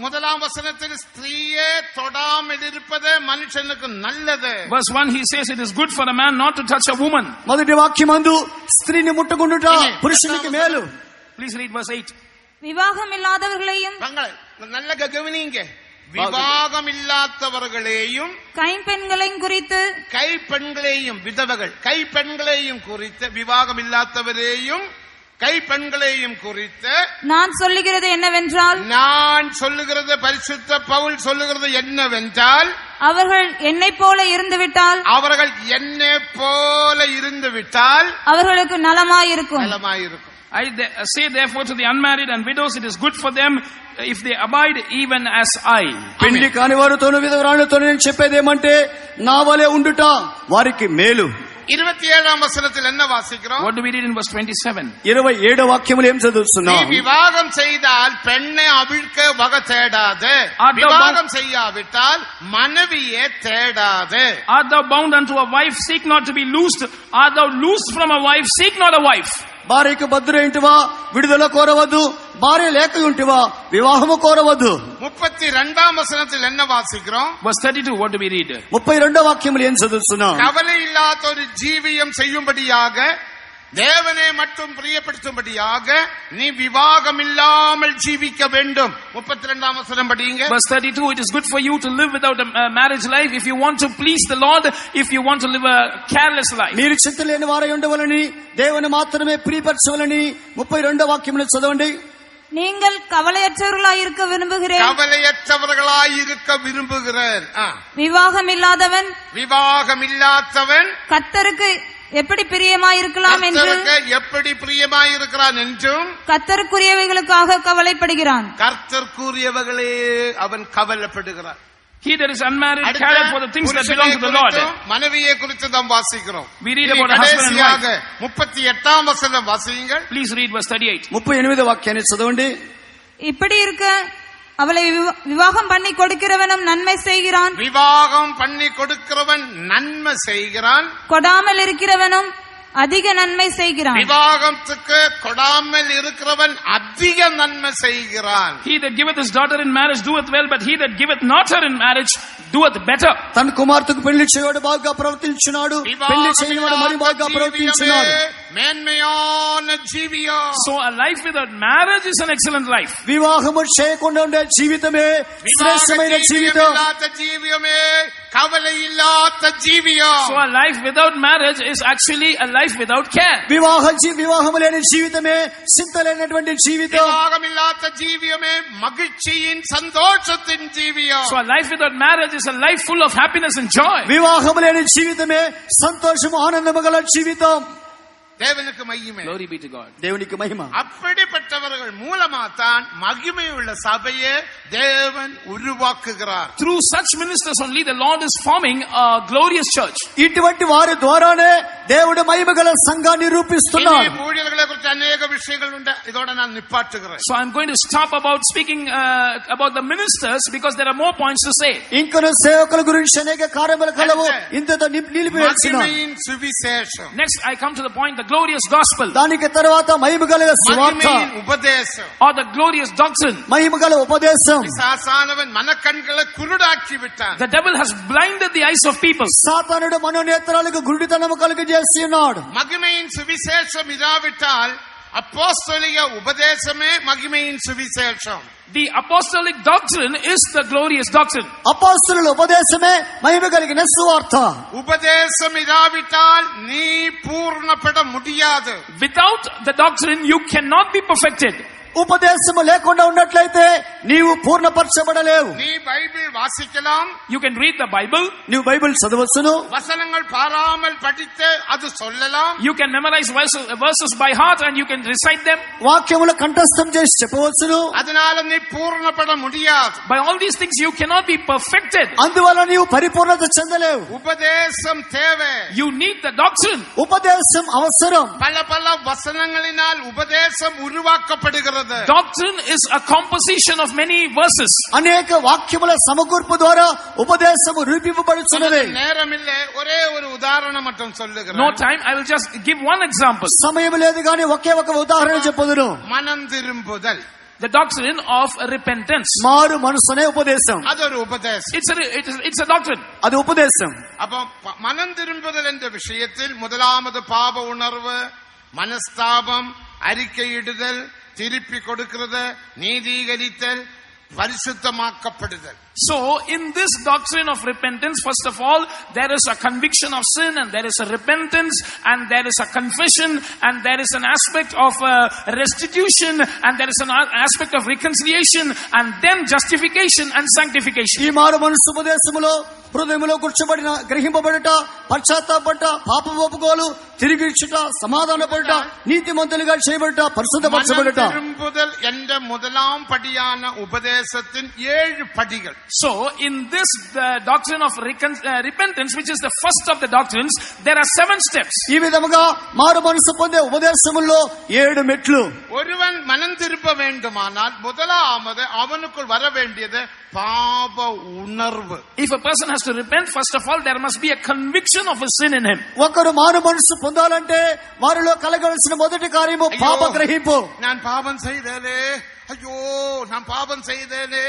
Speaker 7: முதலாம் வசனத்தில் ஸ்திரீயே தொடாமல் இருப்பது மனுஷனுக்கு நல்லது.
Speaker 2: Verse 1 he says it is good for a man not to touch a woman.
Speaker 3: మొదటి వాక్యమందు స్త్రీని ముట్టకుండుట పురుషునికి మేలు.
Speaker 2: Please read verse 8.
Speaker 8: விவாகம் இல்லாதவர்களையும்
Speaker 7: நல்ல கவனிங்க. விவாகம் இல்லாதவர்களையும்
Speaker 8: கைம்பெண்களையும் குறித்து,
Speaker 7: கைப்பெண்களையும் விதவைகள் கைப்பெண்களையும் குறித்து, விவாகம் இல்லாதவரையும் கைப்பெண்களையும் குறித்து
Speaker 8: நான் சொல்லுகிறது என்னவென்றால்,
Speaker 7: நான் சொல்லுகிறது பரிசுத்த பவுல் சொல்லுகிறது என்னவென்றால்,
Speaker 8: அவர்கள் என்னை போல இருந்துவிட்டால்,
Speaker 7: அவர்கள் என்னை போல இருந்துவிட்டால்
Speaker 8: அவர்களுக்கு நலமாயிருக்கும்.
Speaker 7: நலமாயிருக்கும்.
Speaker 2: I say therefore to the unmarried and widows, it is good for them if they abide even as I.
Speaker 3: పెళ్లి కాని వారితోను విధవరాళ్లతోను నేను చెప్పేది ఏమంటే నా వలె ఉండుట వారికి మేలు.
Speaker 7: 27వ వచనத்தில் என்ன வாசிக்கிறோம்?
Speaker 2: What do we read in verse 27?
Speaker 3: 27వ వాక్యములో ఏం చదువుతున్నాం?
Speaker 7: விவாகம் செய்தால் பெண்ணை அவிழ்க்க வகை தேடாது, விவாகம் செய்யாவிட்டால் மனைவியே தேடாது.
Speaker 2: Art thou bound unto a wife, seek not to be loosed. Art thou loosed from a wife, seek not a wife.
Speaker 3: భార్యకు భద్రుడైంటివా విడుదల కోరవద్దు, భార్య లేక ఉంటివా వివాహము కోరవద్దు.
Speaker 7: 32వ వచనத்தில் என்ன வாசிக்கிறோம்?
Speaker 2: Verse 32, what do we read?
Speaker 3: 32వ వాక్యములో ఏం చదువుతున్నాం?
Speaker 7: கவலை இல்லாத ஒரு ஜீவியம் செய்யும்படியாக, தேவனை மட்டும் பிரியப்படுத்தும்படியாக நீ விவாகம் இல்லாமல் ஜீவிக்க வேண்டும். 32వ வசனம் படிங்க.
Speaker 2: Verse 32, it is good for you to live without a marriage life if you want to please the Lord, if you want to live a careless life.
Speaker 3: మీరు చింతలేని వారై ఉండవలని దేవుని మాత్రమే ప్రియపరచవలని 32వ వాక్యములో చదవండి.
Speaker 8: நீங்கள் கவலையற்றவர்களாய் இருக்க விரும்புகிறேன்.
Speaker 7: கவலையற்றவர்களாய் இருக்க விரும்புகிறேன்.
Speaker 8: விவாகம் இல்லாதவன் கர்த்தருக்கு எப்படி பிரியமாயிருக்கலாம் என்று,
Speaker 7: எப்படி பிரியமாயிருக்கிறான் என்றும்,
Speaker 8: கர்த்தருக்குரியவைகளுக்காக கவலைப்படுகிறான்.
Speaker 7: கர்த்தருக்குரியவைகளே அவன் கவலைப்படுகிறான்.
Speaker 2: He that is unmarried careth for the things that belong to the Lord.
Speaker 7: மனைவியை குறித்து நாம் வாசிக்கிறோம்.
Speaker 2: We read about a husband and wife.
Speaker 7: 38వ வசனம் வாசியுங்கள்.
Speaker 2: Please read verse 38.
Speaker 3: 38వ వాక్యాన్ని చదవండి.
Speaker 8: இப்படி இருக்க அவளை விவாகம் பண்ணி கொடுக்கிறவனும் நன்மை செய்கிறான்,
Speaker 7: விவாகம் பண்ணி கொடுக்கிறவன் நன்மை செய்கிறான்,
Speaker 8: கொடாமல் இருக்கிறவனும் அதிக நன்மை செய்கிறான்.
Speaker 7: விவாகத்துக்கு கொடாமல் இருக்கிறவன் அதிக நன்மை செய்கிறான்.
Speaker 2: He that giveth his daughter in marriage doeth well, but he that giveth not her in marriage doeth better.
Speaker 3: తన కుమార్తెకు పెళ్లి చేయవాడు బాగా ప్రవర్తించున్నాడు, పెళ్లి చేయనివాడు మరి బాగా ప్రవర్తించున్నాడు.
Speaker 7: మేన్మయాన జీవియం.
Speaker 2: So a life without marriage is an excellent life.
Speaker 3: వివాహము చేయకుండా ఉండే జీవితమే శ్రేష్టమైన జీవితం.
Speaker 7: జీవితమే కవల ఇల్లాత జీవియం.
Speaker 2: So a life without marriage is actually a life without care.
Speaker 3: వివాహము లేని జీవితమే చింతలేనటువంటి జీవితం.
Speaker 7: వివాహమిల్లాత జీవితమే మగిழ்ச்சியின் సంతోషத்தின் జీవియం.
Speaker 2: So a life without marriage is a life full of happiness and joy.
Speaker 3: వివాహము లేని జీవితమే సంతోషము ఆనందము గల జీవితం.
Speaker 7: தேவனுக்கு மகிமை.
Speaker 2: Glory be to God.
Speaker 3: దేవునికి మహిమ.
Speaker 7: அப்படிப்பட்டவர்கள் மூலமா தான் மகிமையுள்ள சபையை தேவன் உருவாக்குகிறார்.
Speaker 2: Through such ministers only the Lord is forming a glorious church.
Speaker 3: ఇటువంటి వారి ద్వారానే దేవుడు మహిమగల సంఘాన్ని రూపిస్తున్నాడు.
Speaker 7: ఈ ஊழியர்களை குறித்து अनेक விஷயங்கள் உண்டு. இதோட நான் நிப்பாட்டுகிறேன்.
Speaker 2: So I'm going to stop about speaking about the ministers because there are more points to say.
Speaker 3: ఇంకొన సేవకుల గురించి అనేక కార్యములు కలవు, ఇంతతో నిలిపివేస్తున్నాను.
Speaker 7: మహిమயின் సువిశేషం.
Speaker 2: Next I come to the point, the glorious gospel.
Speaker 3: దానికి తరువాత మహిమగల సువార్త,
Speaker 7: మహిమயின் ఉపదేశం,
Speaker 2: or the glorious doctrine.
Speaker 3: మహిమగల ఉపదేశం.
Speaker 7: పిశాచానవన్ మనకண்களை కురుడాకి విட்டான்.
Speaker 2: The devil has blinded the eyes of people.
Speaker 3: సాతానుడు మనోనేత్రాలకు గురుడితనము కలుగజేసి ఉన్నాడు.
Speaker 7: మహిమயின் సువిశేషం ఇరావిட்டால் அப்போஸ்தலிக உபதேசமே மகிமையின் சுவிசேஷம்.
Speaker 2: The apostolic doctrine is the glorious doctrine.
Speaker 3: అపోస్తలుల ఉపదేశమే మహిమ కలిగిన సువార్త.
Speaker 7: உபதேசம் இராவிட்டால் நீ பூர்ணப்பட முடியாது.
Speaker 2: Without the doctrine, you cannot be perfected.
Speaker 3: ఉపదేశము లేకుండా ఉన్నట్లయితే నీవు పూర్ణపరచబడలేవు.
Speaker 7: நீ பைபிள் வாசிக்கலாம்,
Speaker 2: You can read the Bible,
Speaker 3: నీవు బైబిల్ చదవచ్చును,
Speaker 7: வசனங்கள் பாராமல் படித்து அது சொல்லலாம்,
Speaker 2: you can memorize verses by heart and you can recite them.
Speaker 3: వాక్యములు కంఠస్థం చేసి చెప్పవచ్చును.
Speaker 7: அதனால நீ பூர்ணப்பட முடியாது.
Speaker 2: By all these things, you cannot be perfected.
Speaker 3: అందువల్ల నీవు పరిపూర్ణత చెందలేవు.
Speaker 7: உபதேசம் தேவை.
Speaker 2: You need the doctrine.
Speaker 3: ఉపదేశం అవసరం.
Speaker 7: பல பல வசனங்களினால் உபதேசம் உருவாக்கப்படுகிறது.
Speaker 2: Doctrine is a composition of many verses.
Speaker 3: అనేక వాక్యముల సమకూర్పు ద్వారా ఉపదేశము రూపింపబడుచున్నది.
Speaker 7: நேரமில்லை, ஒரே ஒரு உதாரணம் மட்டும் சொல்லுகிறேன்.
Speaker 2: No time, I will just give one example.
Speaker 3: సమయం లేదు కానీ ఒకే ఒక ఉదాహరణ చెప్పుదును.
Speaker 7: மனம் திரும்புதல்,
Speaker 2: The doctrine of repentance.
Speaker 3: మారు మనసునే ఉపదేశం.
Speaker 7: அது ஒரு உபதேசம்.
Speaker 2: It's a doctrine.
Speaker 3: అది ఉపదేశం.
Speaker 7: அப்ப மனம் திரும்புதல் என்ற விஷயத்தில் முதலாவது பாவ உணர்வு, மனஸ்தாபம், அறிக்கையிடுதல், திருப்பி கொடுக்கிறது, நீதீகரித்தல், பரிசுத்தமாக்கப்படுதல்.
Speaker 2: So, in this doctrine of repentance, first of all, there is a conviction of sin, and there is a repentance, and there is a confession, and there is an aspect of restitution, and there is an aspect of reconciliation, and then justification and sanctification.
Speaker 3: ఈ మారు మనసు ఉపదేశములో హృదయములో కూర్చోబడిన గ్రహింపబడుట, పశ్చాత్తాపపడుట, పాపం ఒప్పుకోలు, తిరిగి ఇచ్చుట, సమాధానపడుట, నీతిమంతులుగా చేయబడుట, పరిశుద్ధపరచబడుట.
Speaker 7: மனம் திரும்புதல் என்ற முதலாம் படியான உபதேசத்தின் 7 படிகள்.
Speaker 2: So, in this doctrine of repentance, which is the first of the doctrines, there are 7 steps.
Speaker 3: ఈ విధముగా మారు మనసు పొందే ఉపదేశముల్లో 7 మెట్లు.
Speaker 7: ஒருவன் மனம் திரும்ப வேண்டுமானால் முதலாவது அவனுக்குள் வர வேண்டியது பாவ உணர்வு.
Speaker 2: If a person has to repent, first of all, there must be a conviction of a sin in him.
Speaker 3: ఒకరు మారు మనసు పొందాలంటే వారిలో కలగవలసిన మొదటి కార్యము పాప గ్రహింపు.
Speaker 7: நான் பாவம் செய்தேனே, ஐயோ நான் பாவம் செய்தேனே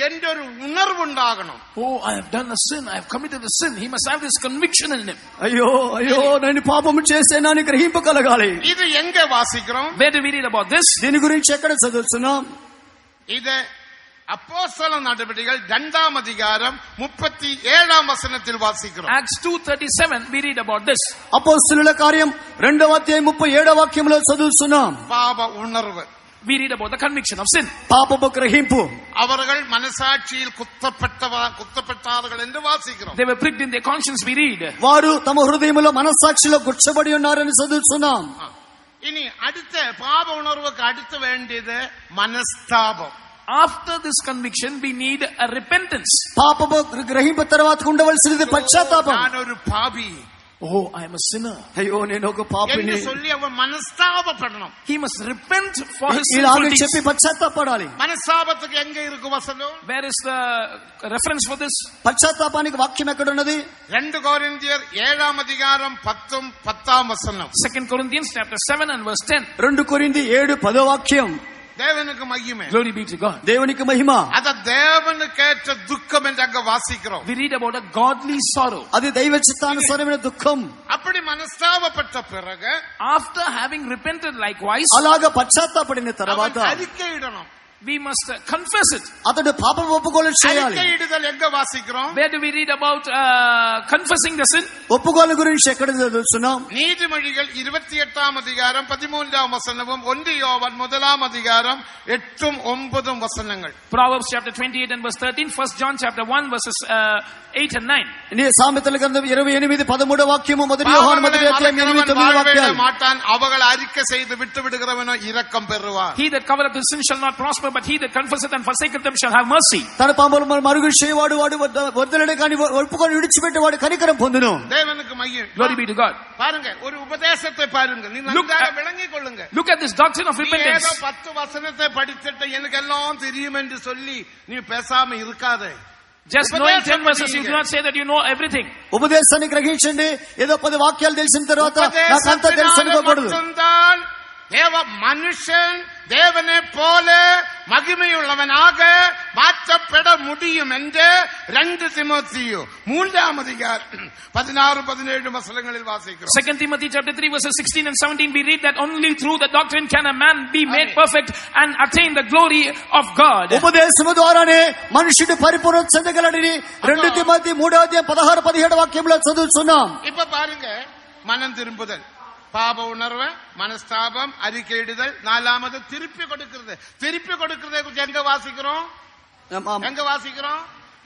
Speaker 7: என்ற ஒரு உணர்வு உண்டாகணும்.
Speaker 2: Oh, I have done a sin, I have committed a sin. He must have this conviction in him.
Speaker 3: అయ్యో అయ్యో నేను పాపము చేశానని గ్రహింపు కలగాలి.
Speaker 7: இது எங்க வாசிக்கிறோம்?
Speaker 2: Where do we read about this?
Speaker 3: దీని గురించి ఎక్కడ చదువుతున్నాం?
Speaker 7: இது அப்போஸ்தல நடவடிக்கைகள் 2ஆம் அதிகாரம் 37ஆம் வசனத்தில் வாசிக்கிறோம்.
Speaker 2: Acts 2:37, we read about this.
Speaker 3: అపోస్తలుల కార్యం 2వ అధ్యాయం 37వ వాక్యంలో చదువుతున్నాం.
Speaker 7: பாவ உணர்வு.
Speaker 2: We read about the conviction of sin.
Speaker 3: పాపపు గ్రహింపు.
Speaker 7: அவர்கள் மனசாட்சியில் குத்தப்பட்டார்கள் என்று வாசிக்கிறோம்.
Speaker 2: They were pricked in their conscience, we read.
Speaker 3: వారు తమ హృదయములో మనస్సాక్షిలో గుర్చబడి ఉన్నారని చదువుతున్నాం.
Speaker 7: இனி அடுத்த பாவ உணர்வுக்கு அடுத்து வேண்டியது மனஸ்தாபம்.
Speaker 2: After this conviction, we need a repentance.
Speaker 3: పాపపు గ్రహింపు తర్వాత ఉండవలసినది పశ్చాత్తాపం.
Speaker 7: நான் ஒரு பாவி,
Speaker 2: Oh, I am a sinner.
Speaker 3: అయ్యో నేను ఒక పాపిని
Speaker 7: என்று சொல்லி அவன் மனஸ்தாபப்படணும்.
Speaker 2: He must repent for his
Speaker 3: ఇలాగ
Speaker 2: sinful deeds.
Speaker 3: చెప్పి పశ్చాత్తాపడాలి.
Speaker 7: மனஸ்தாபத்துக்கு எங்க இருக்கு வசனம்?
Speaker 2: Where is the reference for this?
Speaker 3: పశ్చాత్తాపానికి వాక్యం ఎక్కడ ఉన్నది?
Speaker 7: 2 కొరింథీయర్ 7ఆம் அதிகாரம் 10ஆம் வசனம்.
Speaker 2: 2 Corinthians chapter 7 and verse 10.
Speaker 3: 2 కొరింథీ 7:10 వాక్యం.
Speaker 7: தேவனுக்கு மகிமை.
Speaker 2: Glory be to God.
Speaker 3: దేవునికి మహిమ.
Speaker 7: அத தேவனுக்கேற்ற துக்கம் என்று அங்க வாசிக்கிறோம்.
Speaker 2: We read about a godly sorrow.
Speaker 3: అది దైవ చిత్తానుసారమైన దుఃఖం.
Speaker 7: அப்படி மனஸ்தாபப்பட்ட பிறகு
Speaker 2: After having repented likewise,
Speaker 3: అలాగా పశ్చాత్తాపడిన తర్వాత
Speaker 7: அவன் அறிக்கையிடணும்.
Speaker 2: we must confess it.
Speaker 3: అతడు పాపం ఒప్పుకోలు చేయాలి.
Speaker 7: அறிக்கையிடுதல் எங்க வாசிக்கிறோம்?
Speaker 2: Where do we read about confessing the sin?
Speaker 3: ఒప్పుకోలు గురించి ఎక్కడ చదువుతున్నాం?
Speaker 7: நீதிமொழிகள் 28ஆம் அதிகாரம் 13ஆம் வசனமும் 1 யோவான் 1ஆம் அதிகாரம் 8 9 வசனங்கள்.
Speaker 2: Proverbs chapter 28 and verse 13, 1 John chapter 1 verses 8 and 9.
Speaker 3: నీ సామెతల గ్రంథం 28:13 వాక్యము, 1 యోహాను 1వ అధ్యాయం 8-9 వాక్యాలు.
Speaker 7: மாட்டான், அவர்கள் அறிக்கை செய்து விட்டு விடுகிறவனோ இரக்கம் பெறுவான்.
Speaker 2: He that covereth his sin shall not prosper, but he that confesseth and forsaketh them shall have mercy.
Speaker 3: తన పాపములు మరుగు చేయవాడు వాడు వదలడు కానీ ఒప్పుకొని విడిచిపెట్టేవాడు కనికరం పొందును.
Speaker 7: தேவனுக்கு மகிமை.
Speaker 2: Glory be to God.
Speaker 7: பாருங்க, ஒரு உபதேசத்தை பாருங்க, நீ நன்றாக விளங்கிக் கொள்ளுங்க.
Speaker 2: Look at this doctrine of repentance.
Speaker 7: ஏதோ 10 வசனத்தை படிச்சிட்டு எனக்கு எல்லாம் தெரியும் என்று சொல்லி நீ பேசாம இருக்காதே.
Speaker 2: Just knowing 10 verses, you do not say that you know everything.
Speaker 3: ఉపదేశాన్ని గ్రహించండి. ఏదో 10 వాక్యాలు తెలిసిన తర్వాత నాకంతా తెలుసు అనుకోకూడదు.
Speaker 6: மனுஷன் தேவனை போல மகிமையுள்ளவனாக மாற்றப்பட முடியும் என்று 2 தீமோத்தேயு 3ஆம் அதிகாரம் 16-17 வசனங்களில் வாசிக்கிறோம்.
Speaker 2: 2 Timothy chapter 3 verses 16 and 17 we read that only through the doctrine can a man be made perfect and attain the glory of God.
Speaker 3: ఉపదేశము ద్వారానే మనుషుడు పరిపూర్ణత చెందగలడని 2 తిమోతి 3వ అధ్యాయం 16-17 వాక్యంలో చదువుతున్నాం.
Speaker 6: இப்ப பாருங்க, மனம் திரும்புதல், பாப உணர்வு, மனஸ்தாபம், அறிக்கையிடுதல், 4ஆவது திருப்பி கொடுக்கிறதை குறித்து எங்க வாசிக்கிறோம்?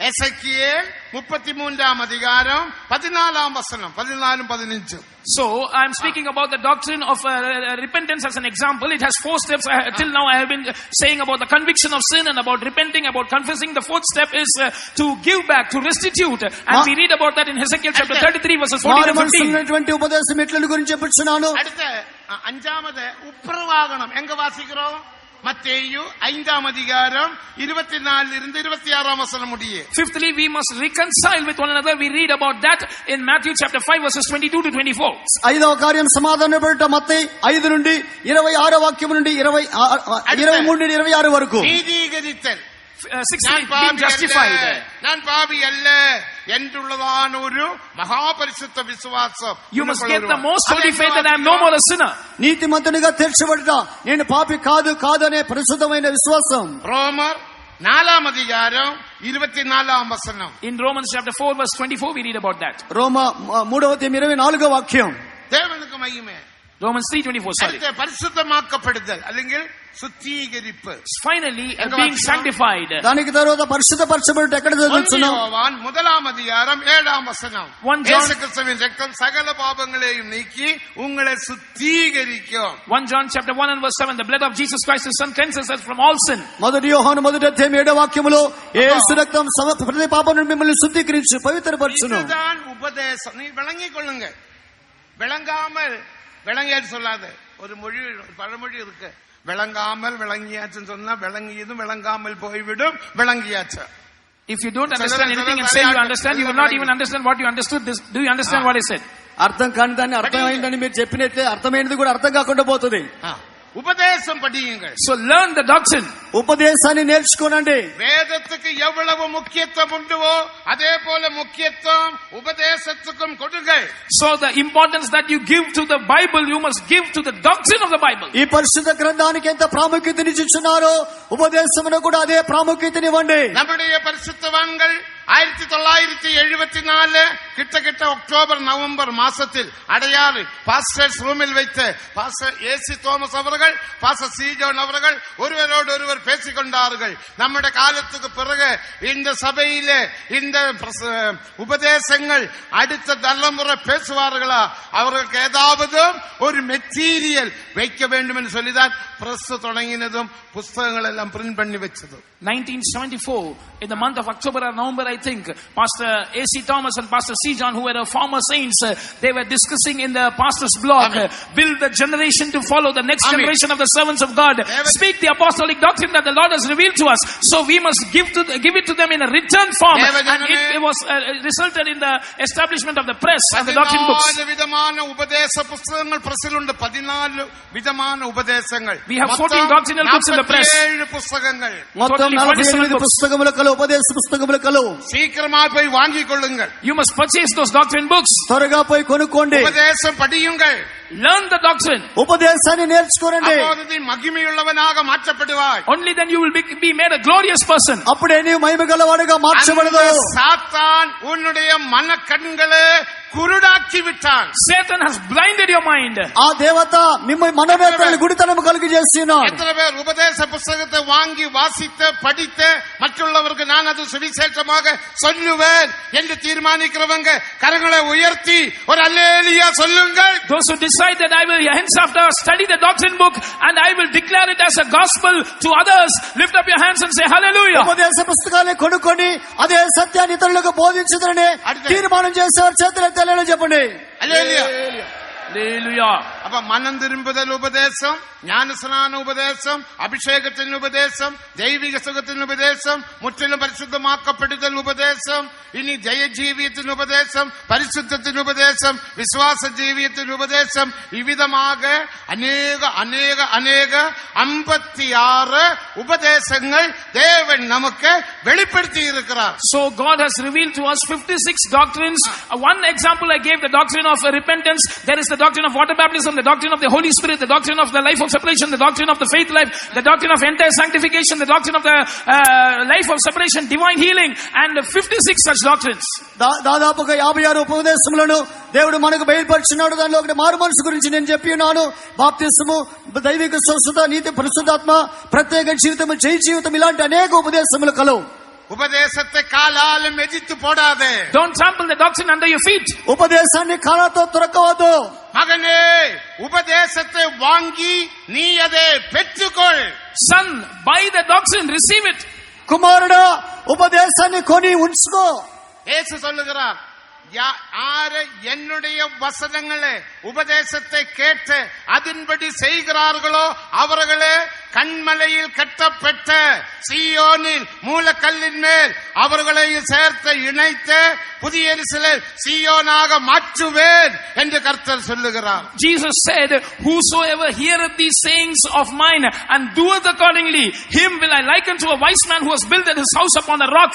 Speaker 6: எசேக்கியேல் 33ஆம் அதிகாரம் 14ஆம் வசனம் 14-15.
Speaker 2: So I am speaking about the doctrine of repentance as an example. It has 4 steps. Till now I have been saying about the conviction of sin and about repenting, about confessing. The 4th step is to give back, to restitute, and we read about that in Ezekiel chapter 33 verses 14-15.
Speaker 3: ఉపదేశం ఎట్ల గురించి చెప్పుచున్నాను.
Speaker 6: அடுத்து 5ஆவது உப்புரவாகணும் எங்க வாசிக்கிறோம்? மத்தேயு 5ஆம் அதிகாரம் 24-26 வசனம் முடிய.
Speaker 2: Fifthly, we must reconcile with one another. We read about that in Matthew chapter 5 verses 22-24.
Speaker 3: 5వ కార్యం సమాధానపడట మత్తయి 5 నుండి 26 వాక్యం నుండి 23 నుండి 26 వరకు.
Speaker 6: நீதிகரித்தல்.
Speaker 2: Sixthly, being justified.
Speaker 6: நான் பாவி அல்ல என்றுள்ளதான ஒரு மகாபரிசுத்த விசுவாசம்.
Speaker 2: You must get the most holy faith that I am no more a sinner.
Speaker 3: నీతిమంతునిగా తీర్చబడట నేను పాపి కాదు అనే పరిశుద్ధమైన విశ్వాసం.
Speaker 6: రోమర్ 4ஆம் அதிகாரம் 24ஆம் வசனம்.
Speaker 2: In Romans chapter 4 verse 24 we read about that.
Speaker 3: రోమ 3వ అధ్యాయం 24వ వాక్యం.
Speaker 6: தேவனுக்கு மகிமை.
Speaker 2: Romans 3:24 sorry.
Speaker 6: பரிசுத்தமாக்கப்படுதல் அல்லது சுத்திகரிப்பு.
Speaker 2: Finally being sanctified.
Speaker 3: దానికి తరువాత పరిశుద్ధపరచబడుట ఎక్కడ చదువుతున్నాం?
Speaker 6: யோவான் 1ஆம் அதிகாரம் 7ஆம் வசனம். இயேசு கிறிஸ்துவின் இரத்தம் சகல பாவங்களையும் நீக்கி உங்களை சுத்திகரிக்கும்.
Speaker 2: 1 John chapter 1 and verse 7 the blood of Jesus Christ his son cleanses us from all sin.
Speaker 3: మొదటి యోహాను 1వ అధ్యాయం 7వ వాక్యములో యేసు రక్తం ప్రతి పాపం నుండి మిమ్మల్ని శుద్ధీకరించి పవిత్రపరచును.
Speaker 6: இதுதான் உபதேசம். நீ விளங்கிக் கொள்ளுங்க. விளங்காமல் விளங்கியாச்சு சொல்லாத. ஒரு பழமொழி இருக்கு, விளங்காமல் விளங்கியாச்சுன்னு சொன்னா விளங்கியதும் விளங்காமல் போய்விடும், விளங்கியாச்சு.
Speaker 2: If you don't understand anything and say you understand, you will not even understand what you understood. Do you understand what I said?
Speaker 3: అర్థం కాని దాన్ని అర్థమైందని మీరు చెప్పినట్లే అర్థమైనది కూడా అర్థం కాకుండా పోతుంది.
Speaker 6: உபதேசம் படியுங்கள்.
Speaker 2: So learn the doctrine.
Speaker 3: ఉపదేశాన్ని నేర్చుకోనండి.
Speaker 6: வேதத்துக்கு எவ்வளவு முக்கியத்துவம் உண்டோ அதே போல முக்கியத்துவம் உபதேசத்துக்கும் கொடுங்கள்.
Speaker 2: So the importance that you give to the Bible you must give to the doctrine of the Bible.
Speaker 3: ఈ పరిశుద్ధ గ్రంథానికి ఎంత ప్రాముఖ్యతనిచ్చుచున్నారో ఉపదేశమును కూడా అదే ప్రాముఖ్యతనివ్వండి.
Speaker 6: நம்முடைய பரிசுத்தவான்கள் 1974 கிட்டத்தட்ட அக்டோபர் நவம்பர் மாசத்தில் அடையாறு பாஸ்டர்ஸ் ரூமில் வைத்து பாஸ்டர் ஏசி தோமஸ் அவர்கள் பாஸ்டர் சி ஜான் அவர்கள் ஒருவரோடு ஒருவர் பேசிக் கொண்டார்கள். நம்முடைய காலத்துக்கு பிறகு இந்த சபையிலே இந்த உபதேசங்கள் அடுத்த தலைமுறை பேசுவார்களா, அவர்களுக்கு ஏதாவது ஒரு மெட்டீரியல் வைக்க வேண்டும் என்று சொல்லிதான் பிரஸ் தொடங்கினதும் புத்தகங்கள் எல்லாம் பிரிண்ட் பண்ணி வச்சது.
Speaker 2: 1974 in the month of October or November I think Pastor AC Thomas and Pastor C John who were former saints they were discussing in the pastor's blog build the generation to follow the next generation of the servants of God, speak the apostolic doctrine that the Lord has revealed to us, so we must give it to them in a written form, and it was resulted in the establishment of the press and the doctrine books.
Speaker 6: 14 விதமான உபதேச புத்தகங்கள் பிரஸில் உண்டு. 14 விதமான உபதேசங்கள்.
Speaker 2: We have 14 doctrinal books in the press.
Speaker 6: 47 புத்தகங்கள்.
Speaker 3: మొత్తం 48 పుస్తకములు కలవు, ఉపదేశ పుస్తకములు కలవు.
Speaker 6: சீக்கிரமா போய் வாங்கிக் கொள்ளுங்கள்.
Speaker 2: You must purchase those doctrine books.
Speaker 3: త్వరగా పోయి కొనుక్కోండి.
Speaker 6: உபதேசம் படியுங்கள்.
Speaker 2: Learn the doctrine.
Speaker 3: ఉపదేశాన్ని నేర్చుకోండి.
Speaker 6: அப்பொழுது மகிமையுள்ளவனாக மாற்றப்படுவாய்.
Speaker 2: Only then you will be made a glorious person.
Speaker 3: అప్పుడే నీవు మహిమ గలవాడుగా మార్చబడతావు.
Speaker 6: சாத்தான் உன்னுடைய மனக்கண்களை குருடாக்கி விட்டான்.
Speaker 2: Satan has blinded your mind.
Speaker 3: ఆ దేవత మిమ్మల్ని మనోనేత్రాలను గుడితనము కలిగి చేస్తున్నాడు.
Speaker 6: எத்தனை பேர் உபதேச புத்தகத்தை வாங்கி வாசித்து படித்து மற்றவர்களுக்கு நான் அது சுவிசேஷமாக சொல்லுவேன் என்று தீர்மானிக்கிறவங்க கரங்களை உயர்த்தி ஒரு அல்லேலூயா சொல்லுங்கள்.
Speaker 2: Those who decide that I will henceafter study the doctrine book and I will declare it as a gospel to others, lift up your hands and say hallelujah.
Speaker 3: ఉపదేశ పుస్తకాన్ని కొనుక్కొని అదే సత్యాన్ని ఇతరులకు బోధించుదరని తీర్మానం చేసేవారు చేతులు ఎత్తాలని చెప్పండి.
Speaker 6: హల్లెలూయా.
Speaker 2: Hallelujah.
Speaker 6: അപ്പൊ മനം തിരുമ്പുതൽ ഉപദേശം, ജ്ഞാനസ്നാന ഉപദേശം, അഭിഷേകത്തിന് ഉപദേശം, ദൈവിക സുഖത്തിന് ഉപദേശം, മുற்றிலும் പരിശുദ്ധമാക്കപ്പെടുതൽ ഉപദേശം, ഇനി ജയജീവിയത്തിന് ഉപദേശം, പരിശുദ്ധത്തിന് ഉപദേശം, വിശ്വാസ ജീവിതത്തിന് ഉപദേശം, ഇവിധமாக അനേക അനേക അനേക 56 ഉപദേശങ്ങൾ ദേവൻ നമുക്ക് വെളിപ്പെടുത്തിയിരിக்கிறார்.
Speaker 2: So God has revealed to us 56 doctrines. One example I gave, the doctrine of repentance. There is the doctrine of water baptism, the doctrine of the Holy Spirit, the doctrine of the life of separation, the doctrine of the faith life, the doctrine of entire sanctification, the doctrine of the life of separation, divine healing, and 56 such doctrines.
Speaker 3: దాదాపుగా 56 ఉపదేశములను దేవుడు మనకు బయలుపరిచినాడు. దానిలో ఒకటి మారు మనసు గురించి నేను చెప్పి ఉన్నాను. బాప్తిస్మము, దైవిక స్వస్థత, నీతి, పరిశుద్ధాత్మ, ప్రత్యేక జీవితం, జయ జీవితం, ఇలాంటి అనేక ఉపదేశములు కలవు.
Speaker 6: ఉపదేశത്തെ కాలాలు మెజిత్తు పోడాదే.
Speaker 2: Don't trample the doctrine under your feet.
Speaker 3: ఉపదేశాన్ని కాళ్ళతో తురకవద్దు.
Speaker 6: మగనే ఉపదేశത്തെ వాంగి నీ అదే పెట్టుకోల్.
Speaker 2: Son, buy the doctrine, receive it.
Speaker 3: కుమారుడా, ఉపదేశాన్ని కొని ఉంచుకో.
Speaker 6: యేసు சொல்லுகிறார், யாரு என்னுடைய வசனங்களே உபதேசத்தை கேட்டு அதன்படி செய்கிறார்களோ அவர்களே கண்மலையில் கட்டப்பட்ட சீயோனில் மூலக்கல்லின் மேல் அவர்களை சேர்த்து இணைத்து புதிய எருசலேம் சீயோனாக மாற்றுவேன் என்று கர்த்தர் சொல்லுகிறார்.
Speaker 2: Jesus said, whosoever heareth these sayings of mine and doeth accordingly, him will I liken to a wise man who has built his house upon a rock.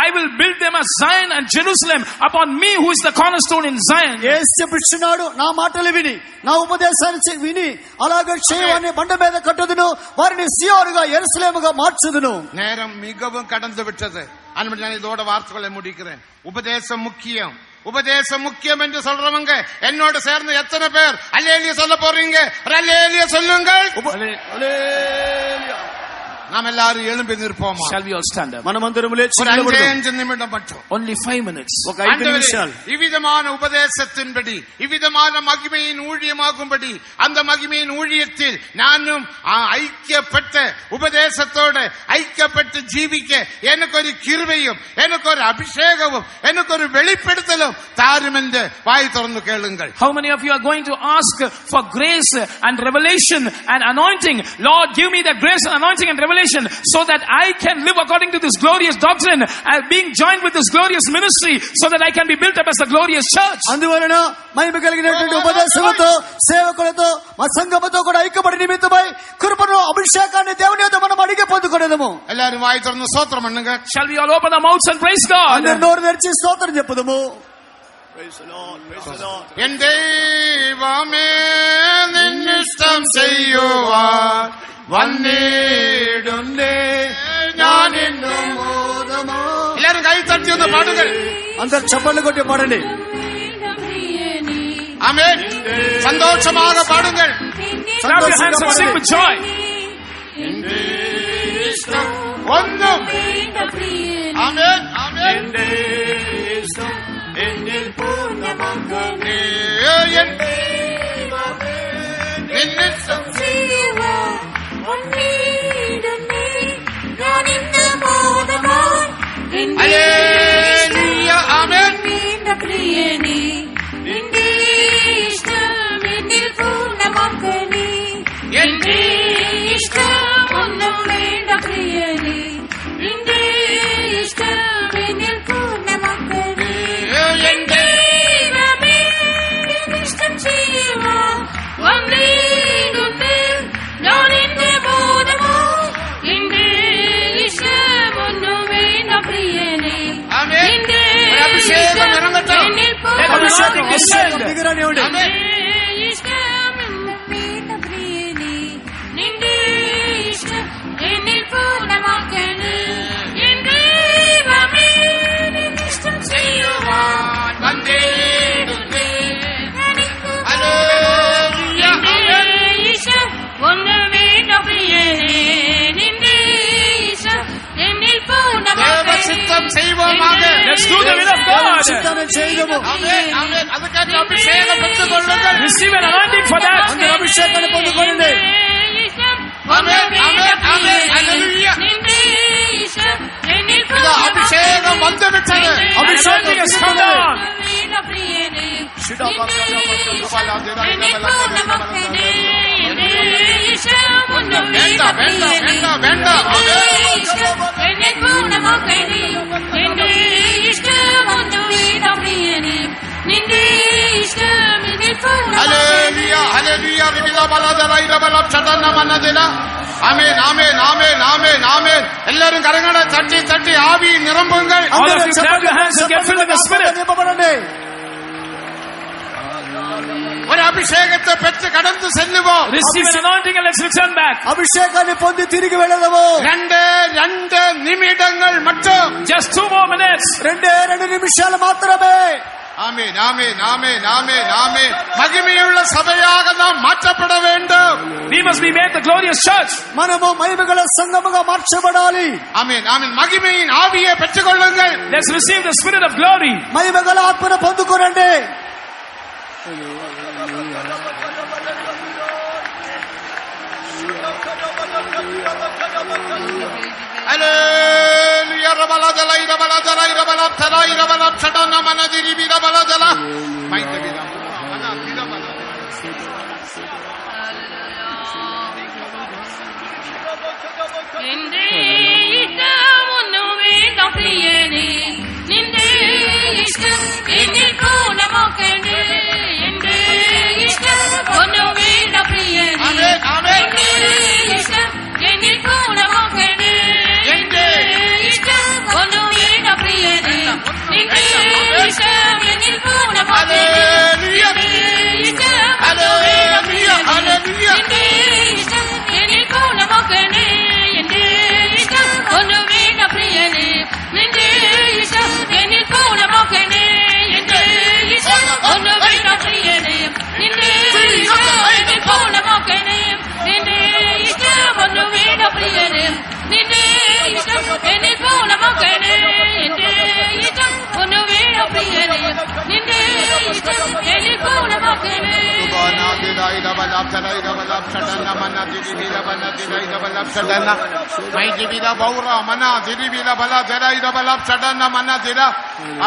Speaker 2: I will build them as Zion and Jerusalem upon me who is the cornerstone in Zion.
Speaker 3: యేసు చెప్పుచున్నాడు, నా మాటలు విని, నా ఉపదేశాన్ని విని అలాగే చేయవని బండ మీద కట్టుదును, వారిని సియోనుగా యెరూషలేముగా మార్చుదును.
Speaker 6: நேரம் மிகவும் கடந்து விட்டது. அன்பு நான் இதோட வார்த்தைகளை முடிக்கிறேன். உபதேசம் முக்கியம், உபதேசம் முக்கியம் என்று சொல்றவங்க என்னோட சேர்ந்து எத்தனை பேர் அல்லேலூயா சொல்ல போறீங்க? அல்லேலூயா சொல்லுங்கள். நாம் எல்லாரும் எழும்பி நிற்போமா?
Speaker 2: Shall we all stand up?
Speaker 3: మనమందరం లేచి
Speaker 6: ஒரு
Speaker 3: నిలబడదాం.
Speaker 6: 5 நிமிடம் மட்டும்.
Speaker 2: Only 5 minutes.
Speaker 3: ఒక 5 నిమిషాలు.
Speaker 6: இவ்விதமான உபதேசத்தின்படி, இவ்விதமான மகிமையின் ஊழியமாகும்படி, அந்த மகிமையின் ஊழியத்தில் நானும் ஐக்கியப்பட்ட உபதேசத்தோடு ஐக்கியப்பட்டு ஜீவிக்க எனக்கு ஒரு கிருபையும், எனக்கு ஒரு அபிஷேகமும், எனக்கு ஒரு வெளிப்படுத்தலும் தாரும் என்று வாய் திறந்து கேளுங்கள்.
Speaker 2: How many of you are going to ask for grace and revelation and anointing? Lord, give me that grace and anointing and revelation so that I can live according to this glorious doctrine and being joined with this glorious ministry so that I can be built up as a glorious church.
Speaker 3: అందువలన మహిమ కలిగినటువంటి ఉపదేశంతో, సేవకులతో, మా సంఘముతో కూడా ఐక్యపడి నిమిత్తమై కృపను, అభిషేకాన్ని దేవుని యొద్ద మనం అడిగి పొందుకొనేదము.
Speaker 6: எல்லாரும் வாய் திறந்து ஸ்தோத்திரம் பண்ணுங்க.
Speaker 2: Shall we all open our mouths and praise God?
Speaker 3: అందరూ నోరు తెరిచి స్తోత్రం చెప్పుదము.
Speaker 6: என் தெய்வமே நின்னிஷ்டம் செய்யுவார் വന്നിടുന്നേ ഞാൻ എന്നും മോദമോ. എല്ലാരും കൈ തട്ടി ഒന്ന് പാടുകൾ.
Speaker 3: అందరు చప్పట్లు కొట్టి పాడండి.
Speaker 6: ആമേൻ. സന്തോഷமாக പാടുകൾ.
Speaker 2: Clap your hands and sing with joy.
Speaker 6: ഒന്നും ആമേൻ ആമേൻ.
Speaker 3: എന്നിൽ പൂർണ്ണമാക്കണേ.
Speaker 6: നിന്നിഷ്ടം ഹല്ലേലൂയ. ആമേൻ.
Speaker 8: എന്റെ ഇഷ്ടം ഒന്നും വേണ്ട പ്രിയനേ, നിന്റെ ഇഷ്ടം എന്നിൽ പൂർണ്ണമാക്കണേ. എന്റെ ദൈവമേ, നിന്റെ ഇഷ്ടം ചെയ്യുവാൻ വന്നിടുന്നേ ഞാൻ എന്റെ ബോധമോ. എന്റെ ഇഷ്ടം ഒന്നും വേണ്ട പ്രിയനേ,
Speaker 6: ആമേൻ.
Speaker 8: നിന്റെ
Speaker 6: അഭിഷേകം ഇറങ്ങട്ടെ.
Speaker 8: എന്നിൽ
Speaker 2: Aభిഷേകം descend.
Speaker 6: ആമേൻ.
Speaker 8: ഇഷ്ടം ഒന്നും വേണ്ട പ്രിയനേ, നിന്റെ ഇഷ്ടം എന്നിൽ പൂർണ്ണമാക്കണേ. എന്റെ ദൈവമേ, നിന്റെ ഇഷ്ടം ചെയ്യുവാൻ
Speaker 6: വന്നിടുന്നേ.
Speaker 8: എന്റെ ഇഷ്ടം ഒന്നും വേണ്ട പ്രിയനേ, നിന്റെ ഇഷ്ടം എന്നിൽ പൂർണ്ണമാക്കണേ.
Speaker 6: ദേവചിത്തം ചെയ്வோமாக.
Speaker 2: Let's do the will of God.
Speaker 3: చిత్తాన్ని చేయదము.
Speaker 6: ആമേൻ ആമേൻ. അതുക്കായിട്ട് അഭിഷേകം പെற்றுകൊള്ളുங்கள்.
Speaker 2: Receive an anointing for that.
Speaker 3: అందరూ అభిషేకాన్ని పొందుకోండి.
Speaker 6: ആമേൻ ആമേൻ ആമേൻ. ഹല്ലേലൂയ. ഇതാ അഭിഷേകം വന്നുവിട്ടത്.
Speaker 2: Anointing has come down.
Speaker 6: എല്ലാരും കരങ്ങളെ തട്ടി തട്ടി ആവി നിറമ്പുകൾ. ഒരു അഭിഷേകത്തെ പെറ്റ് കടന്നു ചെല്ലുവോ?
Speaker 3: അഭിഷേകാన్ని పొంది తిరిగి వెళ్ళదవో?
Speaker 6: രണ്ട് നിമിഷങ്ങൾ மட்டும்.
Speaker 2: Just 2 more minutes.
Speaker 3: 2 నిమిషాలు మాత్రమే.
Speaker 6: ஆமென் ஆமென் ஆமென் ஆமென் ஆமென். மகிமையுள்ள சபையாக நாம் மாற்றப்பட வேண்டும்.
Speaker 2: We must be made the glorious church.
Speaker 3: మనము మహిమగల సంఘముగా మార్చబడాలి.
Speaker 6: ஆமென் ஆமென். மகிமையின் ஆவியை பெற்றுக்கொள்ளுங்கள்.
Speaker 2: Let's receive the spirit of glory.
Speaker 3: మహిమగల ఆత్మను పొందుకోరండి.
Speaker 6: Hallelujah. Rabala jala irabala jala irabala thala irabala chadana manadiri birabala jala. Maite birabala mana birabala.
Speaker 9: Ninde ishtamunnu vedapriyane ninde ishtam enil konamakane ninde ishtamunnu vedapriyane
Speaker 6: Amen amen.
Speaker 9: ninde ishtam enil konamakane ninde ishtamunnu vedapriyane ninde ishtam enil konamakane
Speaker 6: Hallelujah. Hallelujah. Hallelujah.
Speaker 9: ninde ishtam enil konamakane ninde ishtamunnu vedapriyane ninde ishtam enil konamakane ninde ishtamunnu vedapriyane ninde ishtam enil konamakane ninde ishtamunnu vedapriyane ninde ishtam enil konamakane ninde ishtamunnu vedapriyane ninde ishtam enil konamakane
Speaker 6: Banadira irabala thala irabala chadana manadiri birabala dira irabala chadana. Maite birabala manadiri birabala dira irabala chadana manadira.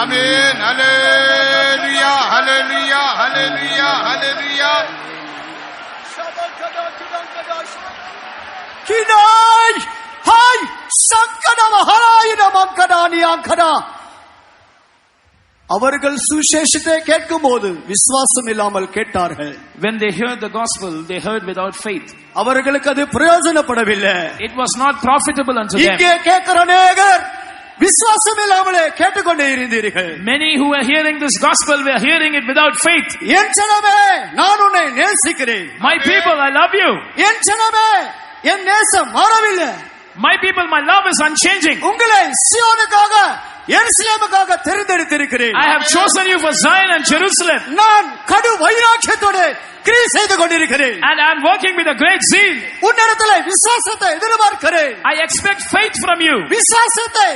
Speaker 6: Amen. Hallelujah. Hallelujah. Hallelujah. Hallelujah.
Speaker 3: கினாய் ஹாய் சங்கட மகாராயின மக்கடானி அங்கடா. அவர்கள் சுவிசேஷத்தை கேட்கும்போது விசுவாசம் இல்லாமல் கேட்டார்கள்.
Speaker 2: When they heard the gospel, they heard without faith.
Speaker 3: அவர்களுக்கு அது பிரயோஜனப்படவில்லை.
Speaker 2: It was not profitable unto them.
Speaker 3: இங்கே கேட்கிற அநேகர் விசுவாசம் இல்லாமலே கேட்டுக்கொண்டே இருந்தீர்கள்.
Speaker 2: Many who were hearing this gospel were hearing it without faith.
Speaker 3: என் ஜனமே நான் உன்னை நேசிக்கிறேன்.
Speaker 2: My people, I love you.
Speaker 3: என் ஜனமே என் நேசம் மாறவில்லை.
Speaker 2: My people, my love is unchanging.
Speaker 3: உங்களை சீயோனுக்காக எருசலேமுக்காக தெரிந்தெடுத்திருக்கிறேன்.
Speaker 2: I have chosen you for Zion and Jerusalem.
Speaker 3: நான் கடு வைராக்கியத்தோடு கிரியை செய்து கொண்டிருக்கிறேன்.
Speaker 2: And I am working with a great zeal.
Speaker 3: உன்னிடத்தில் விசுவாசத்தை எதிர்பார்க்கிறேன்.
Speaker 2: I expect faith from you.
Speaker 3: விசுவாசத்தை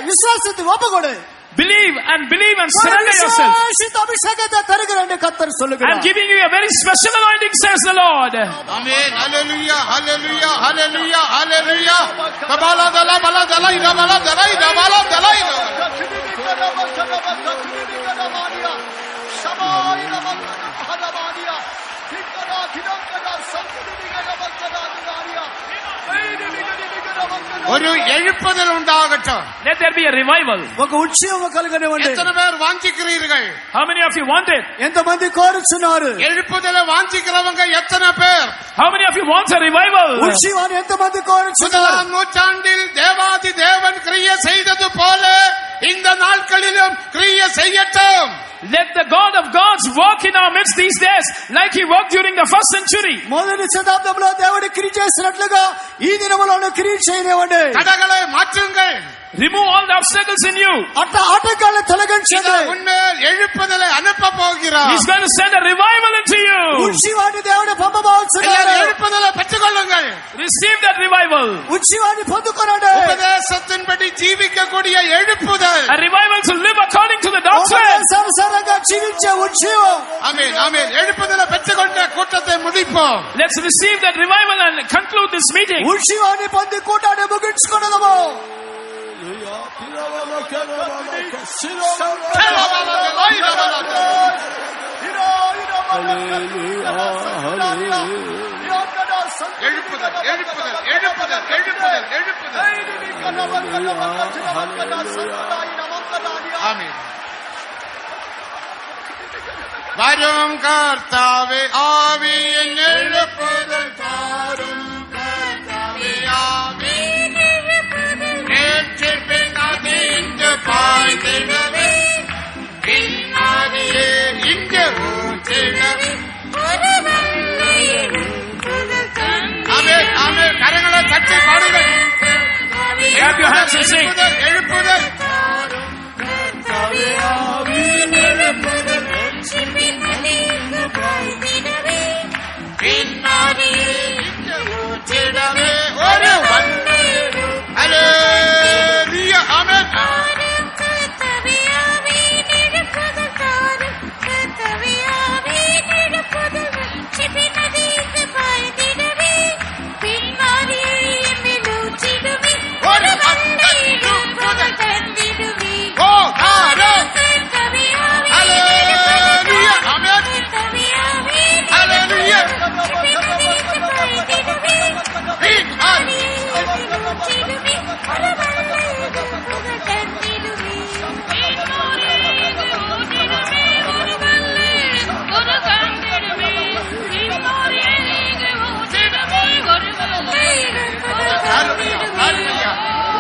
Speaker 3: ஒப்புக்கொடு.
Speaker 2: Believe and surrender yourself.
Speaker 3: அபிஷேகத்தை தருகிறேன் என்று கர்த்தர் சொல்லுகிறார்.
Speaker 2: I'm giving you a very special anointing, says the Lord.
Speaker 6: Amen. Hallelujah. Hallelujah. Hallelujah. Hallelujah. Kabala dala bala dala ida bala dala ida bala dala ida. ഒരു എഴുപ്പതൽ ഉണ്ടാകട്ടെ.
Speaker 2: Let there be a revival.
Speaker 3: ఒక ఉత్సవం కలగనివ్వండి.
Speaker 6: எத்தனை பேர் வாஞ்சிக்கிறீர்கள்?
Speaker 2: How many of you want it?
Speaker 3: ఎంతమంది కోరుచున్నారు?
Speaker 6: எழுப்புதலை வாஞ்சிக்கிறவங்க எத்தனை பேர்?
Speaker 2: How many of you want a revival?
Speaker 3: உற்சவாన్ని ఎంతమంది కోరుచున్నారు?
Speaker 6: முதலாம் நூற்றாண்டில் தேவாதி தேவன் கிரியை செய்தது போல இந்த நாட்களிலும் கிரியை செய்யட்டும்.
Speaker 2: Let the God of gods work in our midst these days like he worked during the first century.
Speaker 3: మొదటి శతాబ్దంలో దేవుడు క్రియ చేసినట్లుగా ఈ దినములోను క్రియ చేయనివ్వండి.
Speaker 6: தடைகளை மாற்றுங்கள்.
Speaker 2: Remove all the obstacles in you.
Speaker 3: ఆటంకాలను తొలగించండి.
Speaker 6: உன்மேல் எழுப்புதலை அனுப்ப போகிறார்.
Speaker 2: He's going to send a revival into you.
Speaker 3: ఉత్సవాన్ని దేవుడు పంపబోతున్నాడు.
Speaker 6: எழுப்புதலை பெற்றுக்கொள்ளுங்கள்.
Speaker 2: Receive that revival.
Speaker 3: ఉత్సవాన్ని పొందుకోండి.
Speaker 6: ఉపదేశத்தின்படி ஜீவிக்கக்கூடிய எழுப்புதல்.
Speaker 2: A revival to live according to the doctrine.
Speaker 3: సంసారంగా జీవించే ఉత్సవం.
Speaker 6: ஆமென் ஆமென். எழுப்புதலை பெற்றுக்கொண்ட கூட்டத்தை முடிப்போம்.
Speaker 2: Let's receive that revival and conclude this meeting.
Speaker 3: ఉత్సవాన్ని పొంది కూటాన్ని ముగించుకొనదము.
Speaker 6: எழுப்புதல் எழுப்புதல் எழுப்புதல் எழுப்புதல் எழுப்புதல். ஆமென். வரும் கர்த்தாவே ஆவியின் எழுப்புதல் தாரும். கர்த்தாவே ஆவியின் எழுப்புதல் நேற்றில் அதிர்ந்து பாய்ந்திடவே பின்னாடியே இங்கே ஊற்றிடவே. ஆமென் ஆமென். கரங்களை தட்டி பாடுங்கள். எழுப்புதல் எழுப்புதல். பின்னாடியே இங்கே ஊற்றிடவே ஒரு வந்து. அல்லேலூயா. ஆமென்.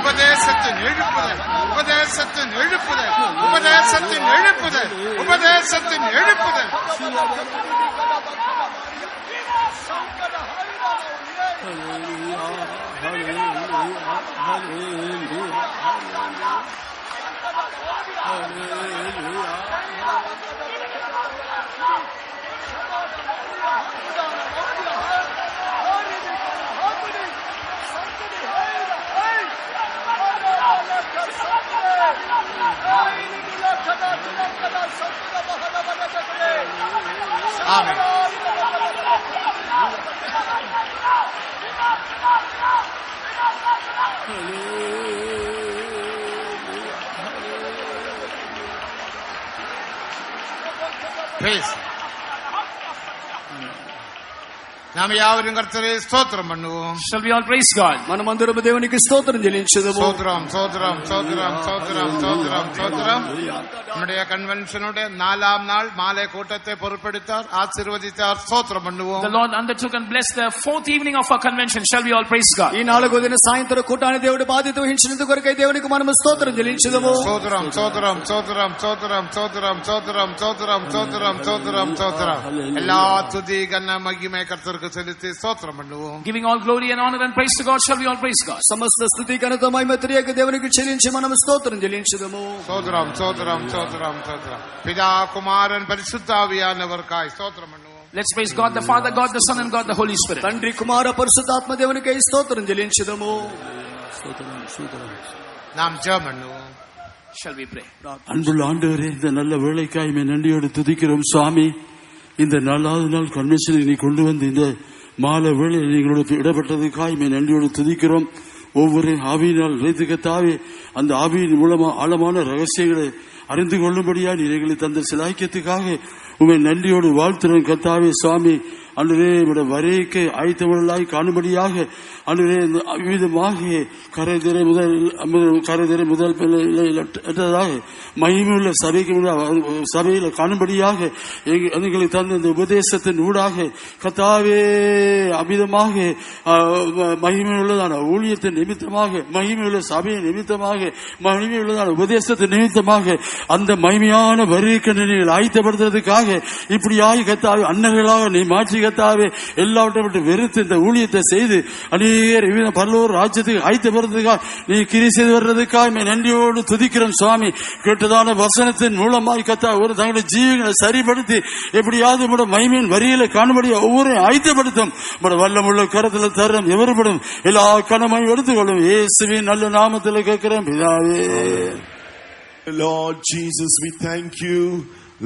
Speaker 6: உபதேசத்தின் எழுப்புதல் உபதேசத்தின் எழுப்புதல் உபதேசத்தின் எழுப்புதல் உபதேசத்தின் எழுப்புதல். ஆமென். Praise. நாம் யாவரும் கர்த்தரை ஸ்தோத்திரம் பண்ணுவோம்.
Speaker 2: Shall we all praise God?
Speaker 3: మనమందరం దేవునికి స్తోత్రం చెల్లించుదాము.
Speaker 6: ஸ்தோத்திரம் ஸ்தோத்திரம் ஸ்தோத்திரம் ஸ்தோத்திரம் ஸ்தோத்திரம் ஸ்தோத்திரம். நம்முடைய கன்வென்ஷனோட 4ஆம் நாள் மாலை கூட்டத்தை பொறுப்பெடுத்தார், ஆசீர்வதித்தார். ஸ்தோத்திரம் பண்ணுவோம்.
Speaker 2: The Lord undertook and blessed the 4th evening of our convention. Shall we all praise God?
Speaker 3: ఈ 4వ దిన సాయంత్రం కూటాన్ని దేవుడు బాధ్యత వహించినందుకు కొరకై దేవునికి మనము స్తోత్రం చెల్లించుదాము.
Speaker 6: ஸ்தோத்திரம் ஸ்தோத்திரம் ஸ்தோத்திரம் ஸ்தோத்திரம் ஸ்தோத்திரம் ஸ்தோத்திரம் ஸ்தோத்திரம் ஸ்தோத்திரம் ஸ்தோத்திரம் ஸ்தோத்திரம். எல்லா துதி கன மகிமை கர்த்தருக்கு செலுத்தி ஸ்தோத்திரம் பண்ணுவோம்.
Speaker 2: Giving all glory and honor and praise to God. Shall we all praise God?
Speaker 3: సమస్త స్తుతి ఘనత మహిమ త్రియక దేవునికి చెల్లించి మనము స్తోత్రం చెల్లించుదాము.
Speaker 6: ஸ்தோத்திரம் ஸ்தோத்திரம் ஸ்தோத்திரம் ஸ்தோத்திரம். பிதா குமாரன் பரிசுத்த ஆவியானவருக்காய் ஸ்தோத்திரம் பண்ணுவோம்.
Speaker 2: Let's praise God the Father, God the Son and God the Holy Spirit.
Speaker 3: తండ్రి కుమార పరిశుద్ధాత్మ దేవునికి స్తోత్రం చెల్లించుదాము.
Speaker 6: நாம் ஜெபம் பண்ணுவோம்.
Speaker 2: Shall we pray?
Speaker 10: அன்புள்ள ஆண்டவரே, இந்த நல்ல வேளைக்காய் நன்றியோடு துதிக்கிறோம் சுவாமி. இந்த 4வது நாள் கன்வென்ஷனை நீ கொண்டு வந்து இந்த மாலை வேளையில் நீங்களோட இடப்பட்டதுக்காய் நன்றியோடு துதிக்கிறோம். ஒவ்வொரு ஆவியினால் இறைத்து கத்தாவே அந்த ஆவியின் மூலமா ஆழமான ரகசியங்களை அறிந்து கொள்ளும்படியா நீங்களை தந்த சிலாக்கியத்துக்காக உண்மை நன்றியோடு வாழ்த்துறோம் கத்தாவே சுவாமி. அன்றைய வரைக்கு ஆயத்தவர்களாய் காணும்படியாக அன்றைய விதமாக கரைதிரை முதல் மகிமையுள்ள சபையில காணும்படியாக எங்களுக்கு தந்த இந்த உபதேசத்தின் ஊடாக கத்தாவே அமிதமாக மகிமையுள்ளதான ஊழியத்தின் நிமித்தமாக மகிமையுள்ள சபையின் நிமித்தமாக மகிமையுள்ளதான உபதேசத்தின் நிமித்தமாக அந்த மகிமையான வரைக்கு நீங்கள் ஆயத்தப்படுத்துறதுக்காக இப்படியாக கத்தாவே அன்னர்களாக நீ மாற்றி கத்தாவே எல்லாவற்றை விட்டு வெறுத்து இந்த ஊழியத்தை செய்து அநேகர் பல்லோர் ராஜ்யத்துக்கு ஆயத்தப்படுறதுக்காக நீ கிரி செய்து வர்றதுக்காக நன்றியோடு துதிக்கிறோம் சுவாமி. கேட்டதான வசனத்தின் மூலமாய் கத்தா ஒரு தங்களுடைய ஜீவங்களை சரிப்படுத்தி எப்படியாவது மகிமையின் வரியில காணும்படி ஒவ்வொரு ஆயத்தப்படுத்தும் வல்லமுள்ள கரத்துல தரம் எவருப்படும் எல்லா கனமையும் எடுத்துக்கொள்ளும் இயேசுவின் நல்ல நாமத்தில் கேட்கிறோம் பிதாவே.
Speaker 11: Lord Jesus, we thank you,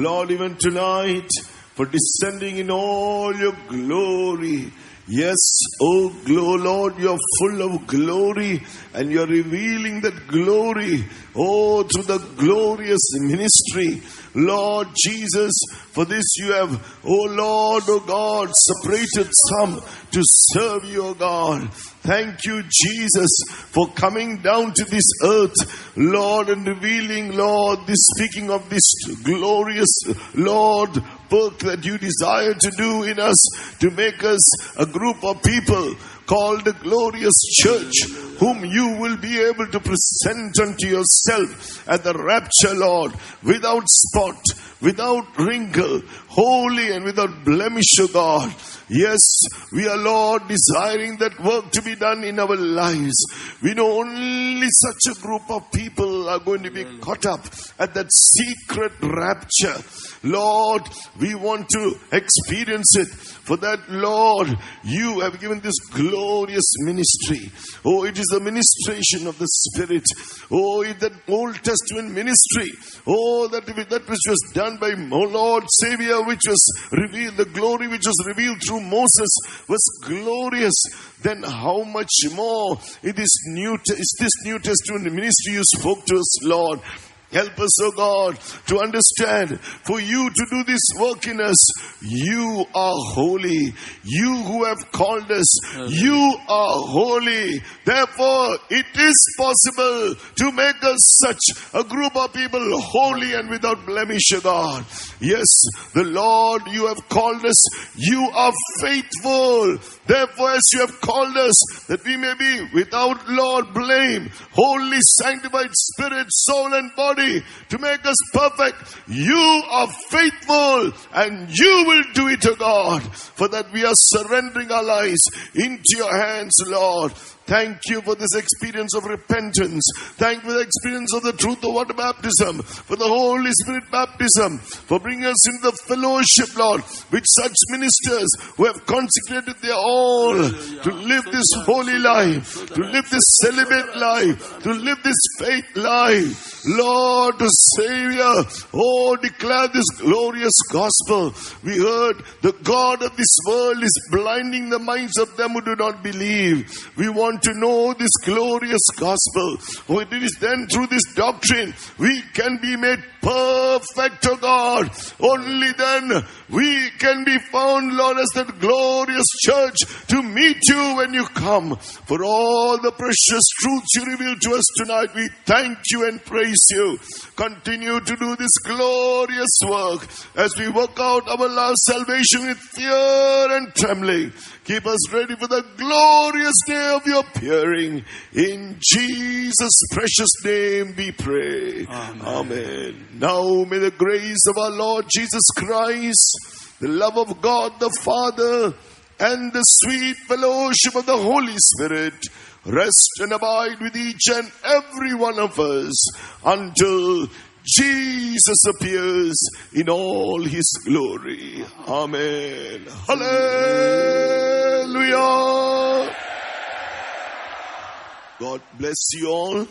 Speaker 11: Lord, even tonight for descending in all your glory. Yes, oh Lord, you're full of glory and you're revealing that glory, oh, through the glorious ministry. Lord Jesus, for this you have, oh Lord, oh God, separated some to serve you, oh God. Thank you, Jesus, for coming down to this earth, Lord, and revealing, Lord, this, speaking of this glorious, Lord, work that you desire to do in us, to make us a group of people called the glorious church, whom you will be able to present unto yourself at the rapture, Lord, without spot, without wrinkle, holy and without blemish, O God. Yes, we are, Lord, desiring that work to be done in our lives. We know only such a group of people are going to be caught up at that secret rapture. Lord, we want to experience it. For that, Lord, you have given this glorious ministry. Oh, it is the ministration of the Spirit. Oh, that Old Testament ministry. Oh, that which was done by Lord Savior, which was revealed, the glory which was revealed through Moses was glorious. Then how much more is this New Testament ministry you spoke to us, Lord? Help us, O God, to understand, for you to do this work in us, you are holy. You who have called us, you are holy. Therefore, it is possible to make us such a group of people holy and without blemish, O God. Yes, the Lord, you have called us. You are faithful. Therefore, as you have called us, that we may be without, Lord, blame, holy, sanctified spirit, soul, and body, to make us perfect. You are faithful, and you will do it, O God. For that we are surrendering our lives into your hands, Lord. Thank you for this experience of repentance. Thank you for the experience of the truth of water baptism, for the Holy Spirit baptism, for bringing us into the fellowship, Lord, with such ministers who have consecrated their all to live this holy life, to live this celibate life, to live this faith life. Lord, the Savior, oh, declare this glorious gospel. We heard the God of this world is blinding the minds of them who do not believe. We want to know this glorious gospel. Oh, it is then through this doctrine we can be made perfect, O God. Only then we can be found, Lord, as that glorious church to meet you when you come. For all the precious truths you reveal to us tonight, we thank you and praise you. Continue to do this glorious work as we work out our last salvation with fear and trembling. Keep us ready for the glorious day of your appearing. In Jesus' precious name we pray. Amen. Amen. Now may the grace of our Lord Jesus Christ, the love of God the Father, and the sweet fellowship of the Holy Spirit rest and abide with each and every one of us until Jesus appears in all his glory. Amen. Hallelujah. God bless you all.